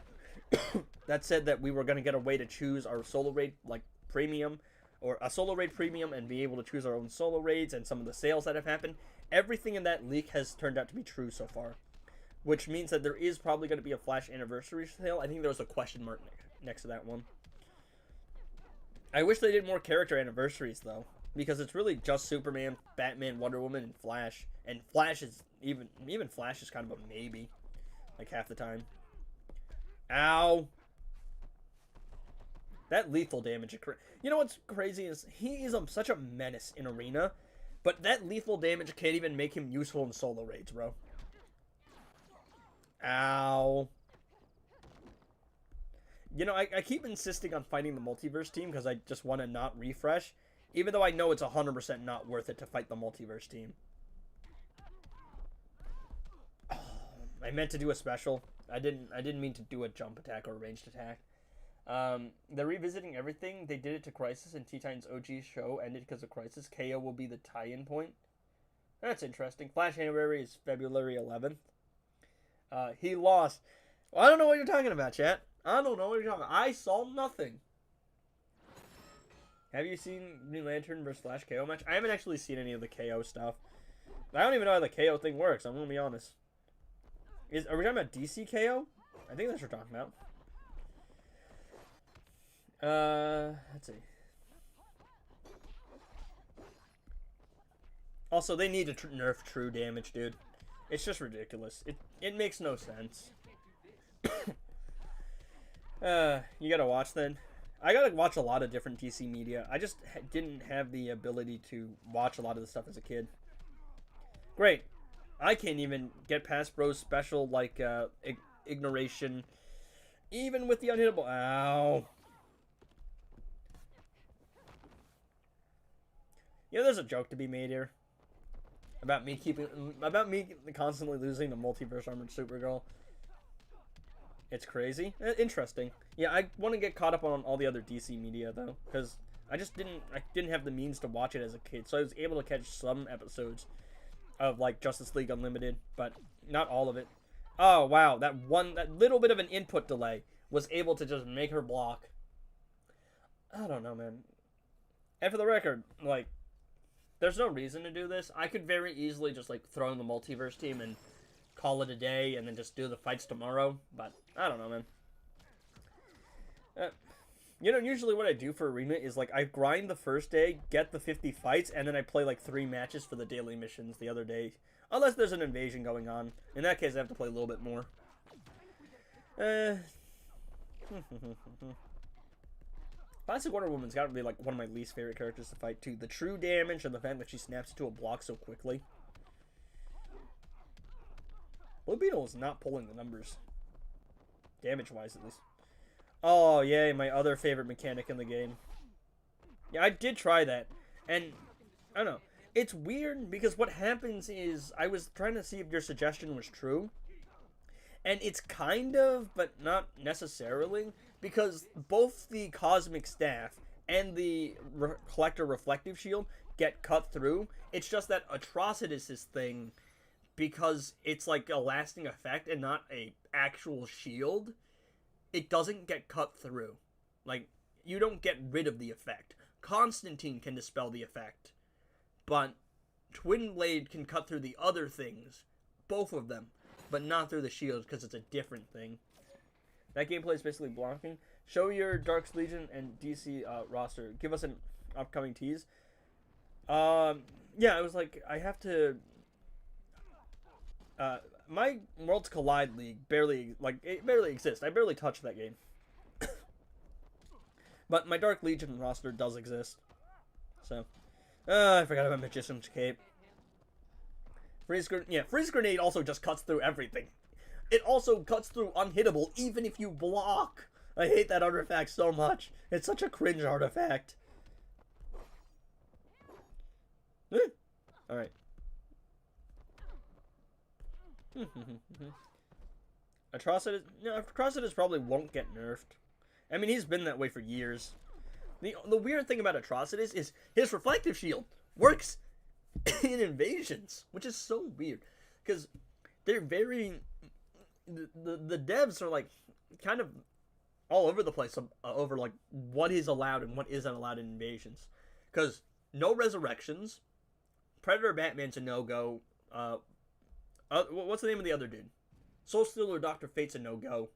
that said that we were going to get a way to choose our solo raid like premium, or a solo raid premium, and be able to choose our own solo raids, and some of the sales that have happened. Everything in that leak has turned out to be true so far, which means that there is probably going to be a Flash anniversary sale. I think there was a question mark next to that one. I wish they did more character anniversaries though, because it's really just Superman, Batman, Wonder Woman, and Flash. And Flash is even Flash is kind of a maybe, like half the time. Ow! That lethal damage. You know what's crazy is he is such a menace in arena, but that lethal damage can't even make him useful in solo raids, bro. Ow. You know, I keep insisting on fighting the multiverse team because I just want to not refresh, even though I know it's 100% not worth it to fight the multiverse team. Oh, I meant to do a special. I didn't mean to do a jump attack or a ranged attack. They're revisiting everything. They did it to Crisis, and T-Titan's OG show ended because of Crisis. KO will be the tie-in point. That's interesting. Flash Anniversary is February 11th. He lost. Well, I don't know what you're talking about, chat. I don't know what you're talking about. I saw nothing. Have you seen Green Lantern versus Flash KO match? I haven't actually seen any of the KO stuff. I don't even know how the KO thing works. I'm gonna be honest. Are we talking about DC KO? I think that's what we're talking about. Let's see. Also, they need to nerf true damage, dude. It's just ridiculous. It makes no sense. You gotta watch then. I gotta watch a lot of different DC media. I just didn't have the ability to watch a lot of the stuff as a kid. Great. I can't even get past Bro's special, like, ignoration. Even with the unhittable. Ow. You know, there's a joke to be made here. About me constantly losing the multiverse armored Supergirl. It's crazy. Interesting. Yeah, I want to get caught up on all the other DC media though, because I didn't have the means to watch it as a kid, so I was able to catch some episodes of like Justice League Unlimited, but not all of it. Oh wow, that little bit of an input delay was able to just make her block. I don't know, man. And for the record, like, there's no reason to do this. I could very easily just like throw in the multiverse team and call it a day and then just do the fights tomorrow, but I don't know, man. You know, usually what I do for Arena is like I grind the first day, get the 50 fights, and then I play like 3 matches for the daily missions the other day. Unless there's an invasion going on. In that case, I have to play a little bit more. Classic Wonder Woman's got to be like one of my least favorite characters to fight too. The true damage and the fact that she snaps into a block so quickly. Blue Beetle is not pulling the numbers. Damage-wise, at least. Oh, yay, my other favorite mechanic in the game. Yeah, I did try that. And, I don't know. It's weird because what happens is, I was trying to see if your suggestion was true. And it's kind of, but not necessarily. Because both the Cosmic Staff and the Collector Reflective Shield get cut through. It's just that Atrocitus' thing, because it's like a lasting effect and not a actual shield, it doesn't get cut through. Like, you don't get rid of the effect. Constantine can dispel the effect, but Twin Blade can cut through the other things, both of them, but not through the shield because it's a different thing. That gameplay is basically blocking. Show your Dark Legion and DC roster. Give us an upcoming tease. Yeah, it was like, I have to... my Worlds Collide League it barely exists. I barely touched that game. But my Dark Legion roster does exist. So, I forgot about Magician's Cape. Freeze Grenade also just cuts through everything. It also cuts through unhittable even if you block. I hate that artifact so much. It's such a cringe artifact. Alright. Atrocitus probably won't get nerfed. I mean, he's been that way for years. The weird thing about Atrocitus is his reflective shield works in invasions, which is so weird. Because they're very... The devs are, like, kind of all over the place over, like, what is allowed and what isn't allowed in invasions. Because no resurrections. Predator Batman's a no-go. What's the name of the other dude? Soul Stealer Dr. Fate's a no-go.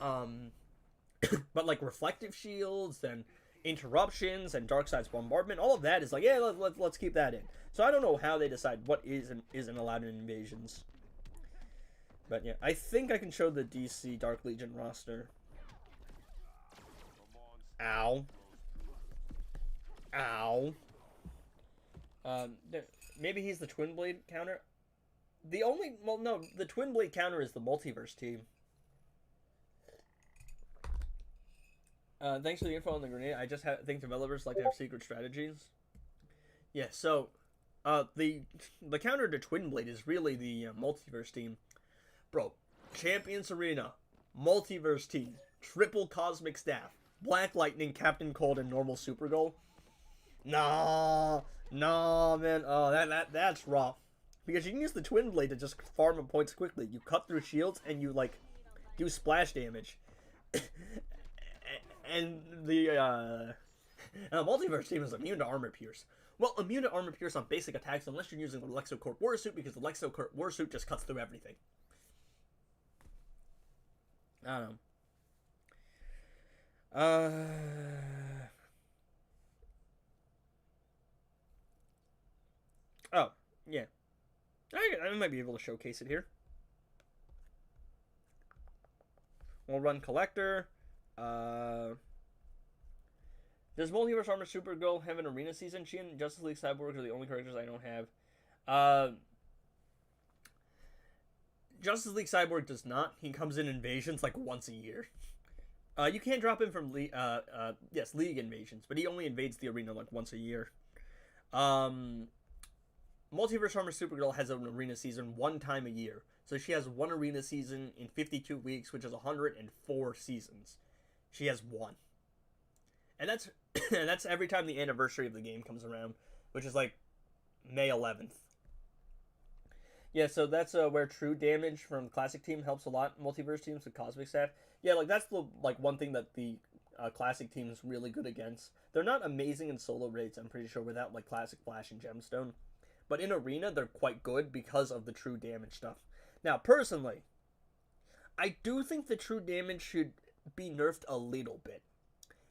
But, like, reflective shields and interruptions and Darkseid's bombardment, all of that is like, yeah, let's keep that in. So I don't know how they decide what is and isn't allowed in invasions. But yeah, I think I can show the DC Dark Legion roster. Ow. Ow. Maybe he's the Twin Blade counter. The Twin Blade counter is the multiverse team. Thanks for the info on the grenade. I just think developers like to have secret strategies. Yeah, so the counter to Twin Blade is really the multiverse team. Bro, Champions Arena, multiverse team, triple cosmic staff, Black Lightning, Captain Cold, and normal Supergirl. Nah, man. Oh, that's rough. Because you can use the Twin Blade to just farm up points quickly. You cut through shields and you like do splash damage. And the multiverse team is immune to armor pierce. Well, immune to armor pierce on basic attacks unless you're using the LexoCorp Warsuit, because the LexoCorp Warsuit just cuts through everything. I don't know. Oh, yeah. I might be able to showcase it here. We'll run Collector. Does Multiverse Armor Supergirl have an arena season? She and Justice League Cyborg are the only characters I don't have. Justice League Cyborg does not. He comes in invasions like once a year. You can drop him from League invasions, but he only invades the arena like once a year. Multiverse Armor Supergirl has an arena season one time a year. So she has one arena season in 52 weeks, which is 104 seasons. She has one. And that's every time the anniversary of the game comes around, which is like May 11th. Yeah, so that's where true damage from classic team helps a lot. Multiverse teams with cosmic staff. Yeah, like that's the one thing that the classic team is really good against. They're not amazing in solo raids, I'm pretty sure, without like classic Flash and Gemstone. But in arena, they're quite good because of the true damage stuff. Now, personally, I do think the true damage should be nerfed a little bit.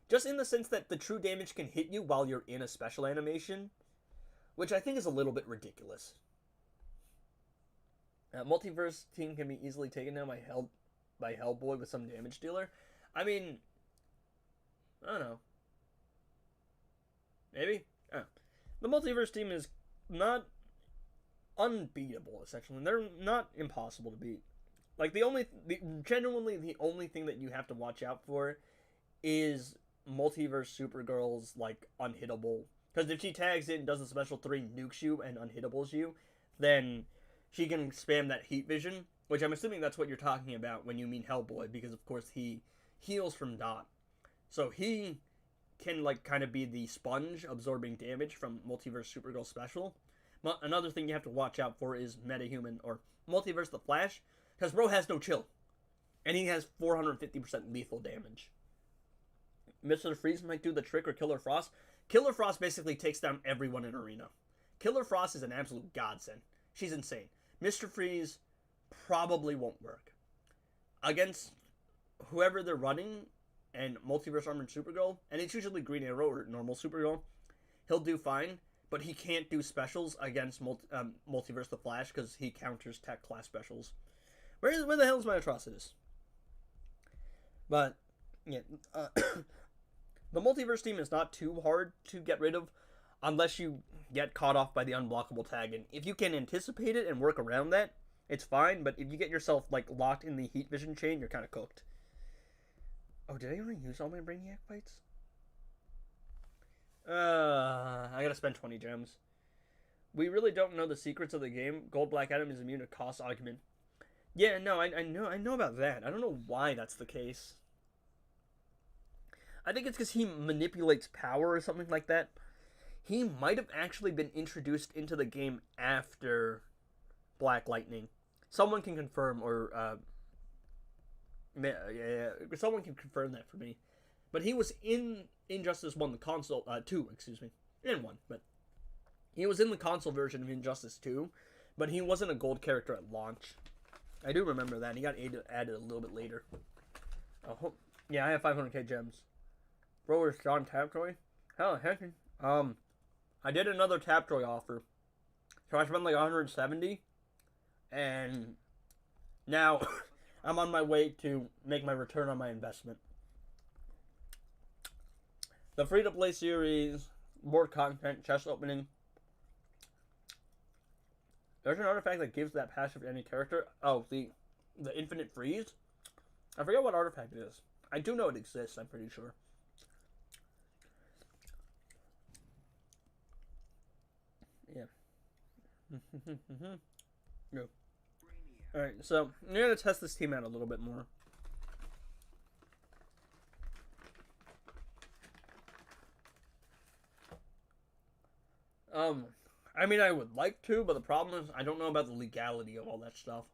Just in the sense that the true damage can hit you while you're in a special animation, which I think is a little bit ridiculous. Multiverse team can be easily taken down by Hellboy with some damage dealer. I mean, I don't know. Maybe? The multiverse team is not unbeatable, essentially. They're not impossible to beat. Like, genuinely the only thing that you have to watch out for is Multiverse Supergirl's, like, unhittable. Because if she tags in, does a special 3, nukes you, and unhittables you, then she can spam that heat vision, which I'm assuming that's what you're talking about when you mean Hellboy, because of course he heals from Dot. So he can, like, kind of be the sponge absorbing damage from Multiverse Supergirl special. But another thing you have to watch out for is Metahuman, or Multiverse the Flash, because bro has no chill. And he has 450% lethal damage. Mr. Freeze might do the trick, or Killer Frost. Killer Frost basically takes down everyone in Arena. Killer Frost is an absolute godsend. She's insane. Mr. Freeze probably won't work. Against whoever they're running, and Multiverse Armored Supergirl, and it's usually Green Arrow or normal Supergirl, he'll do fine, but he can't do specials against Multiverse the Flash, because he counters tech class specials. Where the hell is my Atrocitus? But, yeah, the Multiverse team is not too hard to get rid of, unless you get caught off by the unblockable tag. And if you can anticipate it and work around that, it's fine. But if you get yourself, like, locked in the heat vision chain, you're kind of cooked. Oh, did I already use all my Brainiac fights? I gotta spend 20 gems. We really don't know the secrets of the game. Gold Black Adam is immune to cost argument. Yeah, no, I know about that. I don't know why that's the case. I think it's because he manipulates power or something like that. He might have actually been introduced into the game after Black Lightning. Someone can confirm, or someone can confirm that for me. But he was in Injustice 1, the console, 2, excuse me. In 1, but he was in the console version of Injustice 2, but he wasn't a gold character at launch. I do remember that. He got added a little bit later. Yeah, I have 500k gems. Bro, is John Tapjoy? Hell, heck. I did another Tapjoy offer. So I spent like 170. And now I'm on my way to make my return on my investment. The free-to-play series, more content, chest opening. There's an artifact that gives that passive to any character. Oh, the infinite freeze? I forget what artifact it is. I do know it exists, I'm pretty sure. Yeah. Yeah. Alright, so I'm going to test this team out a little bit more. I mean, I would like to, but the problem is I don't know about the legality of all that stuff.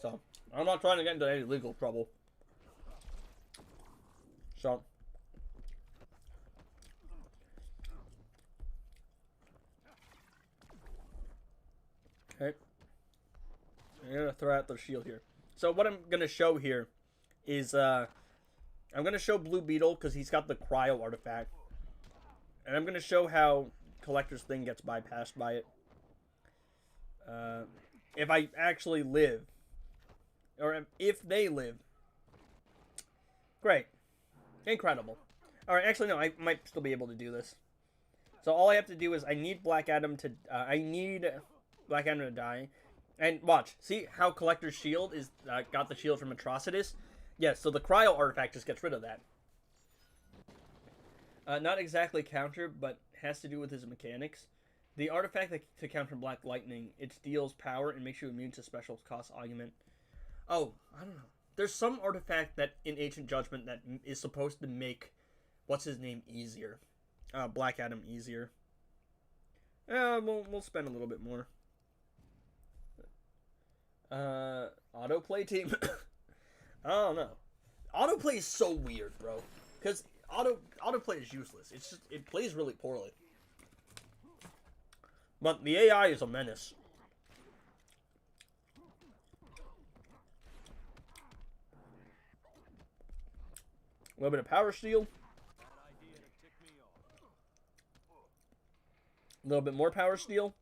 So, I'm not trying to get into any legal trouble. So, okay. I'm going to throw out the shield here. So, what I'm going to show here is, I'm going to show Blue Beetle because he's got the cryo artifact. And I'm going to show how Collector's Thing gets bypassed by it. If I actually live. Or if they live. Great. Incredible. Alright, actually no, I might still be able to do this. So all I have to do is I need Black Adam to die. And watch, see how Collector's Shield is got the shield from Atrocitus? Yes, so the cryo artifact just gets rid of that. Not exactly counter, but has to do with his mechanics. The artifact to counter Black Lightning, it deals power and makes you immune to special cost augment. Oh, I don't know. There's some artifact that in Ancient Judgment that is supposed to make what's his name easier, Black Adam easier. We'll spend a little bit more. Autoplay team. I don't know. Autoplay is so weird, bro. Because autoplay is useless. It's just it plays really poorly. But the AI is a menace. A little bit of power steal. A little bit more power steal.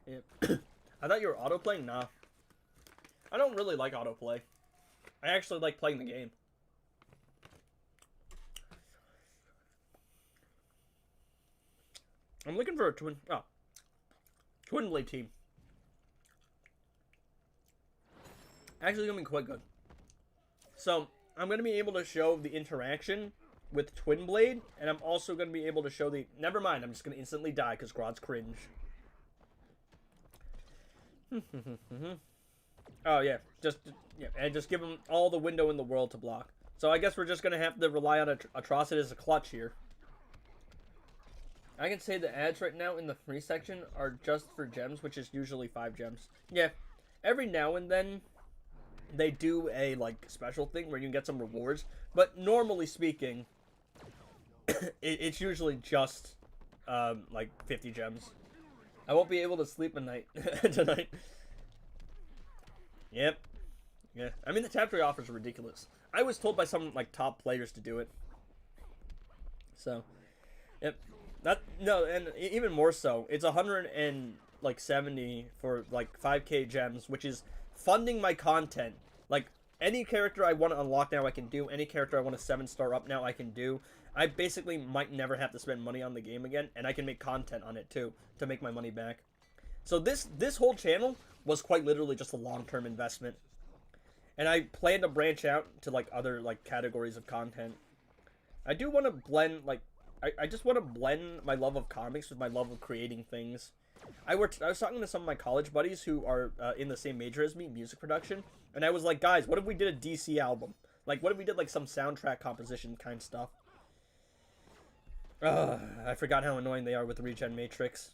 Yeah. I thought you were autoplaying? Nah. I don't really like autoplay. I actually like playing the game. I'm looking for a twin blade team. Actually gonna be quite good. So, I'm gonna be able to show the interaction with Twin Blade, and I'm also going to be able to show the... Never mind, I'm just going to instantly die because Grodd's cringe. Oh, yeah. And just give him all the window in the world to block. So I guess we're just going to have to rely on Atrocity as a clutch here. I can say the ads right now in the free section are just for gems, which is usually 5 gems. Yeah. Every now and then, they do a, like, special thing where you can get some rewards. But normally speaking... it's usually just, like, 50 gems. I won't be able to sleep at night tonight. Yep. Yeah. I mean, the Taptree offers are ridiculous. I was told by some, like, top players to do it. So, yep. And even more so, it's 170 for, like, 5k gems, which is funding my content. Like, any character I want to unlock now I can do. Any character I want to 7-star up now I can do. I basically might never have to spend money on the game again, and I can make content on it too to make my money back. So this whole channel was quite literally just a long-term investment, and I plan to branch out to like other like categories of content. I do want to blend like I just want to blend my love of comics with my love of creating things. I was talking to some of my college buddies who are in the same major as me, music production, and I was like, guys, what if we did a DC album? Like, what if we did like some soundtrack composition kind of stuff? I forgot how annoying they are with the regen matrix.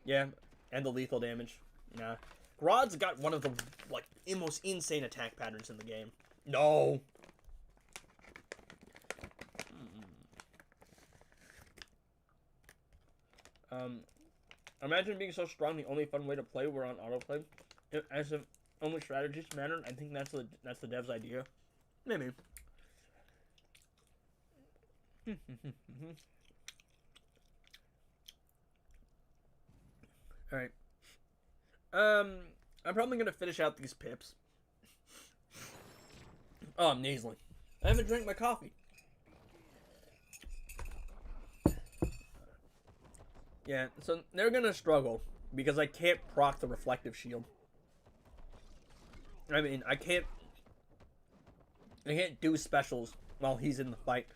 Yeah, and the lethal damage. Nah. Grodd's got one of the, like, most insane attack patterns in the game. No! Imagine being so strong. The only fun way to play were on autoplay. As if only strategies mattered. I think that's the dev's idea. Maybe. All right. I'm probably gonna finish out these pips. Oh, I'm nasally. I haven't drank my coffee. Yeah, so they're gonna struggle because I can't proc the reflective shield. I mean, I can't do specials while he's in the fight.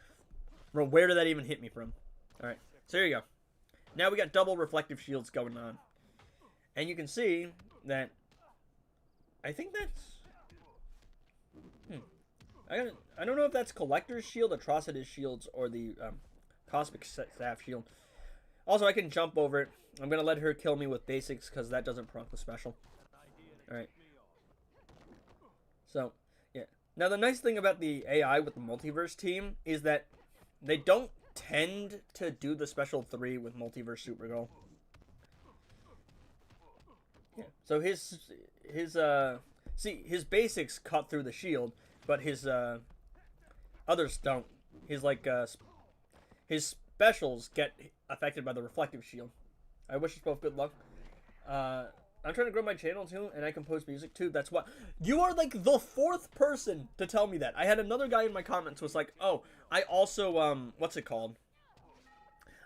Bro, where did that even hit me from? Alright, so here you go. Now we got double reflective shields going on. And you can see that I think that's I don't know if that's Collector's Shield, Atrocity's Shields, or the Cosmic Staff Shield. Also, I can jump over it. I'm going to let her kill me with basics because that doesn't proc the special. Alright. So, yeah. Now, the nice thing about the AI with the Multiverse team is that they don't tend to do the Special 3 with Multiverse Supergirl. Yeah. So his basics cut through the shield, but his others don't. His specials get affected by the reflective shield. I wish us both good luck. I'm trying to grow my channel too, and I compose music too. That's what you are like the fourth person to tell me that. I had another guy in my comments was like, "Oh, I also what's it called?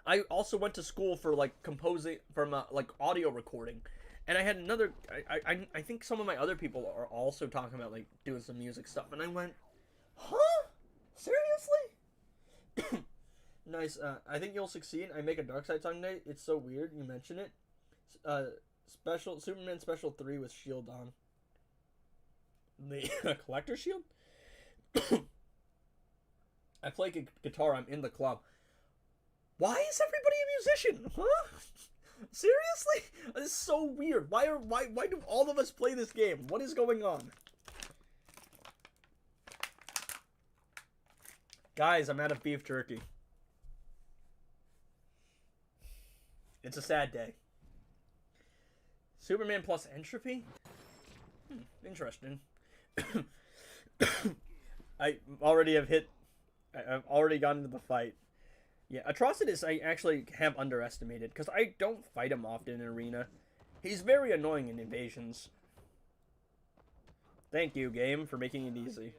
I also went to school for like composing from like audio recording." And I had another, I think some of my other people are also talking about, like, doing some music stuff. And I went, huh? Seriously? Nice. I think you'll succeed. I make a Darkseid song today. It's so weird you mention it. Superman Special 3 with shield on. The Collector Shield? I play guitar. I'm in the club. Why is everybody a musician? Huh? Seriously? This is so weird. Why do all of us play this game? What is going on? Guys, I'm out of beef jerky. It's a sad day. Superman plus entropy? Interesting. I already have hit... I've already gotten into the fight. Yeah, Atrocitus I actually have underestimated, because I don't fight him often in Arena. He's very annoying in invasions. Thank you, game, for making it easy.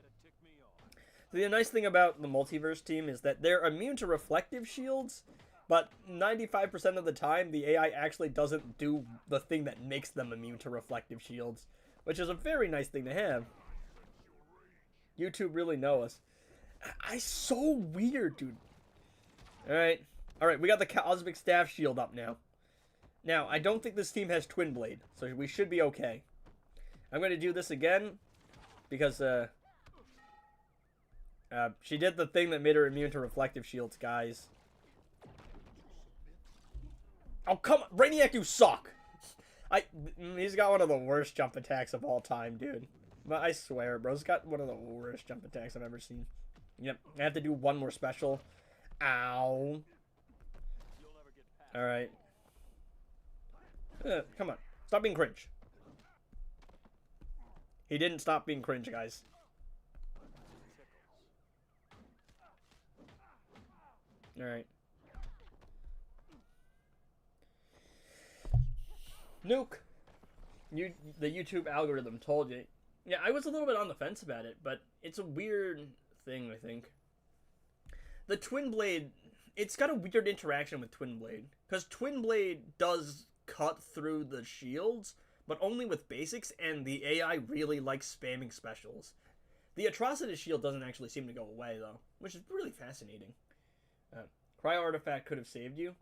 The nice thing about the Multiverse team is that they're immune to reflective shields, but 95% of the time, the AI actually doesn't do the thing that makes them immune to reflective shields, which is a very nice thing to have. YouTube really know us. So weird, dude. Alright, we got the Cosmic Staff Shield up now. Now, I don't think this team has Twin Blade, so we should be okay. I'm going to do this again, because, she did the thing that made her immune to reflective shields, guys. Oh, come on, Brainiac, you suck! He's got one of the worst jump attacks of all time, dude. But I swear, bro's got one of the worst jump attacks I've ever seen. Yep, I have to do one more special. Ow. Alright. Come on. Stop being cringe. He didn't stop being cringe, guys. Alright. Nuke. The YouTube algorithm told you. Yeah, I was a little bit on the fence about it, but it's a weird thing, I think. The Twin Blade, it's got a weird interaction with Twin Blade. Because Twin Blade does cut through the shields, but only with basics, and the AI really likes spamming specials. The Atrocity shield doesn't actually seem to go away, though, which is really fascinating. Cryo Artifact could have saved you.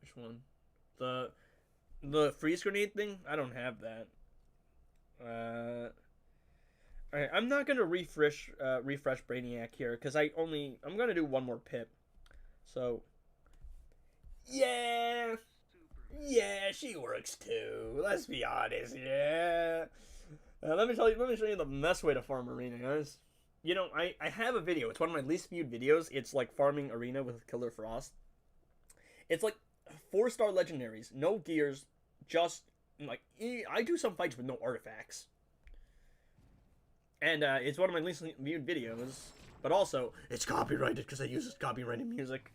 Which one? The freeze grenade thing? I don't have that. Alright, I'm not gonna refresh Brainiac here, because I'm gonna do one more pip. So yeah, she works too. Let's be honest, yeah. Let me show you the best way to farm Arena, guys. You know, I have a video. It's one of my least viewed videos. It's like farming arena with Killer Frost. It's like 4-star legendaries, no gears, just like I do some fights with no artifacts. And it's one of my least viewed videos, but also it's copyrighted because I use copyrighted music.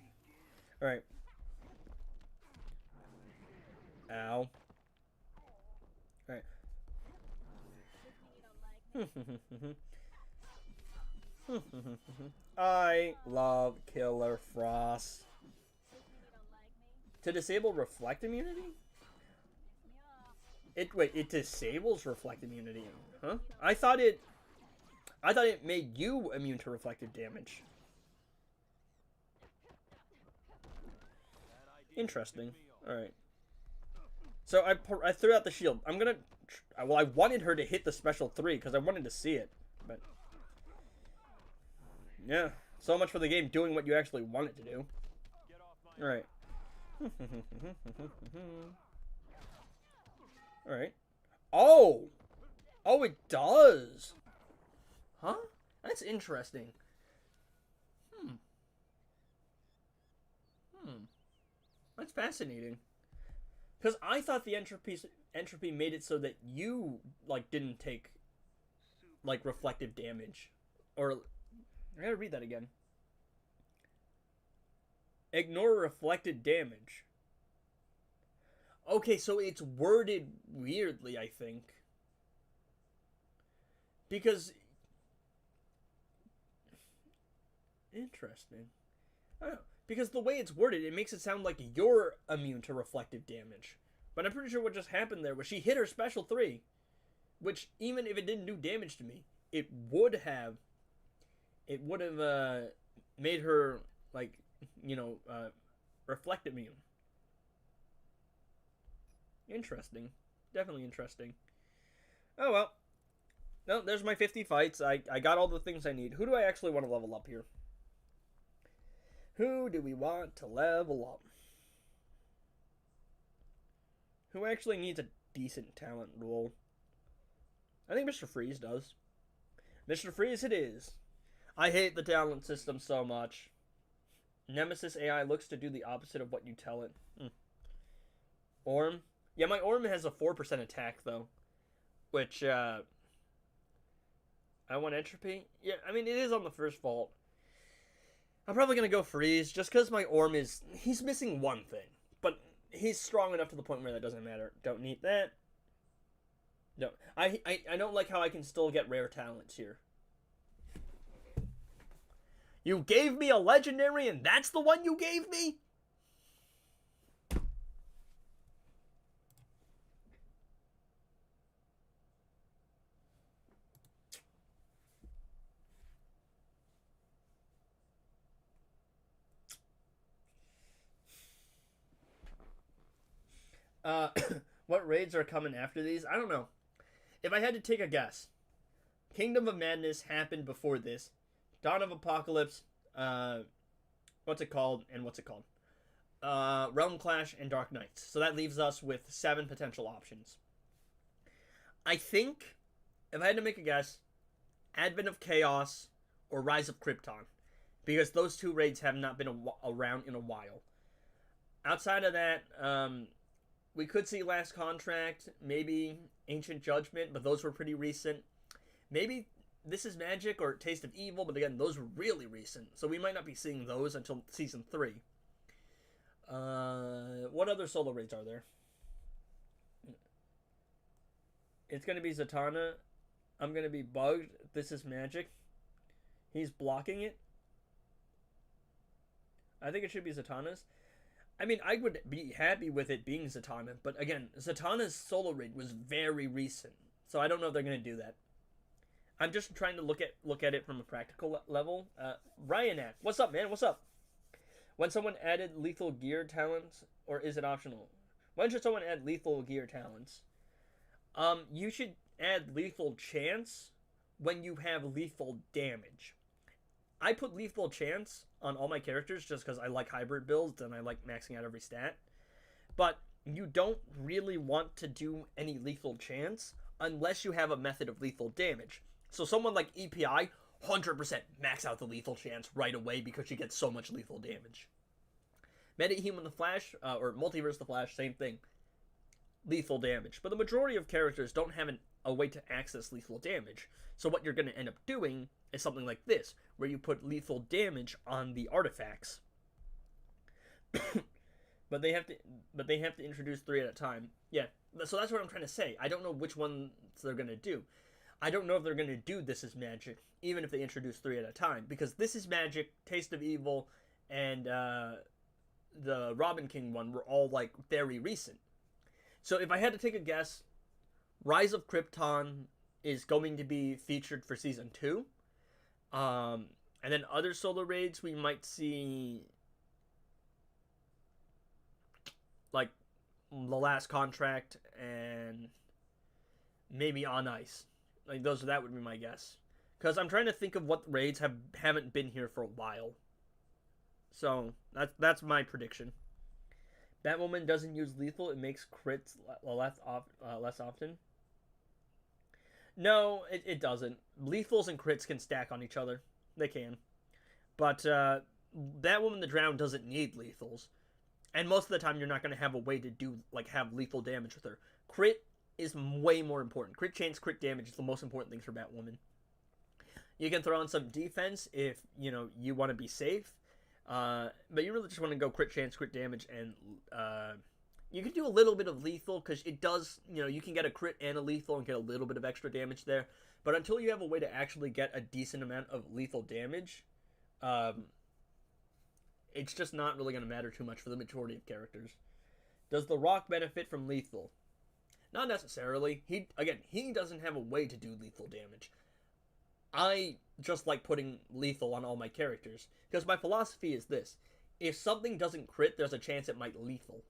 All right. Ow. All right. I love Killer Frost. To disable reflect immunity? It disables reflect immunity, huh? I thought it made you immune to reflective damage. Interesting. All right. So I threw out the shield. I'm gonna. Well, I wanted her to hit the special 3 because I wanted to see it, but yeah. So much for the game doing what you actually want it to do. All right. All right. Oh. Oh, it does. Huh? That's interesting. That's fascinating. Because I thought the entropy made it so that you like didn't take like reflective damage, or I gotta read that again. Ignore reflected damage. Okay, so it's worded weirdly, I think. Because interesting. I don't know. Because the way it's worded, it makes it sound like you're immune to reflective damage. But I'm pretty sure what just happened there was she hit her special 3, which even if it didn't do damage to me, it would have made her like, you know, reflect immune. Interesting. Definitely interesting. Oh well. No, there's my 50 fights. I got all the things I need. Who do I actually want to level up here? Who do we want to level up? Who actually needs a decent talent role? I think Mr. Freeze does. Mr. Freeze it is. I hate the talent system so much. Nemesis AI looks to do the opposite of what you tell it. Orm? Yeah, my Orm has a 4% attack, though. Which, I want Entropy? Yeah, I mean, it is on the first vault. I'm probably going to go Freeze, just because my Orm is... He's missing one thing. But he's strong enough to the point where that doesn't matter. Don't need that. No. I don't like how I can still get rare talents here. You gave me a legendary and that's the one you gave me? What raids are coming after these? I don't know. If I had to take a guess, Kingdom of Madness happened before this. Dawn of Apocalypse, what's it called, and what's it called? Realm Clash and Dark Knights. So that leaves us with 7 potential options. I think, if I had to make a guess, Advent of Chaos or Rise of Krypton. Because those 2 raids have not been around in a while. Outside of that, we could see Last Contract, maybe Ancient Judgment, but those were pretty recent. Maybe This Is Magic or Taste of Evil, but again, those were really recent, so we might not be seeing those until Season 3. What other solo raids are there? It's going to be Zatanna. I'm going to be bugged. This Is Magic. He's blocking it. I think it should be Zatanna's. I mean, I would be happy with it being Zatanna, but again, Zatanna's solo raid was very recent, so I don't know if they're going to do that. I'm just trying to look at it from a practical level. Ryanak, what's up, man? What's up? When someone added lethal gear talents, or is it optional? When should someone add lethal gear talents? You should add lethal chance when you have lethal damage. I put lethal chance on all my characters just because I like hybrid builds and I like maxing out every stat. But you don't really want to do any lethal chance unless you have a method of lethal damage. So someone like EPI 100% max out the lethal chance right away because she gets so much lethal damage. Metahuman the Flash, or Multiverse the Flash, same thing. Lethal damage. But the majority of characters don't have a way to access lethal damage. So what you're going to end up doing is something like this, where you put lethal damage on the artifacts. but they have to introduce 3 at a time. Yeah, so that's what I'm trying to say. I don't know which ones they're going to do. I don't know if they're going to do This Is Magic, even if they introduce 3 at a time. Because This Is Magic, Taste of Evil, and the Robin King one were all, like, very recent. So if I had to take a guess, Rise of Krypton is going to be featured for Season 2. And then other solo raids, we might see, like, The Last Contract and maybe On Ice. Like, that would be my guess. Because I'm trying to think of what raids haven't been here for a while. So, that's my prediction. Batwoman doesn't use lethal. It makes crits less often. No, it doesn't. Lethals and crits can stack on each other. They can. But Batwoman the Drown doesn't need lethals. And most of the time, you're not going to have a way to have lethal damage with her. Crit is way more important. Crit chance, crit damage is the most important things for Batwoman. You can throw on some defense if, you want to be safe. But you really just want to go crit chance, crit damage, and you can do a little bit of lethal, because it does, you can get a crit and a lethal and get a little bit of extra damage there. But until you have a way to actually get a decent amount of lethal damage, it's just not really going to matter too much for the majority of characters. Does The Rock benefit from lethal? Not necessarily. He doesn't have a way to do lethal damage. I just like putting lethal on all my characters, because my philosophy is this: if something doesn't crit, there's a chance it might lethal.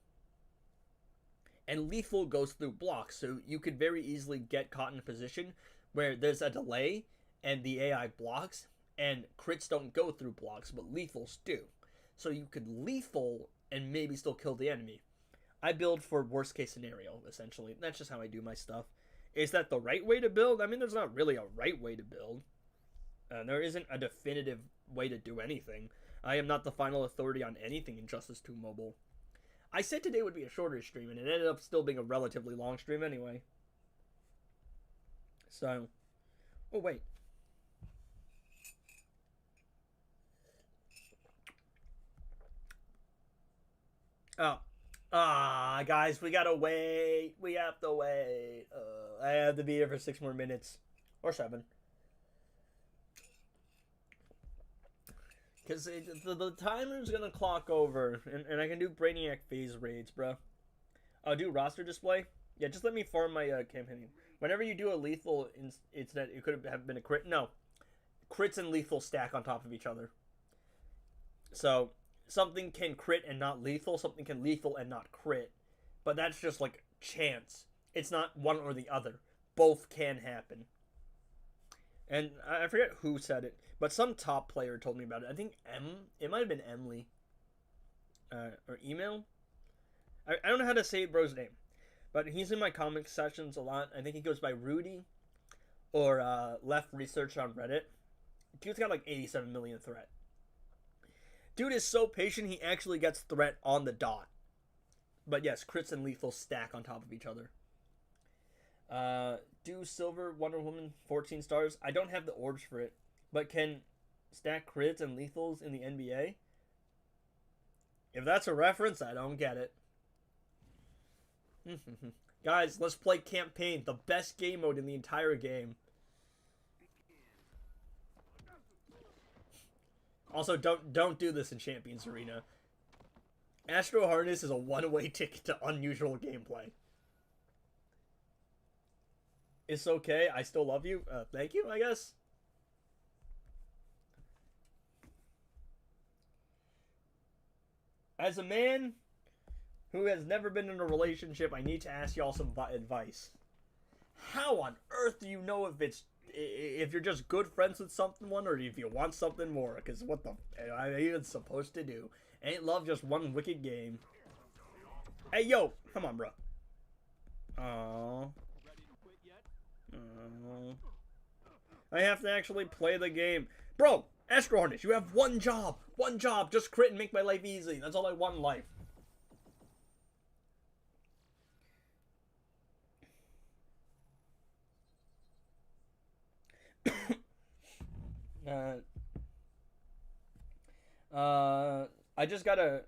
And lethal goes through blocks, so you could very easily get caught in a position where there's a delay and the AI blocks, and crits don't go through blocks, but lethals do. So you could lethal and maybe still kill the enemy. I build for worst case scenario, essentially. That's just how I do my stuff. Is that the right way to build? I mean, there's not really a right way to build. There isn't a definitive way to do anything. I am not the final authority on anything in Justice 2 Mobile. I said today would be a shorter stream, and it ended up still being a relatively long stream anyway. So, oh wait. Guys, we gotta wait. We have to wait. I have to be here for 6 more minutes. Or 7. Because the timer's gonna clock over, and I can do Brainiac phase raids, bro. I'll do roster display. Yeah, just let me farm my campaign. Whenever you do a lethal incident, it could have been a crit. No. Crits and lethal stack on top of each other. So, something can crit and not lethal. Something can lethal and not crit. But that's just like chance. It's not one or the other. Both can happen. And I forget who said it, but some top player told me about it. I think it might have been Emily. Or email? I don't know how to say bro's name. But he's in my comic sessions a lot. I think he goes by Rudy. Or Left Research on Reddit. Dude's got like 87 million threat. Dude is so patient, he actually gets threat on the dot. But yes, crits and lethal stack on top of each other. Do Silver Wonder Woman 14 stars. I don't have the orbs for it, but can stack crits and lethals in the NBA? If that's a reference, I don't get it. Guys, let's play campaign, the best game mode in the entire game. Also, don't do this in Champions Arena. Astro Harness is a one-way ticket to unusual gameplay. It's okay, I still love you. Thank you, I guess. As a man who has never been in a relationship, I need to ask y'all some advice. How on earth do you know if you're just good friends with someone or if you want something more? Because what the am I even supposed to do? Ain't love just one wicked game? Hey, yo, come on, bro. Aww. I have to actually play the game. Bro, Astro Harness, you have one job. One job. Just crit and make my life easy. That's all I want in life. I just got a...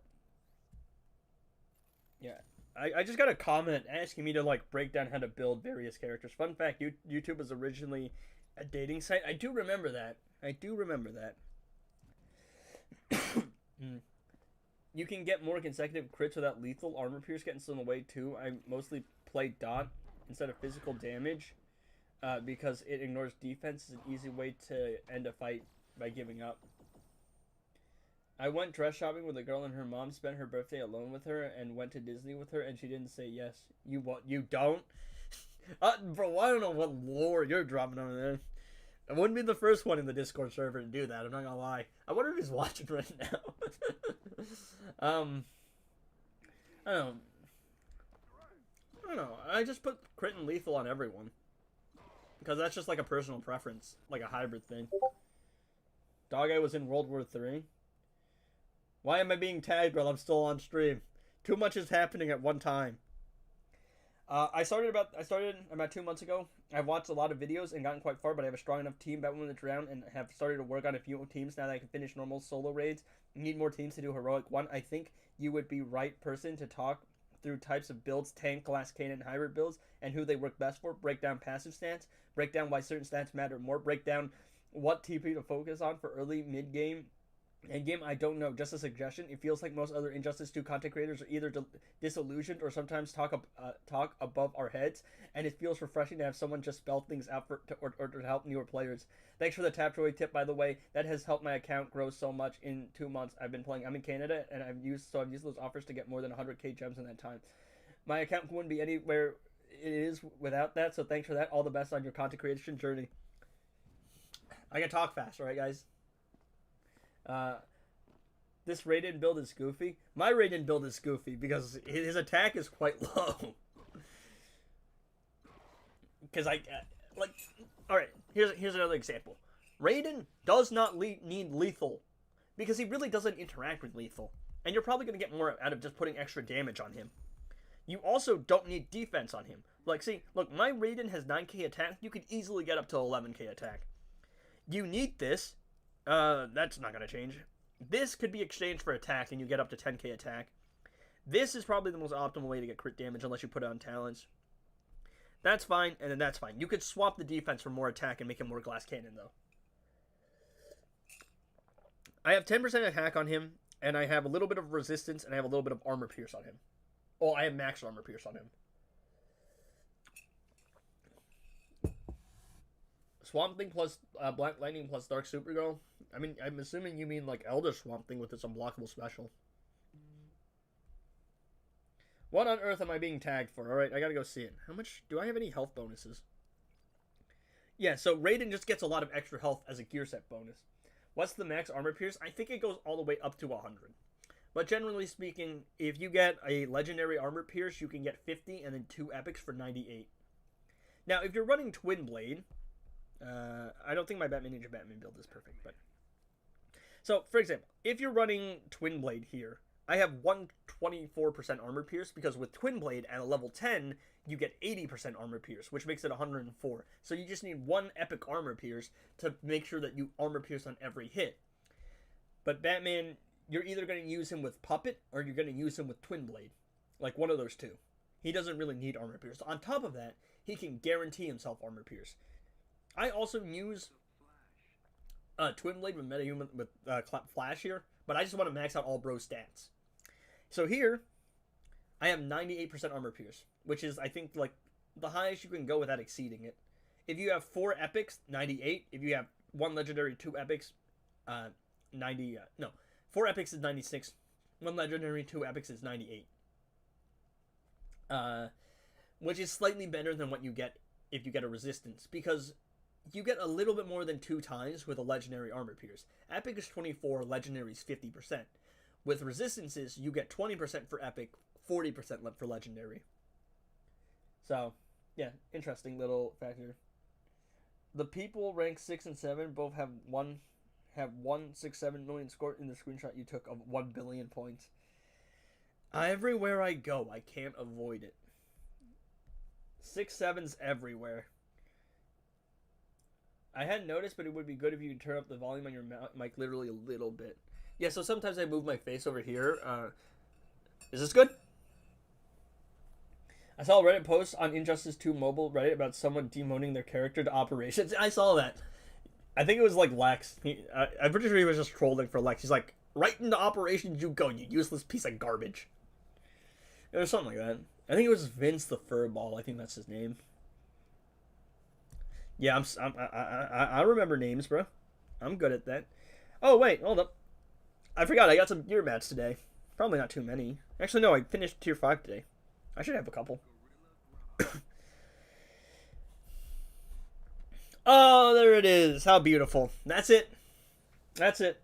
Yeah. I just got a comment asking me to, like, break down how to build various characters. Fun fact, YouTube was originally a dating site. I do remember that. You can get more consecutive crits without lethal. Armor pierce getting in the way, too. I mostly play dot instead of physical damage because it ignores defense. It's an easy way to end a fight by giving up. I went dress shopping with a girl and her mom, spent her birthday alone with her, and went to Disney with her, and she didn't say yes. You what? You don't? Bro, I don't know what lore you're dropping on there. I wouldn't be the first one in the Discord server to do that, I'm not gonna lie. I wonder if he's watching right now. I don't know. I just put crit and lethal on everyone. Because that's just like a personal preference. Like a hybrid thing. Dog Eye was in World War III. Why am I being tagged while I'm still on stream? Too much is happening at one time. I started about 2 months ago. I've watched a lot of videos and gotten quite far, but I have a strong enough team that when it's around and have started to work on a few teams now that I can finish normal solo raids. Need more teams to do heroic 1. I think you would be right person to talk through types of builds, tank, glass cannon, hybrid builds, and who they work best for. Break down passive stance. Break down why certain stats matter more. Break down what TP to focus on for early, mid-game, end-game. I don't know. Just a suggestion. It feels like most other Injustice 2 content creators are either disillusioned or sometimes talk above our heads, and it feels refreshing to have someone just spell things out or to help newer players. Thanks for the Tapjoy tip, by the way. That has helped my account grow so much in 2 months. I've been playing. I'm in Canada, and I've used those offers to get more than 100k gems in that time. My account wouldn't be anywhere it is without that, so thanks for that. All the best on your content creation journey. I can talk fast, alright, guys? This Raiden build is goofy. My Raiden build is goofy because his attack is quite low. Because alright, here's another example. Raiden does not need lethal because he really doesn't interact with lethal. And you're probably going to get more out of just putting extra damage on him. You also don't need defense on him. Like, see, look, my Raiden has 9k attack. You could easily get up to 11k attack. You need this. That's not going to change. This could be exchanged for attack, and you get up to 10k attack. This is probably the most optimal way to get crit damage, unless you put it on talents. That's fine, and then that's fine. You could swap the defense for more attack and make him more glass cannon, though. I have 10% attack on him, and I have a little bit of resistance, and I have a little bit of armor pierce on him. Oh, I have max armor pierce on him. Swamp Thing plus Black Lightning plus Dark Supergirl. I mean, I'm assuming you mean like Elder Swamp Thing with its unblockable special. What on earth am I being tagged for? Alright, I gotta go see it. How much... Do I have any health bonuses? Yeah, so Raiden just gets a lot of extra health as a gear set bonus. What's the max armor pierce? I think it goes all the way up to 100. But generally speaking, if you get a legendary armor pierce, you can get 50 and then 2 epics for 98. Now, if you're running Twin Blade... I don't think my Batman Ninja Batman build is perfect, but... So, for example, if you're running Twin Blade here, I have 124% armor pierce, because with Twin Blade at a level 10, you get 80% armor pierce, which makes it 104. So you just need 1 epic armor pierce to make sure that you armor pierce on every hit. But Batman, you're either going to use him with Puppet, or you're going to use him with Twin Blade. Like, one of those two. He doesn't really need armor pierce. On top of that, he can guarantee himself armor pierce. I also use Twin Blade with Metahuman with Flash here, but I just want to max out all bro stats. So here, I have 98% armor pierce, which is, I think, like, the highest you can go without exceeding it. If you have 4 epics, 98. If you have 1 legendary, 2 epics, 90, no. 4 epics is 96. 1 legendary, 2 epics is 98. Which is slightly better than what you get if you get a resistance, because you get a little bit more than 2 times with a legendary armor pierce. Epic is 24, legendary is 50%. With resistances, you get 20% for epic, 40% for legendary. So, yeah, interesting little factor. The people ranked 6 and 7 both have 167 million score in the screenshot you took of 1 billion points. Everywhere I go, I can't avoid it. 6-7's everywhere. I hadn't noticed, but it would be good if you could turn up the volume on your mic literally a little bit. Yeah, so sometimes I move my face over here. Is this good? I saw a Reddit post on Injustice 2 mobile Reddit about someone demoting their character to operations. I saw that. I think it was like Lex. I'm pretty sure he was just trolling for Lex. He's like, right into operations you go, you useless piece of garbage. It was something like that. I think it was Vince the Furball. I think that's his name. Yeah, I remember names, bro. I'm good at that. Oh, wait, hold up. I forgot, I got some gear mats today. Probably not too many. Actually, no, I finished tier 5 today. I should have a couple. Oh, there it is. How beautiful. That's it. That's it.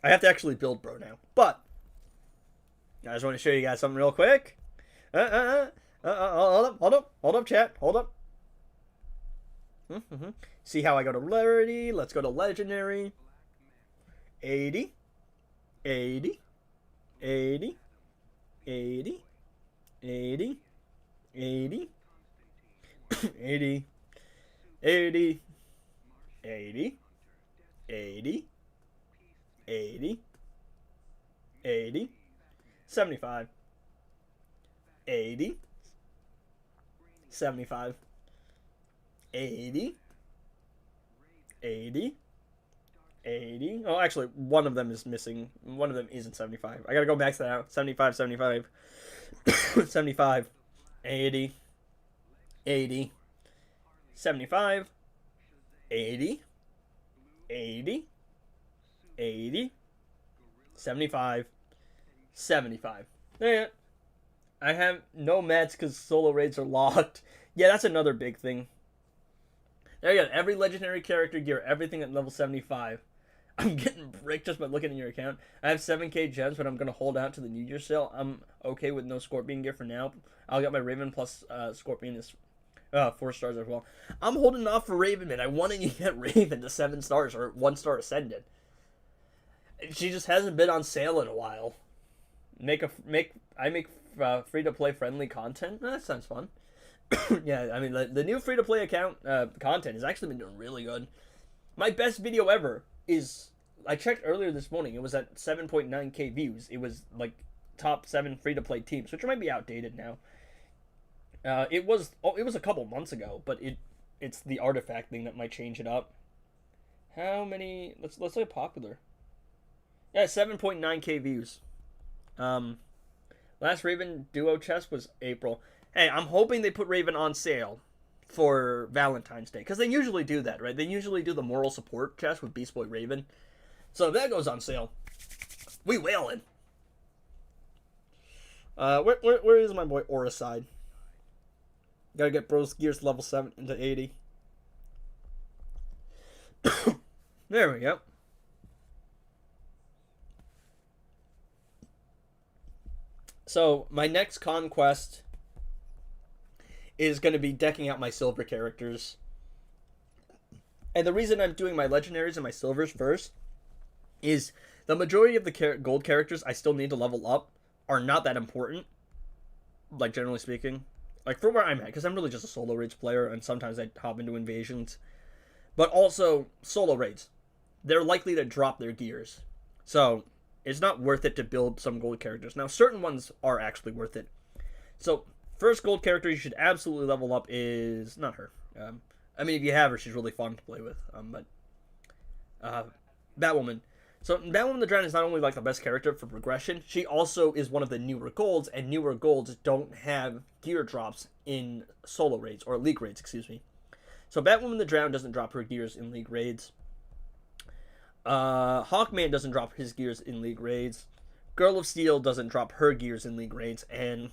I have to actually build bro now. But I just want to show you guys something real quick. Hold up, chat. Hold up. See how I go to rarity. Let's go to legendary. 80. 80. 80. 80. 80. 80. 80. 80. 80. 80. 80. 80. 75. 80. 75. 80. 80. 80. Oh, actually, one of them is missing. One of them isn't 75. I gotta go back to that out. 75, 75. 75. 80. 80. 75. 80. 80. 80. 75. 75. Yeah. I have no mats because solo raids are locked. Yeah, that's another big thing. There you go. Every legendary character gear, everything at level 75. I'm getting bricked just by looking at your account. I have 7k gems, but I'm going to hold out to the New Year sale. I'm okay with no Scorpion gear for now. I'll get my Raven plus Scorpion is 4 stars as well. I'm holding off for Raven, man. I want to get Raven to 7 stars or 1 star Ascended. She just hasn't been on sale in a while. I make free-to-play friendly content. That sounds fun. Yeah, I mean, the new free-to-play account content has actually been doing really good. My best video ever is, I checked earlier this morning, it was at 7.9k views. It was like top 7 free-to-play teams, which might be outdated now. It was a couple months ago, but it's the artifact thing that might change it up. How many? Let's look at popular. Yeah, 7.9k views. Last Raven duo chest was April. Hey, I'm hoping they put Raven on sale for Valentine's Day, because they usually do that, right? They usually do the moral support chest with Beast Boy Raven. So if that goes on sale, we whaling. Where is my boy Auracide? Gotta get Bro's Gears level 7 into 80. There we go. So, my next conquest is going to be decking out my silver characters. And the reason I'm doing my legendaries and my silvers first is the majority of the gold characters I still need to level up are not that important, like generally speaking. Like for where I'm at, because I'm really just a solo raids player, and sometimes I hop into invasions. But also, solo raids, they're likely to drop their gears. So, it's not worth it to build some gold characters. Now, certain ones are actually worth it. So, first gold character you should absolutely level up is not her. I mean, if you have her, she's really fun to play with. But Batwoman. So Batwoman the Drowned is not only like the best character for progression, she also is one of the newer golds, and newer golds don't have gear drops in solo raids, or league raids, excuse me. So Batwoman the Drowned doesn't drop her gears in league raids. Hawkman doesn't drop his gears in league raids. Girl of Steel doesn't drop her gears in league raids, and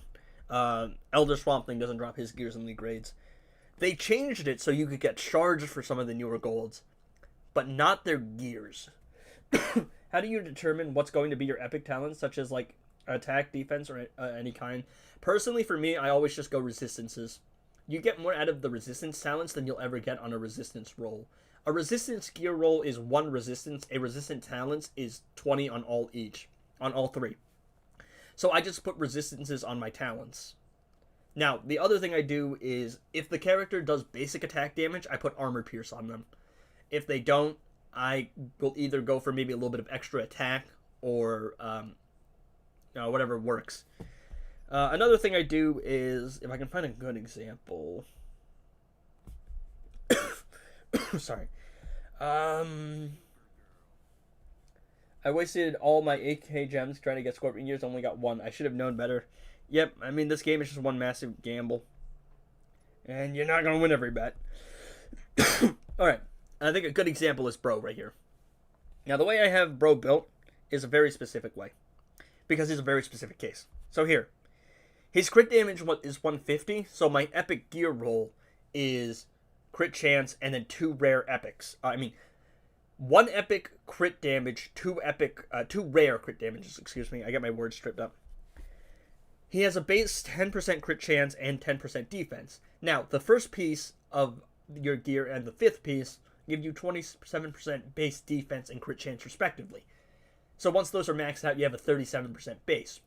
Elder Swamp Thing doesn't drop his gears in league raids. They changed it so you could get charged for some of the newer golds, but not their gears. How do you determine what's going to be your epic talents, such as like attack, defense, or any kind? Personally, for me, I always just go resistances. you get more out of the resistance talents than you'll ever get on a resistance roll. A resistance gear roll is 1 resistance. A resistant talents is 20 on all three. So I just put resistances on my talents. Now, the other thing I do is, if the character does basic attack damage, I put armor pierce on them. If they don't, I will either go for maybe a little bit of extra attack, or whatever works. Another thing I do is, if I can find a good example... Sorry. I wasted all my 8k gems trying to get Scorpion Gears, only got 1. I should have known better. Yep, I mean, this game is just one massive gamble. And you're not going to win every bet. Alright, I think a good example is Bro right here. Now, the way I have Bro built is a very specific way, because he's a very specific case. So here, his crit damage is 150, so my epic gear roll is crit chance and then 2 rare epics. 1 epic crit damage, 2 rare crit damages, excuse me. I get my words stripped up. He has a base 10% crit chance and 10% defense. Now, the first piece of your gear and the 5th piece give you 27% base defense and crit chance respectively. So once those are maxed out, you have a 37% base.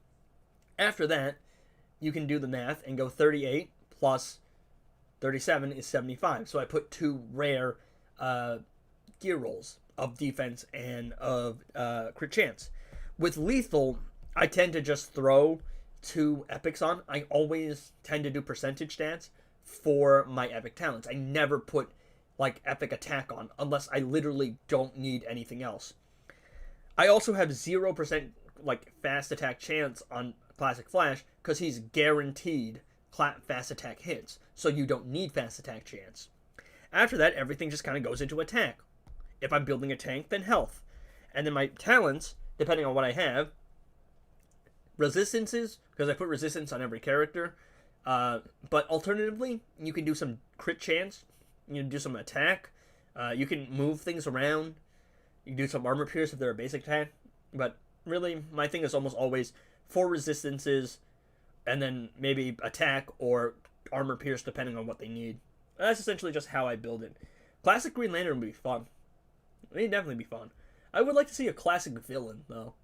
After that, you can do the math and go 38 plus 37 is 75. So I put 2 rare gear rolls of defense and of crit chance. With lethal, I tend to just throw 2 epics on. I always tend to do percentage stats for my epic talents. I never put like epic attack on unless I literally don't need anything else. I also have 0% like fast attack chance on Classic Flash because he's guaranteed fast attack hits, so you don't need fast attack chance. After that, everything just kind of goes into attack. If I'm building a tank, then health. And then my talents, depending on what I have, resistances, because I put resistance on every character, but alternatively, you can do some crit chance, you can do some attack, you can move things around, you can do some armor pierce if they're a basic attack, but really, my thing is almost always 4 resistances, and then maybe attack or armor pierce depending on what they need. That's essentially just how I build it. Classic Green Lantern would be fun. It'd definitely be fun. I would like to see a classic villain, though.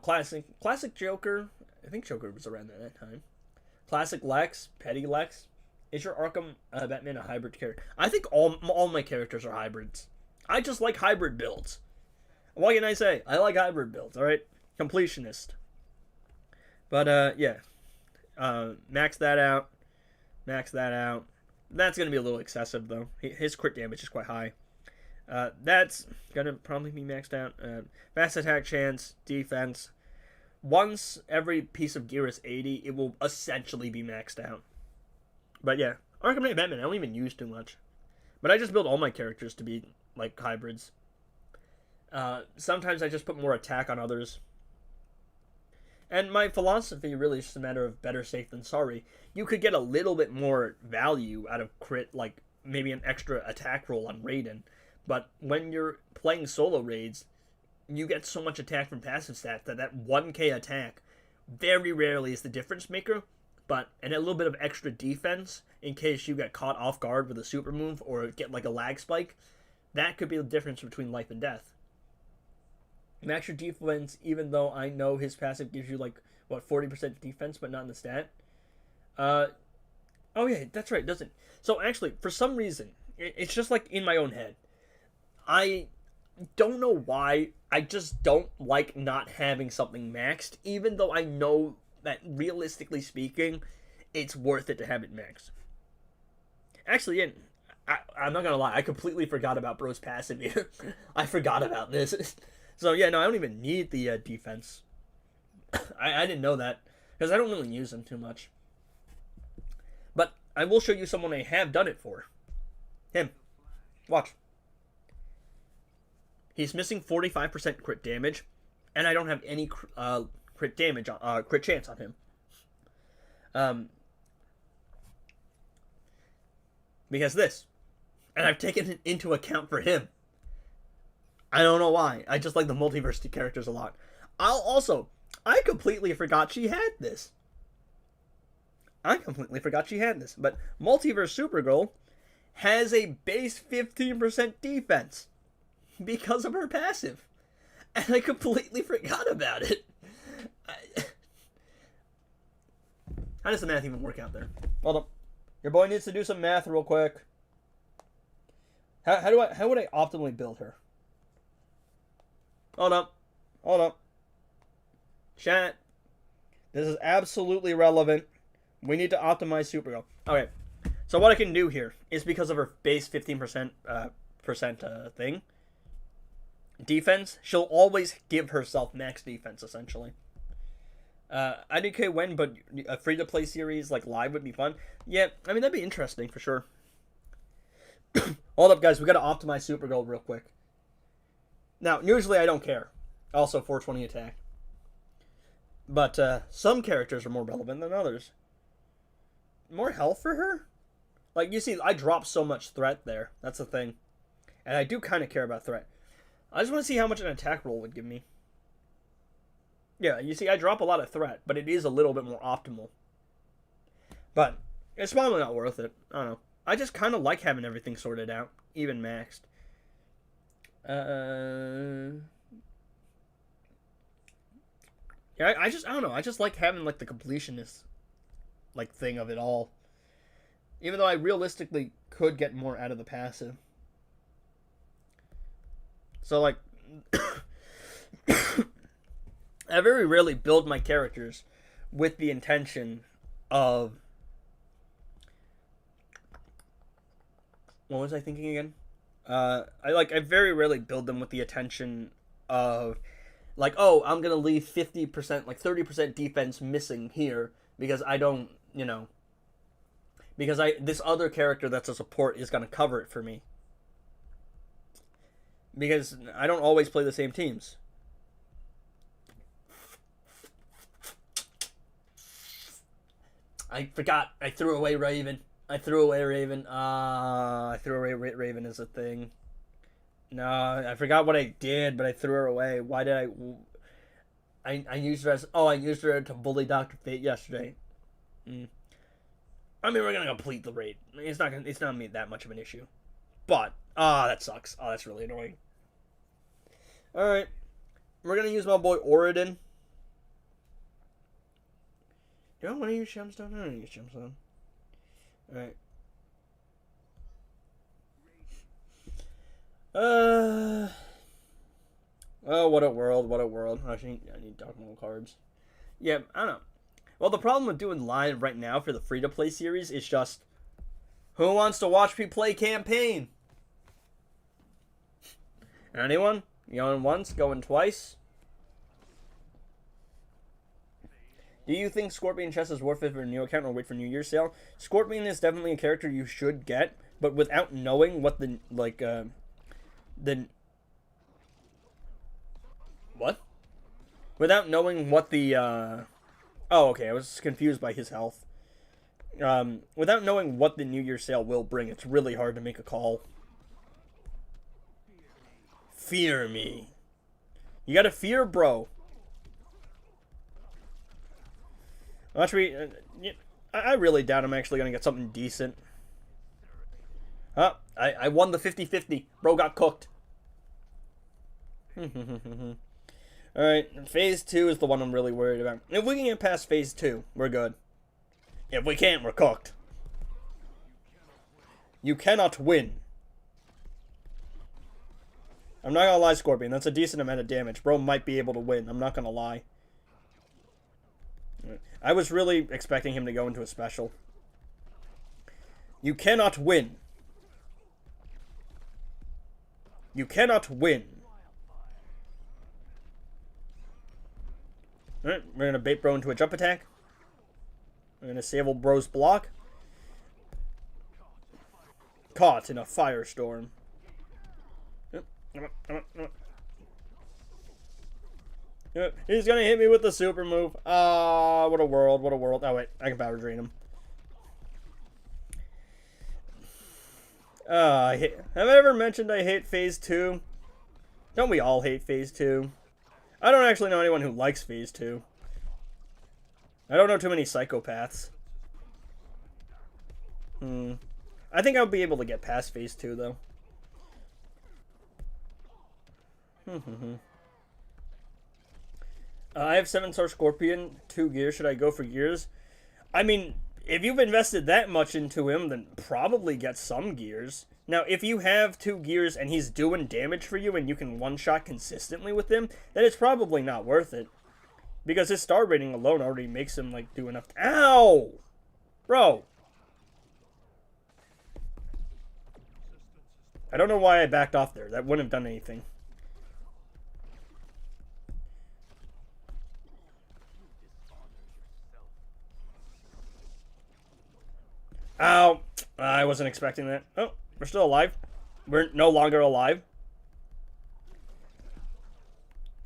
Classic Joker. I think Joker was around that time. Classic Lex, Petty Lex. Is your Arkham Batman a hybrid character? I think all my characters are hybrids. I just like hybrid builds. What can I say? I like hybrid builds, alright? Completionist. But, yeah. Max that out. Max that out. That's going to be a little excessive, though. His crit damage is quite high. That's going to probably be maxed out. Fast attack chance, defense. Once every piece of gear is 80, it will essentially be maxed out. But yeah, Arkham Knight Batman, I don't even use too much. But I just build all my characters to be, like, hybrids. Sometimes I just put more attack on others. And my philosophy really is just a matter of better safe than sorry. You could get a little bit more value out of crit, like maybe an extra attack roll on Raiden. But when you're playing solo raids, you get so much attack from passive stats that 1k attack very rarely is the difference maker. And a little bit of extra defense in case you get caught off guard with a super move or get like a lag spike, that could be the difference between life and death. Max your defense, even though I know his passive gives you like, 40% defense, but not in the stat. Oh yeah, that's right, doesn't. So actually, for some reason, it's just like in my own head. I don't know why, I just don't like not having something maxed, even though I know that realistically speaking, it's worth it to have it maxed. Actually, yeah, I'm not gonna lie, I completely forgot about Bro's passive here. I forgot about this. So yeah, no, I don't even need the defense. I didn't know that, because I don't really use them too much. But I will show you someone I have done it for. Him. Watch. He's missing 45% crit damage, and I don't have any crit damage, crit chance on him. Because this. And I've taken it into account for him. I don't know why. I just like the multiverse characters a lot. I completely forgot she had this. I completely forgot she had this. But Multiverse Supergirl has a base 15% defense because of her passive. And I completely forgot about it. How does the math even work out there? Hold up. Your boy needs to do some math real quick. How would I optimally build her? Hold up. Hold up. Chat. This is absolutely relevant. We need to optimize Supergirl. Okay. So what I can do here is because of her base 15% thing. Defense, she'll always give herself max defense, essentially. IDK win, but a free-to-play series like live would be fun. Yeah, I mean, that'd be interesting for sure. Hold up, guys. We gotta optimize Supergirl real quick. Now, usually I don't care. Also, 420 attack. But some characters are more relevant than others. More health for her? Like, you see, I drop so much threat there. That's the thing. And I do kind of care about threat. I just want to see how much an attack roll would give me. Yeah, you see, I drop a lot of threat, but it is a little bit more optimal. But it's probably not worth it. I don't know. I just kind of like having everything sorted out, even maxed. Yeah, I don't know. I just like having, like, the completionist, like, thing of it all. Even though I realistically could get more out of the passive. So, like, I very rarely build my characters with the intention of... What was I thinking again? I very rarely build them with the intention of, like, oh, I'm gonna leave 50%, like 30% defense missing here because I don't, you know, because this other character that's a support is gonna cover it for me. Because I don't always play the same teams. I forgot. I threw away Raven. I threw away Raven as a thing. No, I forgot what I did, but I threw her away. Why did I used her as... Oh, I used her to bully Dr. Fate yesterday. I mean, we're gonna complete the raid. It's not gonna be that much of an issue. But, that sucks. Oh, that's really annoying. Alright. We're gonna use my boy Oridon. Do I want to use Gemstone? I don't use Gemstone. Alright. Oh, what a world, what a world. Actually, I need Dark Mode cards. Yeah, I don't know. Well, the problem with doing live right now for the free-to-play series is just... Who wants to watch me play campaign? Anyone? Going once, going twice? Do you think Scorpion chest is worth it for a new account or wait for New Year's sale? Scorpion is definitely a character you should get, but without knowing what the, like, What? Without knowing what the, Oh, okay, I was confused by his health. Without knowing what the New Year's sale will bring, it's really hard to make a call. Fear me. You gotta fear, bro. Watch me. I really doubt I'm actually gonna get something decent. I won the 50-50. Bro got cooked. Alright, phase 2 is the one I'm really worried about. If we can get past phase 2, we're good. If we can't, we're cooked. You cannot win. I'm not gonna lie, Scorpion. That's a decent amount of damage. Bro might be able to win. I'm not gonna lie. I was really expecting him to go into a special. You cannot win. You cannot win. Alright, we're gonna bait Bro into a jump attack. We're gonna disable Bro's block. Caught in a firestorm. He's gonna hit me with the super move. Ah, what a world, what a world. Oh wait, I can power drain him. Have I ever mentioned I hate phase 2? Don't we all hate phase 2? I don't actually know anyone who likes phase 2. I don't know too many psychopaths. I think I'll be able to get past phase 2, though. I have 7-star Scorpion, 2 gears. Should I go for gears? I mean, if you've invested that much into him, then probably get some gears. Now, if you have 2 gears and he's doing damage for you and you can one-shot consistently with him, then it's probably not worth it. Because his star rating alone already makes him, like, do enough. Ow! Bro! I don't know why I backed off there. That wouldn't have done anything. Ow! I wasn't expecting that. Oh, we're still alive. We're no longer alive.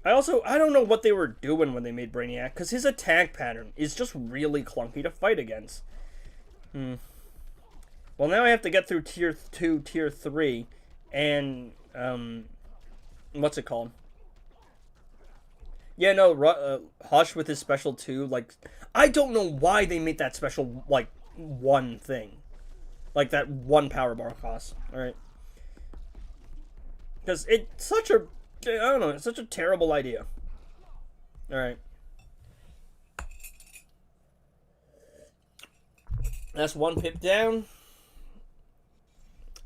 I don't know what they were doing when they made Brainiac, because his attack pattern is just really clunky to fight against. Well, now I have to get through Tier 2, Tier 3, and, what's it called? Yeah, no, Hush with his special 2, like, I don't know why they made that special, like, one thing. Like, that one power bar cost, alright? Because it's such a, I don't know, it's such a terrible idea. Alright. That's 1 pip down.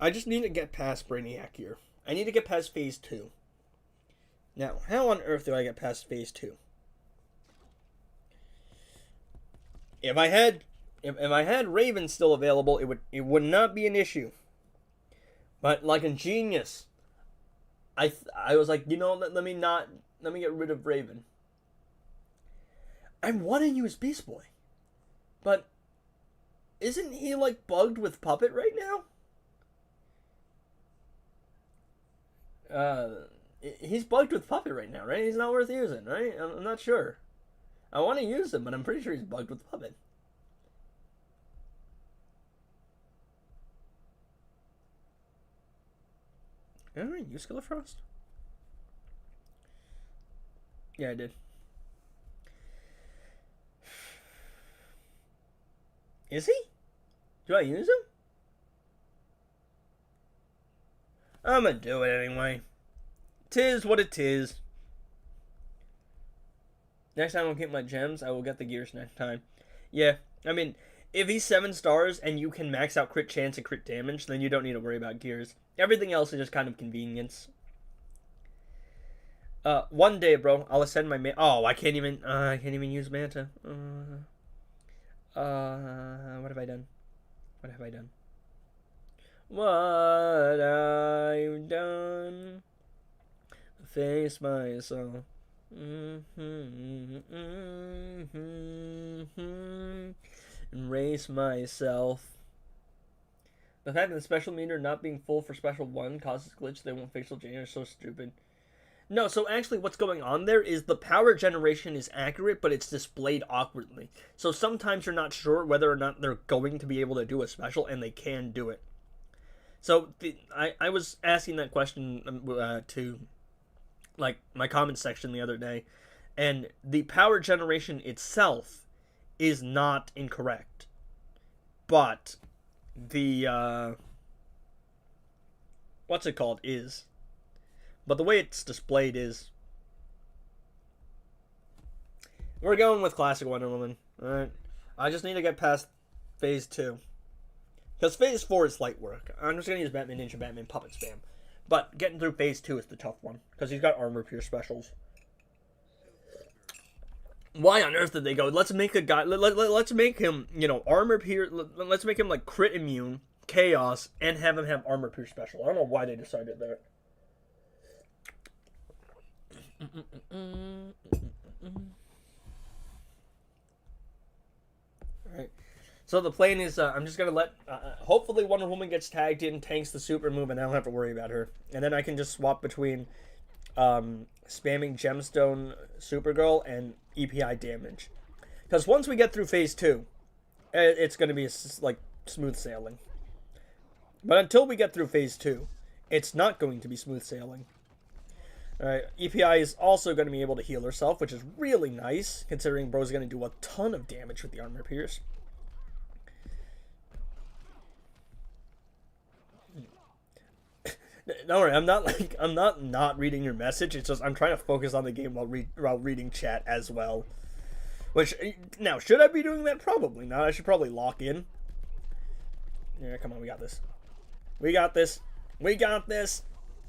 I just need to get past Brainiac here. I need to get past phase 2. Now, how on earth do I get past phase 2? If I had Raven still available, it would not be an issue. But like a genius, I was like, you know, let me get rid of Raven. I want to use Beast Boy, but isn't he like bugged with Puppet right now? He's bugged with Puppet right now, right? He's not worth using, right? I'm not sure. I want to use him, but I'm pretty sure he's bugged with Puppet. Alright, use Skiller Frost. Yeah, I did. Is he? Do I use him? I'm gonna do it anyway. 'Tis what it is. Next time I'll get my gems, I will get the gears next time. Yeah, I mean, if he's 7 stars and you can max out crit chance and crit damage, then you don't need to worry about gears. Everything else is just kind of convenience. One day, bro, I'll ascend my oh, I can't even use Manta. What have I done? What have I done? What I've done? Face myself. Erase myself. The fact that the special meter not being full for special 1 causes glitch they won't fix till January is so stupid. No, so actually what's going on there is the power generation is accurate, but it's displayed awkwardly. So sometimes you're not sure whether or not they're going to be able to do a special, and they can do it. So I was asking that question to like my comment section the other day, and the power generation itself is not incorrect, but the what's it called is, but the way it's displayed is. We're going with classic Wonder Woman. All right, I just need to get past phase 2. Because phase 4 is light work. I'm just going to use Batman Ninja Batman Puppet Spam. But getting through phase 2 is the tough one. Because he's got armor pierce specials. Why on earth did they go, let's make a guy, let's make him, you know, armor pierce, let's make him like crit immune, chaos, and have him have armor pierce special. I don't know why they decided that. Alright. So the plan is, I'm just going to let, hopefully Wonder Woman gets tagged in, tanks the super move, and I don't have to worry about her. And then I can just swap between spamming Gemstone Supergirl and EPI damage. Because once we get through phase 2, it's going to be, like, smooth sailing. But until we get through phase 2, it's not going to be smooth sailing. Alright, EPI is also going to be able to heal herself, which is really nice, considering Bro's going to do a ton of damage with the armor pierce. Don't worry, I'm not reading your message. It's just I'm trying to focus on the game while reading chat as well. Which now should I be doing that? Probably not. I should probably lock in. Yeah, come on, we got this. We got this. We got this.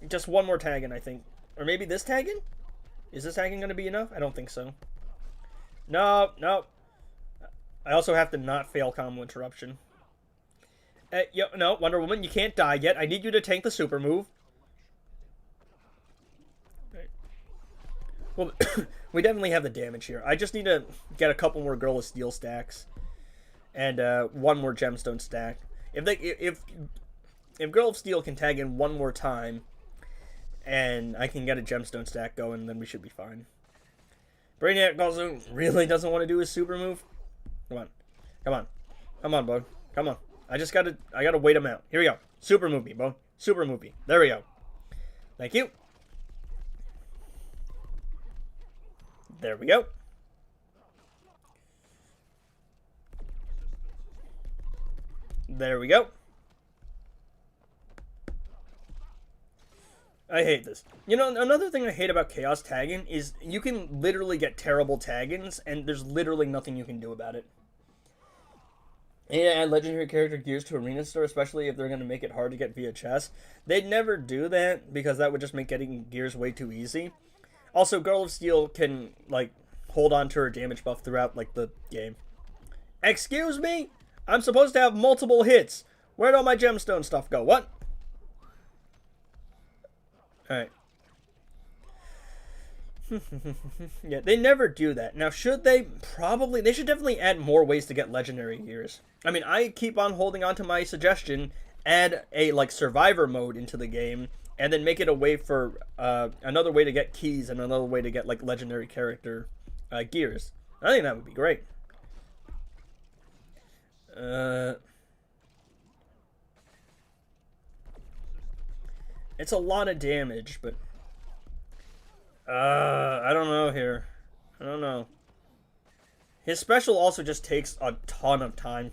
Just one more tag in, I think, or maybe this tagging. Is this tagging gonna be enough? I don't think so. No, no. I also have to not fail combo interruption. Yo, no, Wonder Woman, you can't die yet. I need you to tank the super move. Right. Well, we definitely have the damage here. I just need to get a couple more Girl of Steel stacks, and one more gemstone stack. If Girl of Steel can tag in one more time, and I can get a gemstone stack going, then we should be fine. Brainiac also really doesn't want to do his super move. Come on, come on, come on, bud, come on. I gotta wait him out. Here we go. Super movie, bro. Super movie. There we go. Thank you. There we go. There we go. I hate this. You know, another thing I hate about Chaos tagging is you can literally get terrible tag-ins, and there's literally nothing you can do about it. Yeah, add legendary character gears to Arena Store, especially if they're going to make it hard to get via chess. They'd never do that, because that would just make getting gears way too easy. Also, Girl of Steel can, like, hold on to her damage buff throughout, like, the game. Excuse me? I'm supposed to have multiple hits. Where'd all my gemstone stuff go? What? Alright. Yeah, they never do that. Now, should they? Probably. They should definitely add more ways to get legendary gears. I mean, I keep on holding on to my suggestion, add a, like, survivor mode into the game, and then make it a way for, another way to get keys and another way to get, like, legendary character, gears. I think that would be great. It's a lot of damage, but I don't know here. I don't know. His special also just takes a ton of time.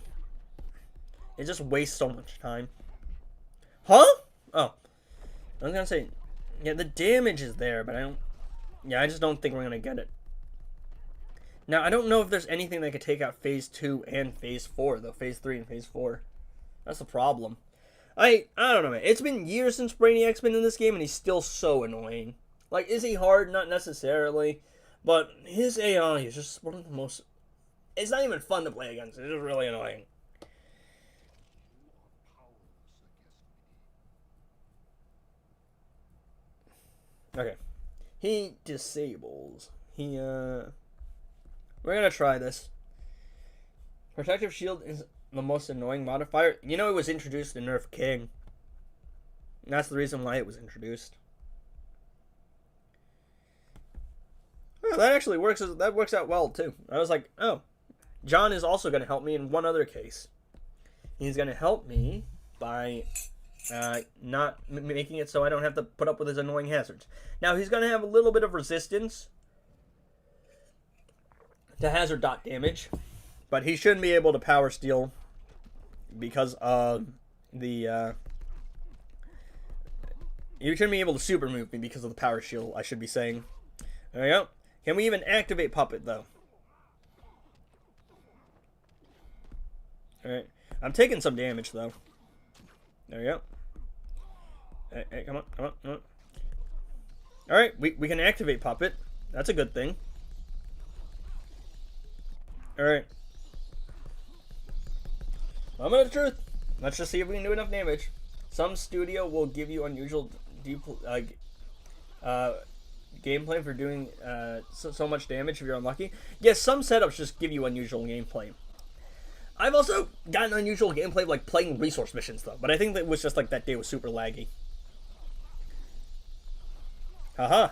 It just wastes so much time. Huh? Oh. I was gonna say, yeah, the damage is there, but I just don't think we're gonna get it. Now, I don't know if there's anything that could take out Phase 2 and Phase 4, though. Phase 3 and Phase 4. That's the problem. I don't know, man. It's been years since Brainiac's been in this game, and he's still so annoying. Like, is he hard? Not necessarily. But his AI is just one of the most... It's not even fun to play against. It's just really annoying. Okay. He disables. We're gonna try this. Protective shield is the most annoying modifier. You know, it was introduced in Nerf King. And that's the reason why it was introduced. Well, that actually works. That works out well too. I was like, oh, John is also going to help me in one other case. He's going to help me by not making it so I don't have to put up with his annoying hazards. Now he's going to have a little bit of resistance to hazard dot damage, but he shouldn't be able to power steal because of the. You shouldn't be able to super move me because of the power shield, I should be saying. There we go. Can we even activate Puppet, though? Alright. I'm taking some damage, though. There we go. Hey, come on, come on, come on. Alright, we can activate Puppet. That's a good thing. Alright. Moment of truth. Let's just see if we can do enough damage. Some studio will give you unusual gameplay for doing so much damage if you're unlucky. Yes, some setups just give you unusual gameplay. I've also gotten unusual gameplay like playing resource missions though, but I think that it was just like that day was super laggy. Haha.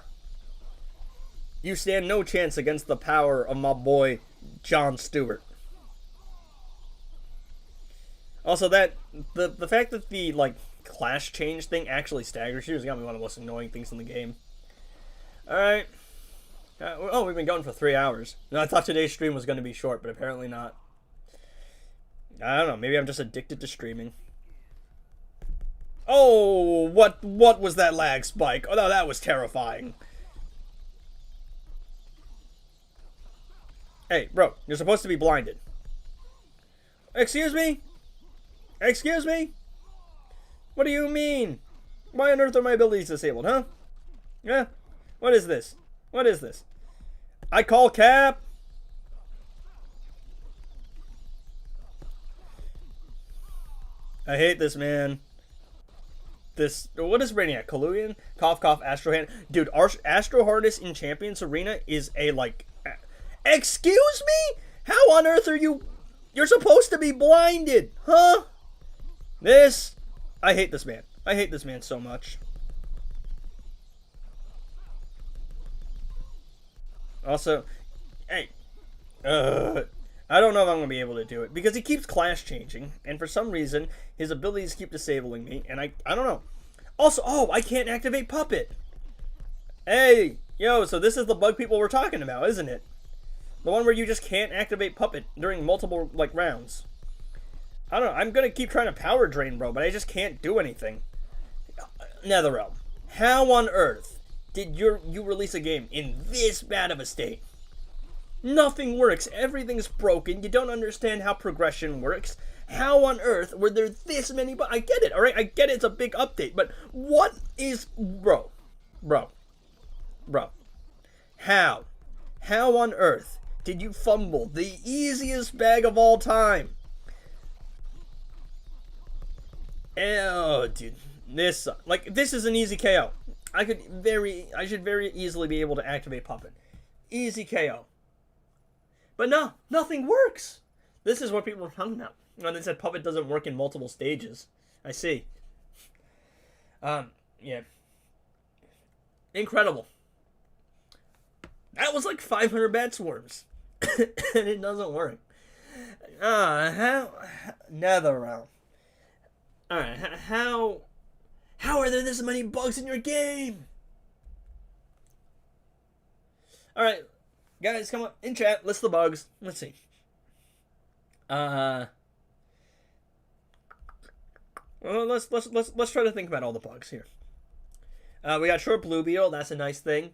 You stand no chance against the power of my boy Jon Stewart. Also, that the fact that the like clash change thing actually staggers you has got me one of the most annoying things in the game. Alright. Oh, we've been going for 3 hours. No, I thought today's stream was going to be short, but apparently not. I don't know. Maybe I'm just addicted to streaming. Oh, what was that lag spike? Oh no, that was terrifying. Hey, bro, you're supposed to be blinded. Excuse me? Excuse me? What do you mean? Why on earth are my abilities disabled, huh? Yeah? What is this? What is this? I call cap! I hate this, man. This, what is Brainiac? Colluvian? Cough, cough, Astro Hand. Dude, Astro Harness in Champions Arena is a, like... Excuse me? How on earth are you... You're supposed to be blinded, huh? This... I hate this man. I hate this man so much. Also, hey, I don't know if I'm gonna be able to do it because he keeps class changing, and for some reason his abilities keep disabling me, and I don't know. Also, oh, I can't activate Puppet. Hey, yo, so this is the bug people were talking about, isn't it? The one where you just can't activate Puppet during multiple like rounds. I don't know. I'm gonna keep trying to power drain, bro, but I just can't do anything. Netherrealm, how on earth did you release a game in this bad of a state? Nothing works. Everything's broken. You don't understand how progression works. How on earth were there this many? I get it, all right? I get it. It's a big update, but what is, bro? How on earth did you fumble the easiest bag of all time? Oh, dude, this is an easy KO. I should very easily be able to activate Puppet. Easy KO. But no, nothing works. This is what people were talking about when they said Puppet doesn't work in multiple stages. I see. Yeah. Incredible. That was like 500 bat swarms. And it doesn't work. Netherrealm. Alright, how are there this many bugs in your game? Alright, guys, come on, in chat, list the bugs. Let's see. Well, let's try to think about all the bugs here. We got short blue beetle, that's a nice thing.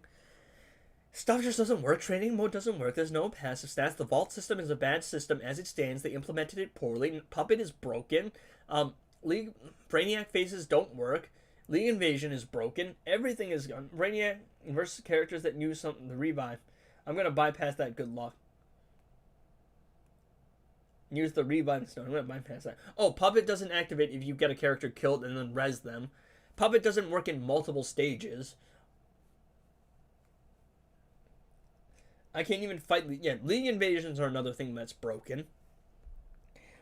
Stuff just doesn't work. Training mode doesn't work. There's no passive stats. The vault system is a bad system as it stands. They implemented it poorly. Puppet is broken. League Brainiac phases don't work. League Invasion is broken. Everything is gone. Brainiac versus characters that use something to revive. I'm gonna bypass that. Good luck. Use the revive stone. I'm gonna bypass that. Oh, Puppet doesn't activate if you get a character killed and then res them. Puppet doesn't work in multiple stages. I can't even fight. Yeah, League Invasions are another thing that's broken.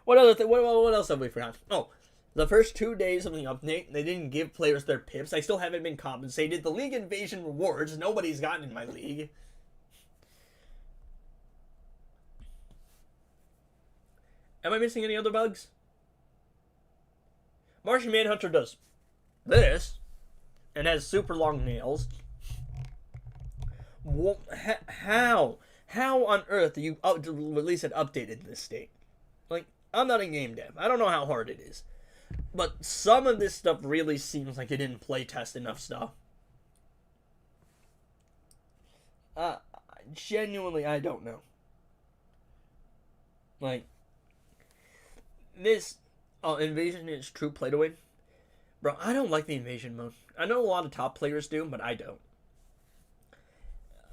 What other thing? What else have we forgotten? Oh, the first 2 days of the update, they didn't give players their pips. I still haven't been compensated. The League Invasion rewards, nobody's gotten in my league. Am I missing any other bugs? Martian Manhunter does this and has super long nails. How on earth do you release an update in this state? Like, I'm not a game dev. I don't know how hard it is. But some of this stuff really seems like it didn't play test enough stuff. Genuinely, I don't know. Like, this invasion is true play to win. Bro, I don't like the invasion mode. I know a lot of top players do, but I don't.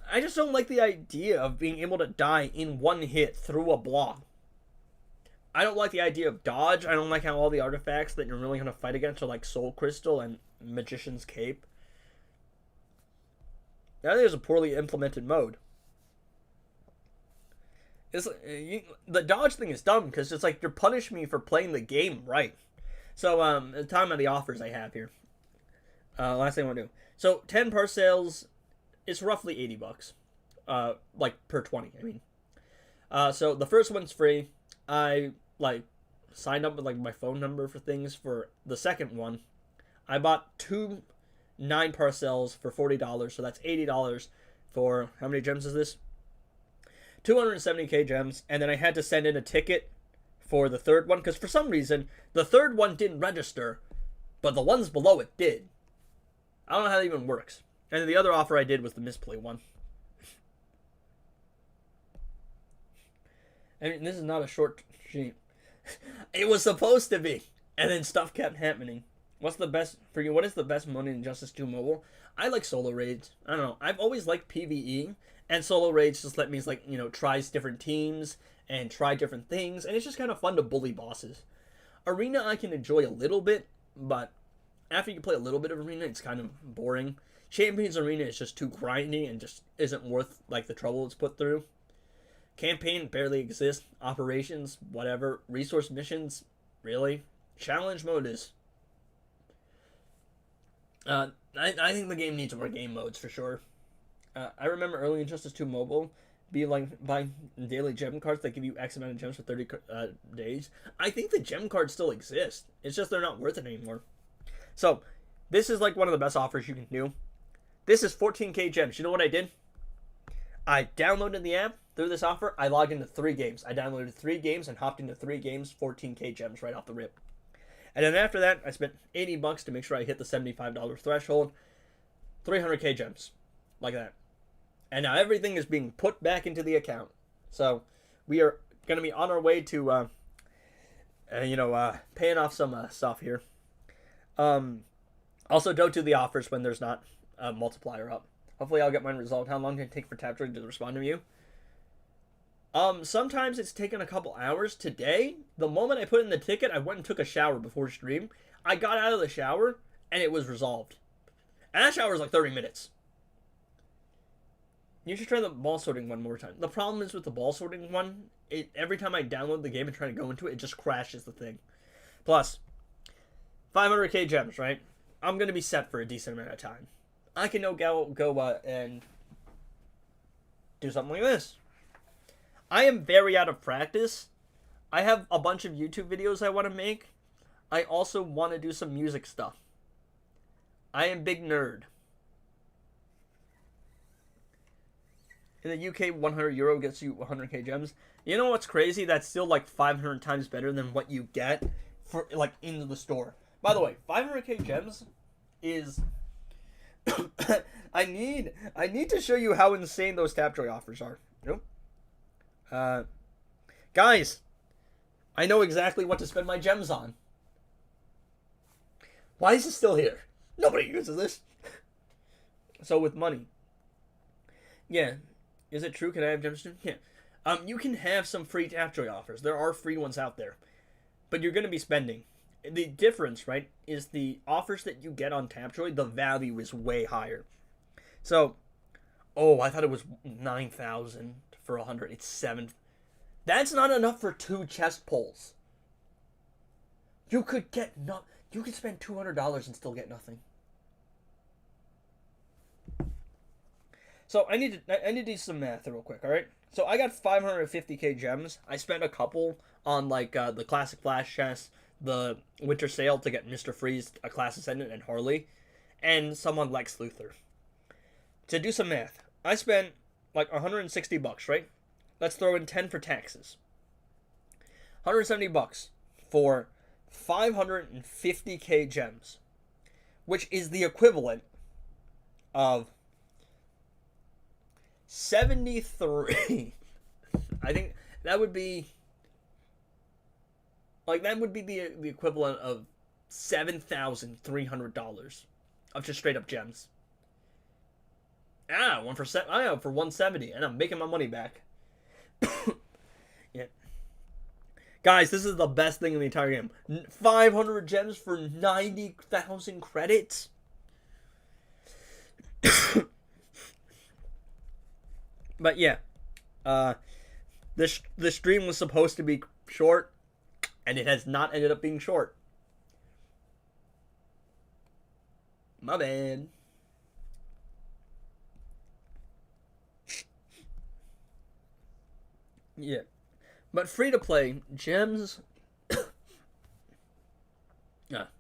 I just don't like the idea of being able to die in one hit through a block. I don't like the idea of dodge. I don't like how all the artifacts that you're really going to fight against are like Soul Crystal and Magician's Cape. I think it's a poorly implemented mode. The dodge thing is dumb because it's like you're punishing me for playing the game right. So, the time of the offers I have here. Last thing I want to do. So, 10 per sales is roughly $80. Like, per 20, I mean. So, the first one's free. I, like, signed up with, like, my phone number for things for the second one. I bought 2 9 parcels for $40, so that's $80 for, how many gems is this? 270k gems, and then I had to send in a ticket for the third one, because for some reason, the third one didn't register, But the ones below it did. I don't know how that even works. And the other offer I did was the misplay one. I mean, this is not a short stream. It was supposed to be. And then stuff kept happening. What's the best for you? What is the best mode in Injustice 2 Mobile? I like solo raids. I don't know. I've always liked PvE, and solo raids just let me like, you know, try different teams and try different things, and it's just kind of fun to bully bosses. Arena I can enjoy a little bit, but after you play a little bit of Arena, it's kind of boring. Champions Arena is just too grindy and just isn't worth like the trouble it's put through. Campaign barely exists. Operations, whatever. Resource missions, really. Challenge mode is. I think the game needs more game modes for sure. I remember early Injustice 2 Mobile be like buying daily gem cards that give you X amount of gems for 30 days. I think the gem cards still exist. It's just they're not worth it anymore. So, this is like one of the best offers you can do. This is 14k gems. You know what I did? I downloaded the app through this offer. I logged into 3 games. I downloaded 3 games and hopped into 3 games, 14k gems right off the rip. And then after that, I spent $80 to make sure I hit the $75 threshold. 300k gems. Like that. And now everything is being put back into the account. So, we are going to be on our way to, paying off some stuff here. Also, don't do the offers when there's not a multiplier up. Hopefully I'll get mine resolved. How long did it take for Tapjoy to respond to you? Sometimes it's taken a couple hours. Today, the moment I put in the ticket, I went and took a shower before stream. I got out of the shower, and it was resolved. And that shower was like 30 minutes. You should try the ball sorting one more time. The problem is with the ball sorting one, every time I download the game and try to go into it, it just crashes the thing. Plus, 500k gems, right? I'm going to be set for a decent amount of time. I can go and do something like this. I am very out of practice. I have a bunch of YouTube videos I want to make. I also want to do some music stuff. I am big nerd. In the UK, €100 gets you 100k gems. You know what's crazy? That's still like 500 times better than what you get for like into the store. By the way, 500k gems is I need to show you how insane those Tapjoy offers are. Nope. Guys, I know exactly what to spend my gems on. Why is it still here? Nobody uses this. So with money. Yeah. Is it true? Can I have gems soon? Yeah. You can have some free Tapjoy offers. There are free ones out there. But you're going to be spending. The difference, right, is the offers that you get on Tapjoy, the value is way higher. So, I thought it was 9,000 for 100. It's 7. That's not enough for 2 chest pulls. You could spend $200 and still get nothing. So I need to do some math real quick, all right? So I got 550k gems. I spent a couple on like the classic flash chest, the winter sale to get Mr. Freeze, a class ascendant, and Harley, and some on Lex Luthor. To do some math, I spent like $160, right? Let's throw in 10 for taxes. $170 for 550k gems, which is the equivalent of 73. I think that would be the equivalent of $7,300 of just straight up gems. For 170, and I'm making my money back. Yeah. Guys, this is the best thing in the entire game. 500 gems for 90,000 credits. But yeah, the stream was supposed to be short, and it has not ended up being short. My bad. Yeah, but free to play gems.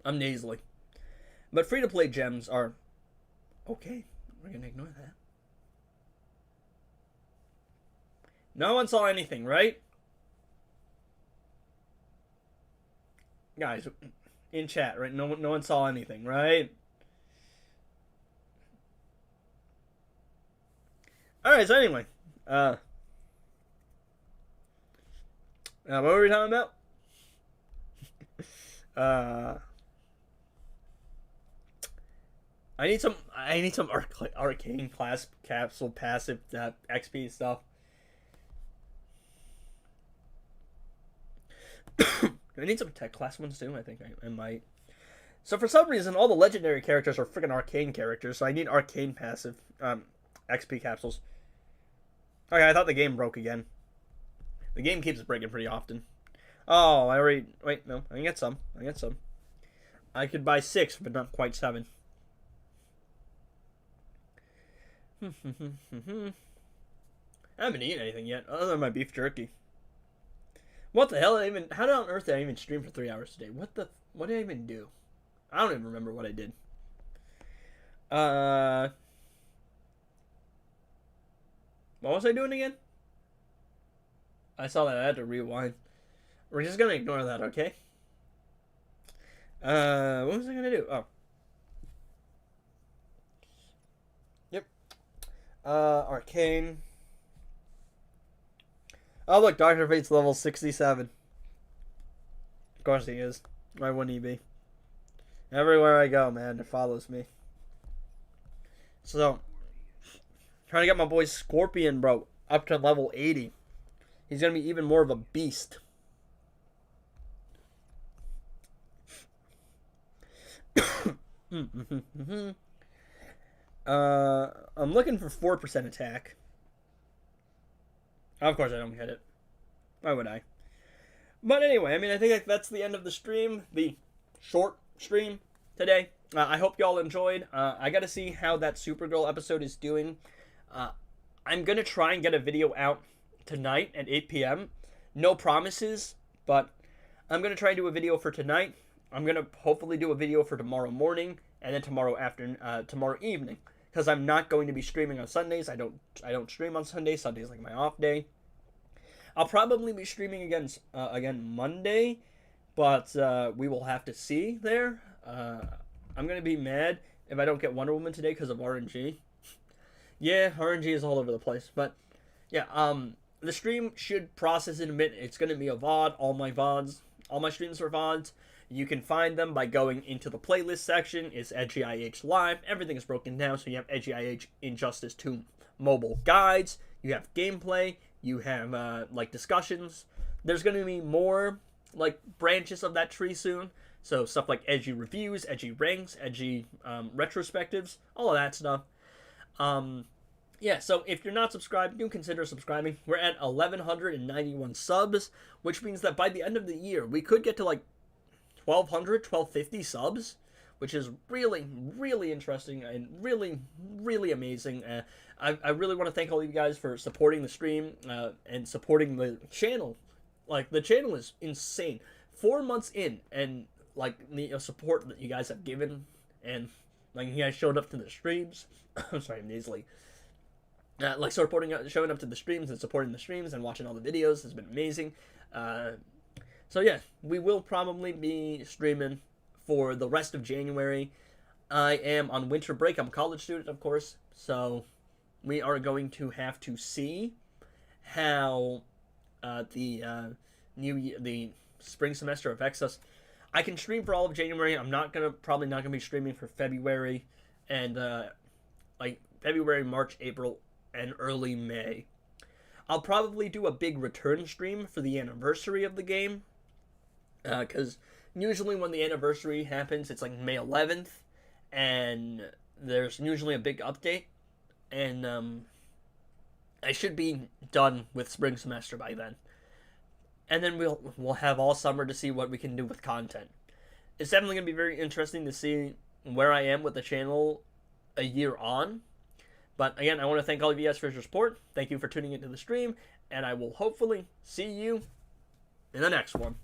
I'm nasally. But free to play gems are okay. We're gonna ignore that. No one saw anything, right? Guys, in chat, right? No one saw anything, right? All right. So anyway, what were we talking about? I need some arcane class capsule passive XP stuff. I need some tech class ones too. I think I might. So for some reason, all the legendary characters are freaking arcane characters. So I need arcane passive XP capsules. Okay, I thought the game broke again. The game keeps breaking pretty often. Oh, I already... Wait, no. I can get some. I could buy 6, but not quite 7. I haven't eaten anything yet, other than my beef jerky. What the hell? How on earth did I even stream for 3 hours today? What did I even do? I don't even remember what I did. What was I doing again? I saw that. I had to rewind. We're just gonna ignore that, okay? What was I gonna do? Oh. Yep. Arcane. Oh, look, Dr. Fate's level 67. Of course he is. Why wouldn't he be? Everywhere I go, man, it follows me. So, trying to get my boy Scorpion, bro, up to level 80. He's going to be even more of a beast. I'm looking for 4% attack. Of course I don't get it. Why would I? But anyway, I mean, I think that's the end of the stream. The short stream today. I hope y'all enjoyed. I got to see how that Supergirl episode is doing. I'm going to try and get a video out tonight at 8 p.m. No promises, but I'm going to try and do a video for tonight. I'm going to hopefully do a video for tomorrow morning and then tomorrow evening. Because I'm not going to be streaming on Sundays. I don't stream on Sundays. Sunday's like my off day. I'll probably be streaming again Monday, but we will have to see there. I'm gonna be mad if I don't get Wonder Woman today because of RNG. Yeah, RNG is all over the place, but yeah. The stream should process in a minute. It's gonna be a VOD. All my streams are VODs. You can find them by going into the playlist section. It's EdgyIH Live. Everything is broken down, so you have EdgyIH Injustice 2 mobile guides. You have gameplay. You have, like, discussions. There's going to be more, like, branches of that tree soon. So stuff like edgy reviews, edgy ranks, edgy retrospectives, all of that stuff. Yeah, so if you're not subscribed, do consider subscribing. We're at 1,191 subs, which means that by the end of the year, we could get to, like, 1,200, 1,250 subs, which is really, really interesting and really, really amazing. I really want to thank all of you guys for supporting the stream and supporting the channel. Like, the channel is insane. 4 months in, and, like, the support that you guys have given, and, like, you guys showed up to the streams. I'm sorry, I'm nasally. Like, showing up to the streams and supporting the streams and watching all the videos has been amazing. So yeah, we will probably be streaming for the rest of January. I am on winter break. I'm a college student, of course, so we are going to have to see how the spring semester affects us. I can stream for all of January. I'm probably not gonna be streaming for February and like February, March, April, and early May. I'll probably do a big return stream for the anniversary of the game. Because usually when the anniversary happens, it's like May 11th, and there's usually a big update, and I should be done with spring semester by then. And then we'll have all summer to see what we can do with content. It's definitely going to be very interesting to see where I am with the channel a year on. But again, I want to thank all of you guys for your support. Thank you for tuning into the stream, and I will hopefully see you in the next one.